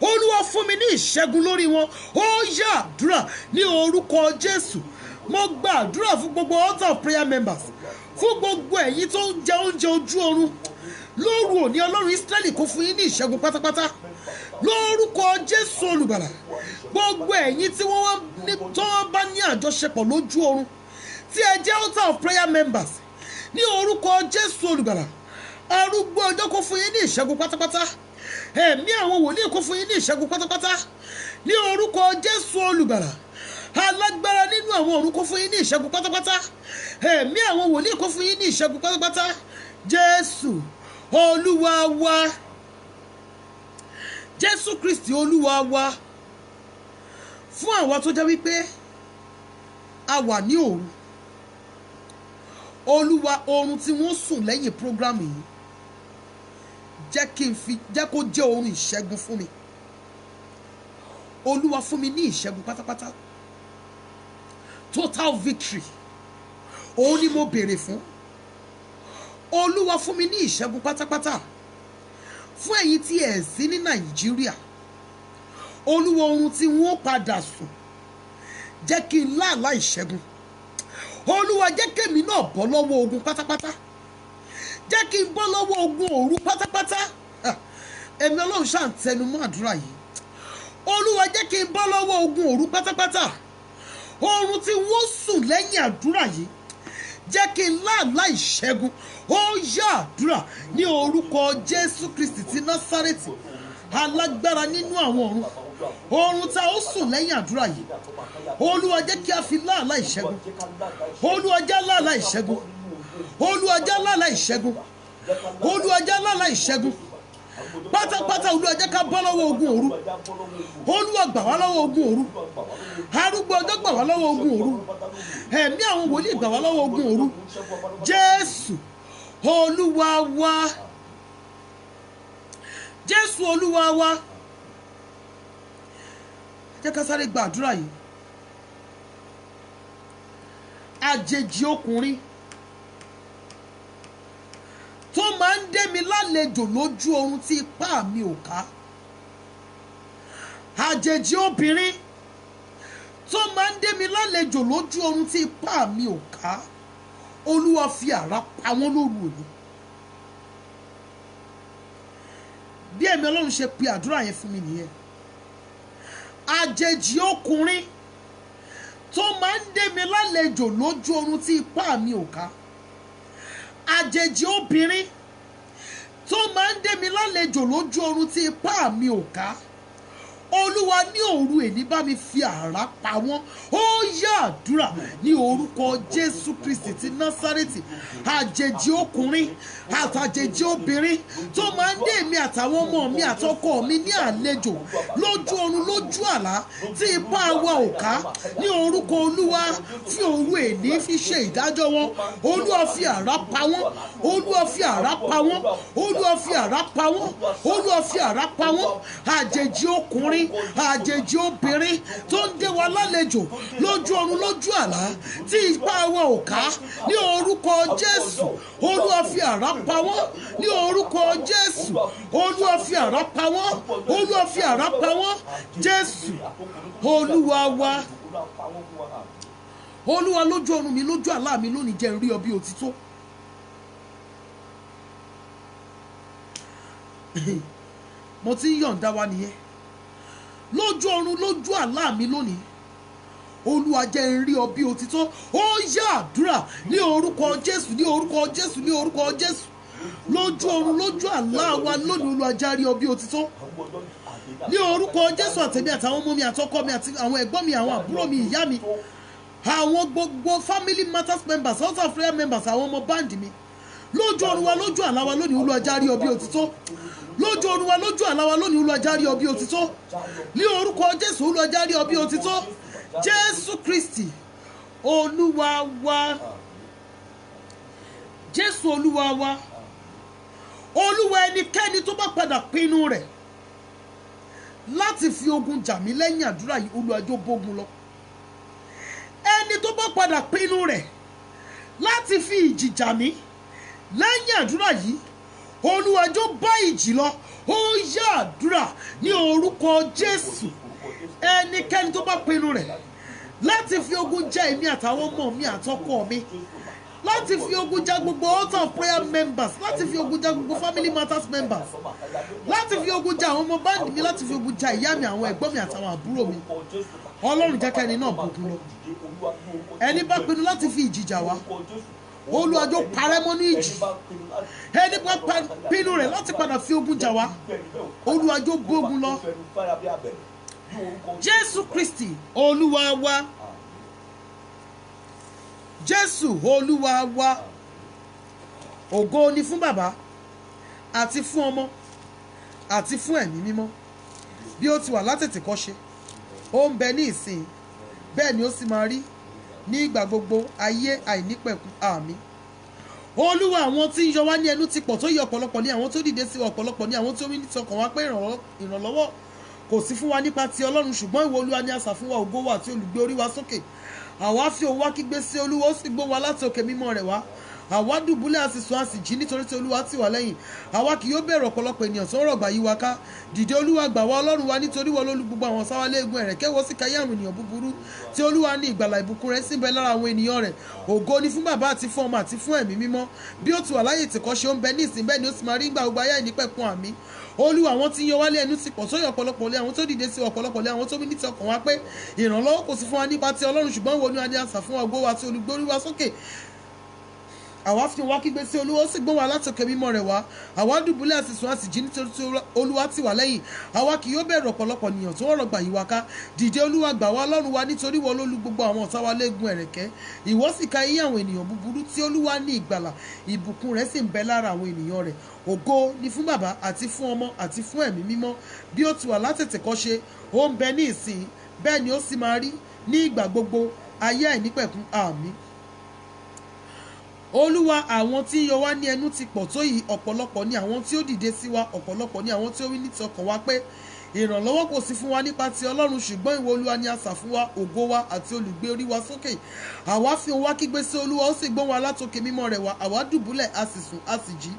Olúwa fún mi ní ìṣẹ́gun lórí wọn. Ó yá àdúrà ní orúkọ Jésù. Mo gba àdúrà fún gbogbo altar of prayer members, fún gbogbo ẹ̀yin tó ń jẹ oúnjẹ ojú oorun lóru òní. Ọlọ́run Ísírẹ́lì kó fún yín ní ìṣẹ́gun pátápátá lórúkọ Jésù olùgbàlà. Gbogbo ẹ̀yin tí wọ́n bá ní àjọṣepọ̀ lójú oorun, tí ẹ jẹ́ altar of prayer members, ní orúkọ Jésù olùgbàlà, arúgbó ọjọ́ kó fún yín ní ìṣẹ́gun pátápátá. ẹ̀mí àwọn wòlíì kó fún yín ní ìṣẹ́gun pátápátá ní orúkọ Jésù olùgbàlà. Alágbára nínú àwọn ọ̀run kó fún yín ní ìṣẹ́gun pátápátá. Ẹ̀mí àwọn wòlíì kó fún yín ní ìṣẹ́gun pátápátá. Jésù Olúwa wa. Jésù Kristi Olúwa wa. Fún àwa tó jẹ́ wípé a wà ní òru, Olúwa, oorun tí wọ́n sùn lẹ́yìn prógrámù yìí jẹ́ kó jẹ́ oorun ìṣẹ́gun fún mi. Olúwa, fún mi ní ìṣẹ́gun pátápátá. Total victory òun ni mo béèrè fún. Olúwa, fún mi ní ìṣẹ́gun pátápátá. Fún ẹ̀yin tí ẹ̀ sí ní Nàìjíríà, Olúwa, oorun tí wọ́n padà sùn jẹ́ kí n láàlá ìṣẹ́gun. Olúwa, jẹ́ kémi náà bọ́ lọ́wọ́ ogun pátápátá. Jẹ́ kí n bọ́ lọ́wọ́ ogun òru pátápátá. Ẹ̀mí Ọlọ́run ṣáà ń tẹnu mọ́ àdúrà yìí. Olúwa, jẹ́ kí n bọ́ lọ́wọ́ ogun òru pátápátá. Oorun tí wọ́n sùn lẹ́yìn àdúrà yìí jẹ́ kí n láàlá ìṣẹ́gun. Ó yá àdúrà ní orúkọ Jésù Kristi ti Násárẹ́tì, alágbára nínú àwọn ọ̀run. Oorun tá ó sùn lẹ́yìn àdúrà yìí, Olúwa, jẹ́ kí a fi láàlá ìṣẹ́gun. Olúwa, jẹ́ láàlá ìṣẹ́gun. Olúwa, jẹ́ láàlá ìṣẹ́gun. Olúwa, jẹ́ láàlá ìṣẹ́gun pátápátá. Olúwa, jẹ́ ká bọ́ lọ́wọ́ ogun òru. Olúwa, gbà wá lọ́wọ́ ogun òru. Arúgbó ọjọ́ gbà wá lọ́wọ́ ogun òru. Ẹ̀mí àwọn wòlíì gbà wá lọ́wọ́ ogun òru. Jésù Olúwa wa. Jésù Olúwa wa. Jẹ́ ká sáré gba àdúrà yìí. Àjèjì ọkùnrin tó máa ń dé mi lálejò lójú oorun tí ipá mi ò ká. Àjèjì obìnrin tó máa ń dé mi lálejò lójú oorun tí ipá mi ò ká. Olúwa, fi àrá pa wọ́n lóru òní. Bí ẹ̀mí Ọlọ́run ṣe pe àdúrà yẹn fún mi nìyẹn. Àjèjì ọkùnrin tó máa ń dé mi lálejò lójú oorun tí ipá mi ò ká. Àjèjì obìnrin tó máa ń dé mi lálejò lójú oorun tí ipá mi ò ká. Olúwa, ní òru èní bá mi fi àrá pa wọ́n. Ó yá àdúrà ní orúkọ Jésù Kristi ti Násárẹ́tì. Àjèjì ọkùnrin àtàjèjì obìnrin tó máa ń dé mi àtàwọn ọmọ mi àtọkọ mi ní àlejò lójú oorun lójú àlá tí ipá wa ò ká. Ní orúkọ Olúwa, fi òru èní fi ṣe ìdájọ́ wọn. Olúwa, fi àrá pa wọ́n. Olúwa, fi àrá pa wọ́n. Olúwa, fi àrá pa wọ́n. Olúwa, fi àrá pa wọ́n. Àjèjì ọkùnrin, àjèjì obìnrin tó ń dé wa lálejò lójú ọ̀run lójú àlá tí ipá wa ò ká. Ní orúkọ Jésù, Olúwa, fi àrá pa wọ́n. Ní orúkọ Jésù, Olúwa, fi àrá pa wọ́n. Olúwa, fi àrá pa wọ́n. Jésù Olúwa wa. Olúwa, lójú ọ̀run mi lójú àlá mi lónìí jẹ́ n rí ọ bí òtítọ́. Mo ti ń yọ̀ǹda wa nìyẹn. Lójú ọ̀run lójú àlá mi lónìí, Olúwa, jẹ́ n rí ọ bí òtítọ́. Ó yá àdúrà ní orúkọ Jésù, ní orúkọ Jésù, ní orúkọ Jésù. Lójú ọ̀run lójú àlá wa lónìí, Olúwa, jẹ́ rí ọ bí òtítọ́. Ní orúkọ Jésù, àtẹ̀mí àtàwọn ọmọ mi àtọkọ mi àti àwọn ẹ̀gbọ́n mi, àwọn àbúrò mi, ìyá mi, àwọn gbogbo family matters members, house of prayer members, àwọn ọmọ báǹdì mi. Lójú ọ̀run wa lójú àlá wa lónìí, Olúwa, jẹ́ rí ọ bí òtítọ́. Lójú ọ̀run wa lójú àlá wa lónìí, Olúwa, jẹ́ rí ọ bí òtítọ́. Ní orúkọ Jésù, Olúwa, jẹ́ rí ọ bí òtítọ́. Jésù Kristi Olúwa wa. Jésù Olúwa wa. Olúwa, ẹnikẹ́ni tó bá padà pinnu rẹ̀ láti fi ogun jà mí lẹ́yìn àdúrà yìí, Olúwa, jọ̀ọ́ bógun lọ. Ẹni tó bá padà pinnu rẹ̀ láti fi ìjì jà mí lẹ́yìn àdúrà yìí, Olúwa, jọ̀ọ́ bá ìjì lọ. Ó yá àdúrà ní orúkọ Jésù. Ẹnikẹ́ni tó bá pinnu rẹ̀ láti fi ogun jà èmi àtàwọn ọmọ mi àtọkọ mi, láti fi ogun jà gbogbo altar of prayer members, láti fi ogun jà gbogbo family matters members, láti fi ogun jà àwọn ọmọ báńdì mi, láti fi ogun jà ìyá mi, àwọn ẹ̀gbọ́n mi àtàwọn àbúrò mi, Ọlọ́run, jẹ́ kẹ́ni náà bógun lọ. Ẹni bá pinnu láti fi ìjì jà wá, Olúwa jọ̀ọ́ parẹ́ mọ́ ní ìjì. Ẹni bá pinnu rẹ̀ láti padà fi ogun jà wá, Olúwa jọ̀ọ́ gbógun lọ. Jésù Kristi Olúwa wa. Jésù Olúwa wa. Ògo ni fún Bàbá àti fún Ọmọ àti fún Ẹ̀mí Mímọ́, bí ó ti wà látètèkọ́ṣe, ó ń bẹ ní ìsìn, bẹ́ẹ̀ ni ó sì máa rí ní ìgbà gbogbo ayé àìnípẹ̀kun. Àmín. Olúwa, àwọn tí ń yọ wá ní ẹnu ti pọ̀ tó yẹ, ọ̀pọ̀lọpọ̀ ní àwọn tó dìde sí wa, ọ̀pọ̀lọpọ̀ ní àwọn tó wí ní ti ọkàn wa pé ìrànlọ́wọ́ kò sí fún wa nípa ti Ọlọ́run, ṣùgbọ́n ìwọ Olúwa ni asà fún wa, ògo wa àti olùgbé orí wa sókè. Àwa fi òun wá kígbe sí Olúwa, ó sì gbó wa láti òkè mímọ́ rẹ̀ wá. Àwa dùbúlẹ̀ a sì sùn a sì jí, nítorí tí Olúwa tì wá lẹ́yìn. Àwa kì yóò bẹ̀rù ọ̀pọ̀lọpọ̀ ènìyàn tó ń rọ̀gbà yí wa ká. Dìde Olúwa, gbà wá Ọlọ́run wa, nítorí wọ́n lólú gbogbo àwọn sáwálé egun ẹ̀rẹ̀kẹ́, wọ́n sì káyé àwọn ènìyàn búburú. Tí Olúwa ní ìgbàlà, ìbùkún rẹ̀ sì ń bẹ lára àwọn ènìyàn rẹ̀. Ògo ni fún Bàbá àti fún Ọmọ àti fún Ẹ̀mí Mímọ́, bí ó ti wà láyé tìkọ́ṣe, ó ń bẹ ní ìsìn, bẹ́ẹ̀ ni ó sì máa rí nígbà gbogbo ayé àìnípẹ̀kun. Àmín. Olúwa, àwọn tí ń yọ wálé ẹnu ti pọ̀ sóyè, ọ̀pọ̀lọpọ̀ lé àwọn tó dìde sí ọ̀pọ̀lọpọ̀ lé àwọn tó wí ní ti ọkàn wa pé ìrànlọ́wọ́ kò sí fún wa nípa ti Ọlọ́run, ṣùgbọ́n ìwọ Olúwa ni asà fún wa, ògo wa àti olùgbé orí wa sókè. Àwa fi wá kígbe sí Olúwa, ó sì gbó wa láti òkè mímọ́ rẹ̀ wá. Àwa dùbúlẹ̀ a sì sùn a sì jí, nítorí tí Olúwa tì wá lẹ́yìn. Àwa kì yóò bẹ̀rù ọ̀pọ̀lọpọ̀ ènìyàn tó ń rọ̀gbà yí wa ká. Dìde Olúwa, gbà wá Ọlọ́run wa, nítorí ìwọ lólú gbogbo àwọn ọ̀tá wa léegun ẹ̀rẹ̀kẹ́. Ìwọ sì ka iye àwọn ènìyàn búburú. Tí Olúwa ní ìgbàlà, ìbùkún rẹ̀ sì ń bẹ lára àwọn ènìyàn rẹ̀. Ògo ni fún Bàbá àti fún Ọmọ àti fún Ẹ̀mí Mímọ́, bí ó ti wà látètèkọ́ṣe, ó ń bẹ ní ìsìn, bẹ́ẹ̀ ni ó sì máa rí ní ìgbà gbogbo ayé àìnípẹ̀kun. Àmín. Olúwa, àwọn tí ń yọ wá ní ẹnu ti pọ̀ tó yìí, ọ̀pọ̀lọpọ̀ ní àwọn tí ó dìde sí wa, ọ̀pọ̀lọpọ̀ ní àwọn tí ó wí ní ti ọkàn wa pé ìrànlọ́wọ́ kò sí fún wa nípa ti Ọlọ́run, ṣùgbọ́n ìwọ Olúwa ni asà fún wa, ògo wa àti olùgbé orí wa sókè. Àwa fi òun wá kígbe sí Olúwa, ó sì gbó wa látòkè mímọ́ rẹ̀ wá. Àwa dùbúlẹ̀ a sì sùn a sì jí,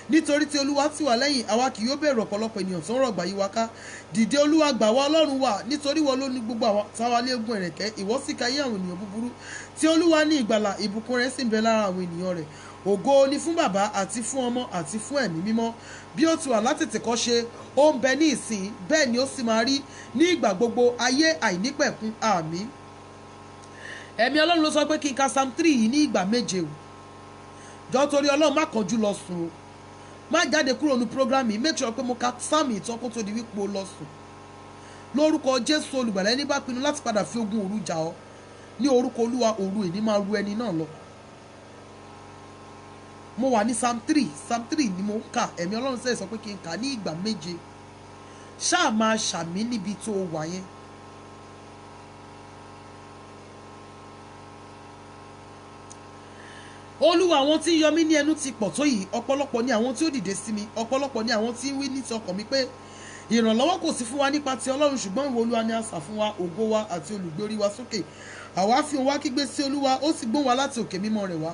nítorí tí Olúwa tì wá lẹ́yìn. Àwa kì yóò bẹ̀rù ọ̀pọ̀lọpọ̀ ènìyàn tó ń rọ̀gbà yí wa ká. Dìde Olúwa, gbà wá Ọlọ́run wa, nítorí ìwọ ló ní gbogbo àwọn sáwálé egun ẹ̀rẹ̀kẹ́. Ìwọ sì ka iye àwọn ènìyàn búburú. Tí Olúwa ní ìgbàlà, ìbùkún rẹ̀ sì ń bẹ lára àwọn ènìyàn rẹ̀. Ògo ni fún Bàbá àti fún Ọmọ àti fún Ẹ̀mí Mímọ́, bí ó ti wà látètèkọ́ṣe, ó ń bẹ ní ìsìn, bẹ́ẹ̀ ni ó sì máa rí ní ìgbà gbogbo ayé àìnípẹ̀kun. Àmín. Ẹ̀mí Ọlọ́run ló sọ pé kí n ka Psalm 3 yìí ní ìgbà méje o. Jọ̀ọ́ torí Ọlọ́run, má kánjú lọ sùn o. Má jáde kúrò ní program yìí, make sure pé mo ka Psalm ìtàn kó tó di wípé o lọ sùn. Lórúkọ Jésù Olùgbàlà, ẹni bá pinnu láti padà fi ogun òru jà ọ́, ní orúkọ Olúwa, òru ìní máa ru ẹni náà lọ. Mo wà ní Psalm 3 ni mo ń kà. Ẹ̀mí Ọlọ́run sẹ́yìn sọ pé kí n kà ní ìgbà méje. Ṣáà máa ṣàmì níbi tó wà yẹn. Olúwa, àwọn tí ń yọ mí ní ẹnu ti pọ̀ tó yìí, ọ̀pọ̀lọpọ̀ ní àwọn tí ó dìde sí mi, ọ̀pọ̀lọpọ̀ ní àwọn tí ń wí ní ti ọkàn mi pé ìrànlọ́wọ́ kò sí fún wa nípa ti Ọlọ́run, ṣùgbọ́n ìwọ Olúwa ni asà fún wa, ògo wa àti olùgbé orí wa sókè. Àwa fi òun wá kígbe sí Olúwa, ó sì gbó wa láti òkè mímọ́ rẹ̀ wá.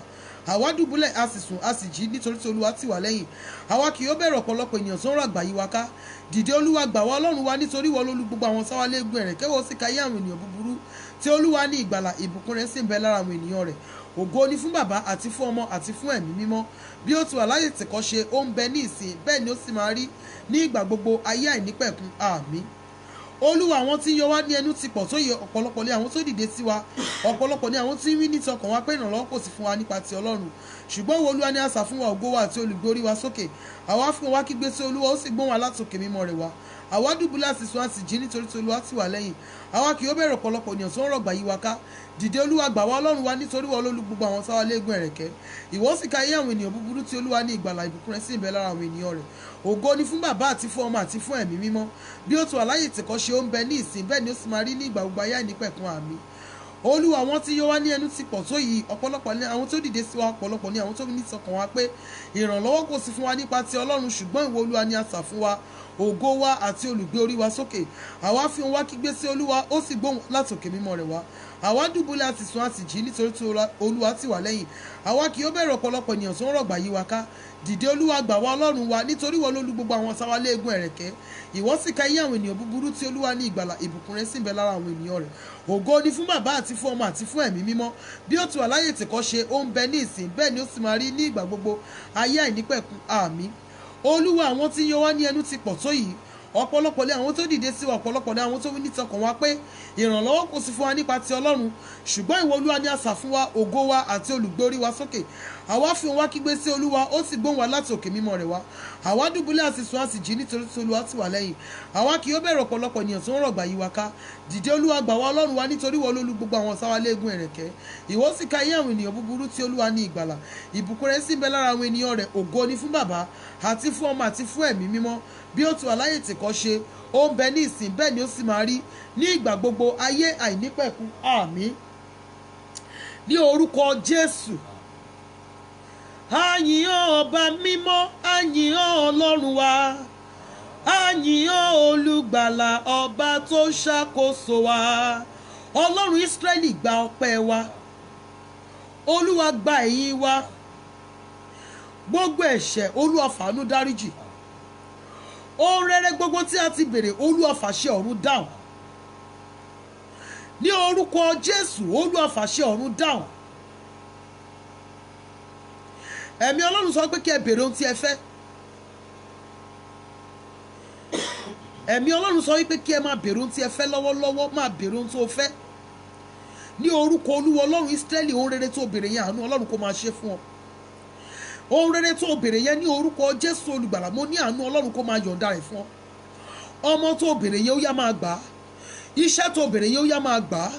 Àwa dùbúlẹ̀ a sì sùn a sì jí, nítorí tí Olúwa tì wá lẹ́yìn. Àwa kì yóò bẹ̀rù ọ̀pọ̀lọpọ̀ ènìyàn tó ń rọ̀gbà yí wa ká. Dìde Olúwa, gbà wá Ọlọ́run wa, nítorí ìwọ lólú gbogbo àwọn sáwálé egun ẹ̀rẹ̀kẹ́, wọ́n sì ka iye àwọn ènìyàn búburú. Tí Olúwa ní ìgbàlà, ìbùkún rẹ̀ sì ń bẹ lára àwọn ènìyàn rẹ̀. Ògo ni fún Bàbá àti fún Ọmọ àti fún Ẹ̀mí Mímọ́, bí ó ti wà láyé tìkọ́ṣe, ó ń bẹ ní ìsìn, bẹ́ẹ̀ ni ó sì máa rí ní ìgbà gbogbo ayé àìnípẹ̀kun. Àmín. Olúwa, àwọn tí ń yọ wá ní ẹnu ti pọ̀ tó yẹ, ọ̀pọ̀lọpọ̀ ní àwọn tó dìde sí wa, ọ̀pọ̀lọpọ̀ ní àwọn tí ń wí ní ti ọkàn wa pé ìrànlọ́wọ́ kò sí fún wa nípa ti Ọlọ́run, ṣùgbọ́n ìwọ Olúwa ni asà fún wa, ògo wa àti olùgbé orí wa sókè. Àwa fi òun wá kígbe sí Olúwa, ó sì gbó wa láti òkè mímọ́ rẹ̀ wá. Àwa dùbúlẹ̀ a sì sùn a sì jí, nítorí tí Olúwa tì wá lẹ́yìn. Àwa kì yóò bẹ̀rù ọ̀pọ̀lọpọ̀ ènìyàn tó ń rọ̀gbà yí wa ká. Dìde Olúwa, gbà wá Ọlọ́run wa, nítorí ìwọ lólú gbogbo àwọn sáwálé egun ẹ̀rẹ̀kẹ́. Ìwọ sì ka iye àwọn ènìyàn búburú. Tí Olúwa ní ìgbàlà, ìbùkún rẹ̀ sì ń bẹ lára àwọn ènìyàn rẹ̀. Ògo ni fún Bàbá àti fún Ọmọ àti fún Ẹ̀mí Mímọ́, bí ó ti wà láyé tìkọ́ṣe, ó ń bẹ ní ìsìn, bẹ́ẹ̀ ni ó sì máa rí ní ìgbà gbogbo ayé àìnípẹ̀kun. Àmín. Olúwa, àwọn tí yọ wá ní ẹnu ti pọ̀ tó yìí, ọ̀pọ̀lọpọ̀ ní àwọn tó dìde sí wa, ọ̀pọ̀lọpọ̀ ní àwọn tó ní sọkàn wa pé ìrànlọ́wọ́ kò sí fún wa nípa ti Ọlọ́run, ṣùgbọ́n ìwọ Olúwa ni asà fún wa, ògo wa àti olùgbé orí wa sókè. Àwa fi òun wá kígbe sí Olúwa, ó sì gbóhùn láti òkè mímọ́ rẹ̀ wá. Àwa dùbúlẹ̀ a sì sùn a sì jí, nítorí tí Olúwa tì wá lẹ́yìn. Àwa kì yóò bẹ̀rù ọ̀pọ̀lọpọ̀ ènìyàn tó ń rọ̀gbà yí wa ká. Dìde Olúwa, gbà wá Ọlọ́run wa, nítorí ìwọ lólú gbogbo àwọn sáwálé egun ẹ̀rẹ̀kẹ́. Ìwọ sì ka iye àwọn ènìyàn búburú. Tí Olúwa ní ìgbàlà, ìbùkún rẹ̀ sì ń bẹ lára àwọn ènìyàn rẹ̀. Ògo ni fún Bàbá àti fún Ọmọ àti fún Ẹ̀mí Mímọ́, bí ó ti wà láyé tìkọ́ṣe, ó ń bẹ ní ìsìn, bẹ́ẹ̀ ni ó sì máa rí ní ìgbà gbogbo ayé àìnípẹ̀kun. Àmín. Olúwa, àwọn tí ń yọ wá ní ẹnu ti pọ̀ tó yìí, ọ̀pọ̀lọpọ̀ ní àwọn tó dìde sí wa, ọ̀pọ̀lọpọ̀ ní àwọn tó wí ní tọkàn wa pé ìrànlọ́wọ́ kò sí fún wa nípa ti Ọlọ́run, ṣùgbọ́n ìwọ Olúwa ni asà fún wa, ògo wa àti olùgbé orí wa sókè. Àwa fi ohùn wa kígbe sí Olúwa, ó sì gbóhùn wa láti òkè mímọ́ rẹ̀ wá. Àwa dùbúlẹ̀ àti sùn àti jí nítorí tí Olúwa tì wá lẹ́yìn. Àwa kì yóò bẹ̀rù ọ̀pọ̀lọpọ̀ ènìyàn tó ń rọ̀gbà yí wa ká. Dìde Olúwa, gbà wá Ọlọ́run wa, nítorí ìwọ ló lu gbogbo àwọn ọ̀tá wa léegun ẹ̀rẹ̀kẹ́. Ìwọ sì ka iye àwọn ènìyàn búburú tí Olúwa ní ìgbàlà. Ìbùkún rẹ̀ sì ń bẹ lára àwọn ènìyàn rẹ̀. Ògo ni fún Baba àti fún Ọmọ àti fún Ẹ̀mí mímọ́, bí ó ti wà láyé tìkọ́ ṣe, ó ń bẹ ní ìsìn, bẹ́ẹ̀ ni ó sì máa rí ní ìgbà gbogbo ayé àìnípẹ̀kun. Àmín. Ní orúkọ Jésù. A yìn ọ́ ọba mímọ́, a yìn ọ́ Ọlọ́run wa, a yìn ọ́ olùgbàlà, ọba tó ṣàkóso wa. Ọlọ́run Ísírẹ́lì, gba ọpẹ́ wa. Olúwa, gba ìyìn wa. Gbogbo ẹ̀ṣẹ̀ Olúwa fàánú dáríjì. Ohun rere gbogbo tí a ti béèrè Olúwa fàṣẹ ọ̀run dáhùn. Ní orúkọ Jésù, Olúwa fàṣẹ ọ̀run dáhùn. Ẹ̀mí Ọlọ́run sọ pé kí ẹ béèrè ohun tí ẹ fẹ́. Ẹ̀mí Ọlọ́run sọ wípé kí ẹ máa béèrè ohun tí ẹ fẹ́ lọ́wọ́lọ́wọ́, máa béèrè ohun tó fẹ́. Ní orúkọ Olúwa Ọlọ́run Ísírẹ́lì, ohun rere tó béèrè yẹn àánú Ọlọ́run kó máa ṣe fún ọ. Ohun rere tó béèrè yẹn ní orúkọ Jésù olùgbàlà, mo ní àánú Ọlọ́run kó máa yọ̀ǹda rẹ̀ fún ọ. Ọmọ tó béèrè yẹn ó yá máa gbà á. Iṣẹ́ tó béèrè yẹn ó yá máa gbà á.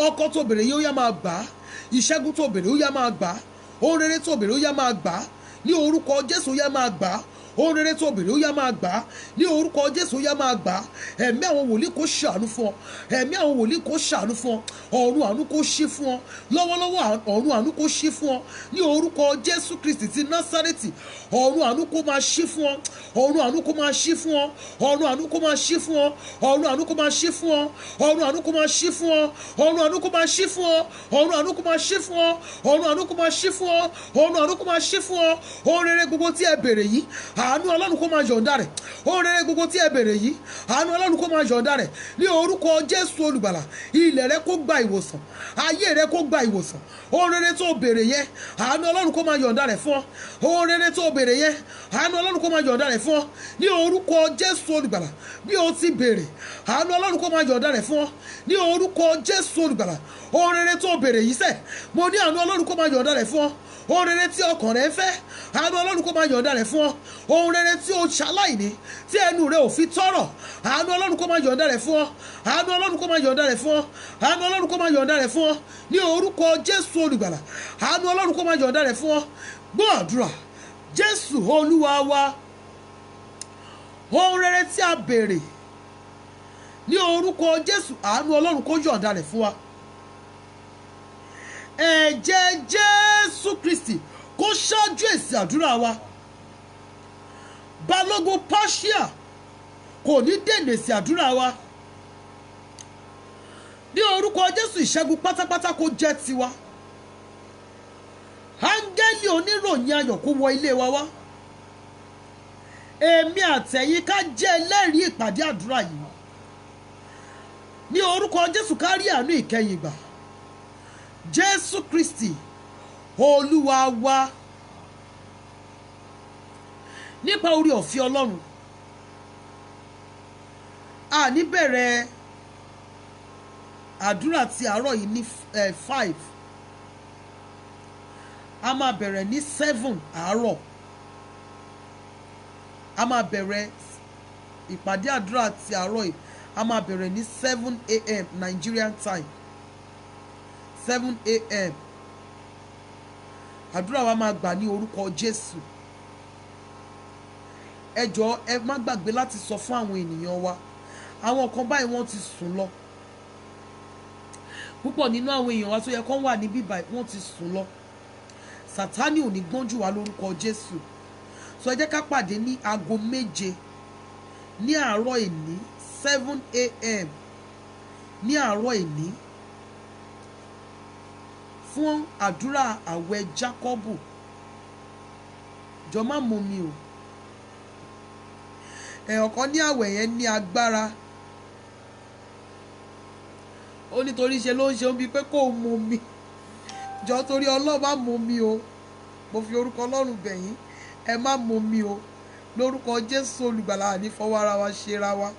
Ọkọ tó béèrè yẹn ó yá máa gbà á. Ìṣẹ́gun tó béèrè ó yá máa gbà á. Ohun rere tó béèrè ó yá máa gbà á. Ní orúkọ Jésù ó yá máa gbà á. Ohun rere tó béèrè ó yá máa gbà á. Ní orúkọ Jésù ó yá máa gbà á. Ẹ̀mí àwọn wòlíì kó ṣàánú fún ọ. Ẹ̀mí àwọn wòlíì kó ṣàánú fún ọ. Ọ̀run àánú kó ṣí fún ọ. Lọ́wọ́lọ́wọ́ ọ̀run àánú kó ṣí fún ọ. Ní orúkọ Jésù Kristi ti Násárẹ́tì, ọ̀run àánú kó máa ṣí fún ọ. Ọ̀run àánú kó máa ṣí fún ọ. Ọ̀run àánú kó máa ṣí fún ọ. Ọ̀run àánú kó máa ṣí fún ọ. Ọ̀run àánú kó máa ṣí fún ọ. Ọ̀run àánú kó máa ṣí fún ọ. Ọ̀run àánú kó máa ṣí fún ọ. Ọ̀run àánú kó máa ṣí fún ọ. Ọ̀run àánú kó máa ṣí fún ọ. Ohun rere gbogbo tí ẹ béèrè yìí, àánú Ọlọ́run kó máa yọ̀ǹda rẹ̀. Ohun rere gbogbo tí ẹ béèrè yìí, àánú Ọlọ́run kó máa yọ̀ǹda rẹ̀. Ní orúkọ Jésù olùgbàlà, ilẹ̀ rẹ kó gba ìwòsàn, ayé rẹ kó gba ìwòsàn. Ohun rere tó béèrè yẹn, àánú Ọlọ́run kó máa yọ̀ǹda rẹ̀ fún ọ. Ohun rere tó béèrè yẹn, àánú Ọlọ́run kó máa yọ̀ǹda rẹ̀ fún ọ. Ní orúkọ Jésù olùgbàlà, bí o ti béèrè, àánú Ọlọ́run kó máa yọ̀ǹda rẹ̀ fún ọ. Ní orúkọ Jésù olùgbàlà, ohun rere tó béèrè yìí sẹ́, mo ní àánú Ọlọ́run kó máa yọ̀ǹda rẹ̀ fún ọ. Ohun rere tí ọkàn rẹ ń fẹ́, àánú Ọlọ́run kó máa yọ̀ǹda rẹ̀ fún ọ. Ohun rere tí o ṣaláìní, tí ẹnu rẹ ò fi tọrọ, àánú Ọlọ́run kó máa yọ̀ǹda rẹ̀ fún ọ. Àánú Ọlọ́run kó máa yọ̀ǹda rẹ̀ fún ọ. Àánú Ọlọ́run kó máa yọ̀ǹda rẹ̀ fún ọ. Ní orúkọ Jésù olùgbàlà, àánú Ọlọ́run kó máa yọ̀ǹda rẹ̀ fún ọ. Gbọ́ àdúrà, Jésù Olúwa wa. Ohun rere tí a béèrè ní orúkọ Jésù, àánú Ọlọ́run kó yọ̀ǹda rẹ̀ fún wa. Ẹ̀jẹ̀ Jésù Kristi kó ṣáájú èsì àdúrà wa. Balógun Páṣíà kò ní dènà èsì àdúrà wa. Ní orúkọ Jésù, ìṣẹ́gun pátápátá kó jẹ́ tiwa. Áńgẹ́lì oníròyìn ayọ̀ kó wọ ilé wa wá. Èmi àtẹ̀yin ká jẹ́ ẹlẹ́rìí ìpàdé àdúrà yìí. Ní orúkọ Jésù, ká rí àánú ìkẹyìn gbà. Jésù Kristi Olúwa wa. Nípa orí ọ̀fẹ́ Ọlọ́run, a ní bẹ̀rẹ̀ àdúrà ti àárọ̀ yìí ní 5. A máa bẹ̀rẹ̀ ní 7 àárọ̀. A máa bẹ̀rẹ̀ ìpàdé àdúrà ti àárọ̀ yìí. A máa bẹ̀rẹ̀ ní 7 a.m. Nigerian time. 7 a.m. Àdúrà wa máa gbà ní orúkọ Jésù. Ẹ jọ̀ọ́, ẹ má gbàgbé láti sọ fún àwọn ènìyàn wa. Àwọn kan báyìí wọ́n ti sùn lọ. Púpọ̀ nínú àwọn èèyàn wa tó yẹ kán wà níbí báyìí wọ́n ti sùn lọ. Sátánì ò ní gbọ́njú wa lórúkọ Jésù. So ẹ jẹ́ ká pàdé ní aago 7 ní àárọ̀ èní, 7 a.m. ní àárọ̀ èní fún àdúrà àwẹ̀ Jákọ́bù. Jọ má mú mi o. Ọ̀kan ní àwẹ̀ yẹn ní agbára. Ó nítorí ṣe ló ń ṣe bí pé kò mú mi. Jọ torí Ọlọ́run má mú mi o. Mo fi orúkọ Ọlọ́run bẹ̀ yín, ẹ má mú mi o. lórúkọ Jésù olùgbàlà àní fọwọ́ ara wa ṣera wa.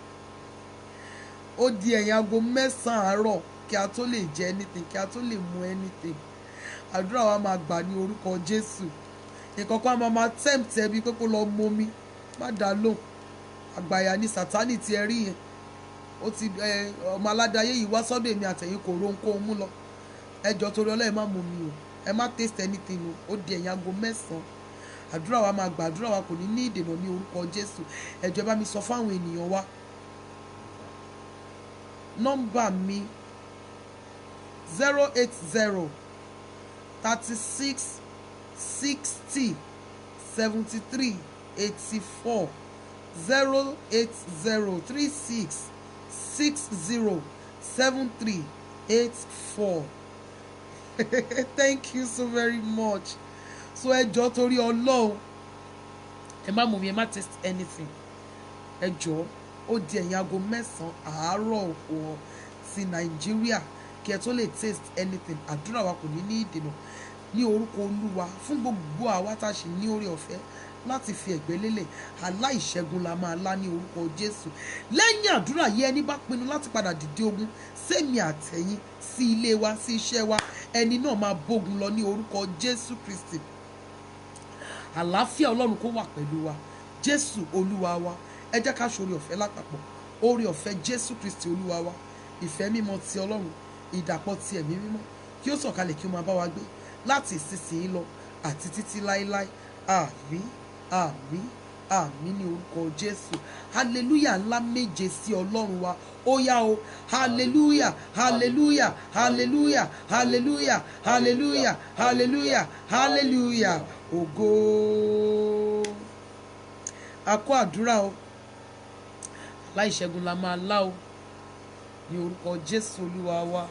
Ó di ẹ̀yìn aago 9 àárọ̀ kí a tó lè jẹ anything, kí a tó lè mu anything. Àdúrà wa máa gbà ní orúkọ Jésù. Ìkọ̀kan máa tempt ẹbí pé kó lọ momi, má dá lóhùn. Àgbàyà ni Sátánì tí ẹ rí yẹn. Ó ti ọmọ aládàáyé yìí wá sọ́dọ̀ èmi àtẹ̀yìn kò ro ohunkóhun mú lọ. Ẹ jọ̀ọ́ torí Ọlọ́run, ẹ má momi o, ẹ má taste anything o. Ó di ẹ̀yìn aago 9. Àdúrà wa máa gbà, àdúrà wa kò ní ní ìdènà ní orúkọ Jésù. Ẹ jọ̀ọ́ bá mi sọ fún àwọn ènìyàn wa. Nọ́mbà mi 080 36 60 73 84 080 36 60 73 84. Thank you so very much. So ẹ jọ̀ọ́ torí Ọlọ́run, ẹ má mú mi, ẹ má taste anything. Ẹ jọ̀ọ́, ó di ẹ̀yìn aago 9 àárọ̀ ọ̀ ti Nàìjíríà kí ẹ tó lè taste anything. Àdúrà wa kò ní ní ìdènà ní orúkọ Olúwa. Fún gbogbo àwa tá a ṣì ní oore ọ̀fẹ́ láti fi ẹ̀gbẹ́ lélẹ̀, aláìṣẹ́gun la máa lá ní orúkọ Jésù. Lẹ́yìn àdúrà yìí, ẹni bá pinnu láti padà dìde ogun sẹ́mi àtẹ̀yìn, sí ilé wa, sí iṣẹ́ wa, ẹni náà máa bógun lọ ní orúkọ Jésù Kristi. Àlàáfíà Ọlọ́run kó wà pẹ̀lú wa. Jésù Olúwa wa. Ẹ jẹ́ ká ṣoore ọ̀fẹ́ lápapọ̀. Oore ọ̀fẹ́ Jésù Kristi Olúwa wa. Ìfẹ́ mímọ́ ti Ọlọ́run, ìdàpọ̀ ti ẹ̀mí mímọ́ kí ó sọ̀kalẹ̀ kí ó máa bá wa gbé láti ìsinsìnyí lọ àti títí láéláé. Àmín, àmín, àmín ní orúkọ Jésù. Hallelujah ńlá méje sí Ọlọ́run wa. Ó yá o. Hallelujah, hallelujah, hallelujah, hallelujah, hallelujah, hallelujah, hallelujah. Ògo. A kó àdúrà o. Aláìṣẹ́gun la máa lá o ní orúkọ Jésù Olúwa wa.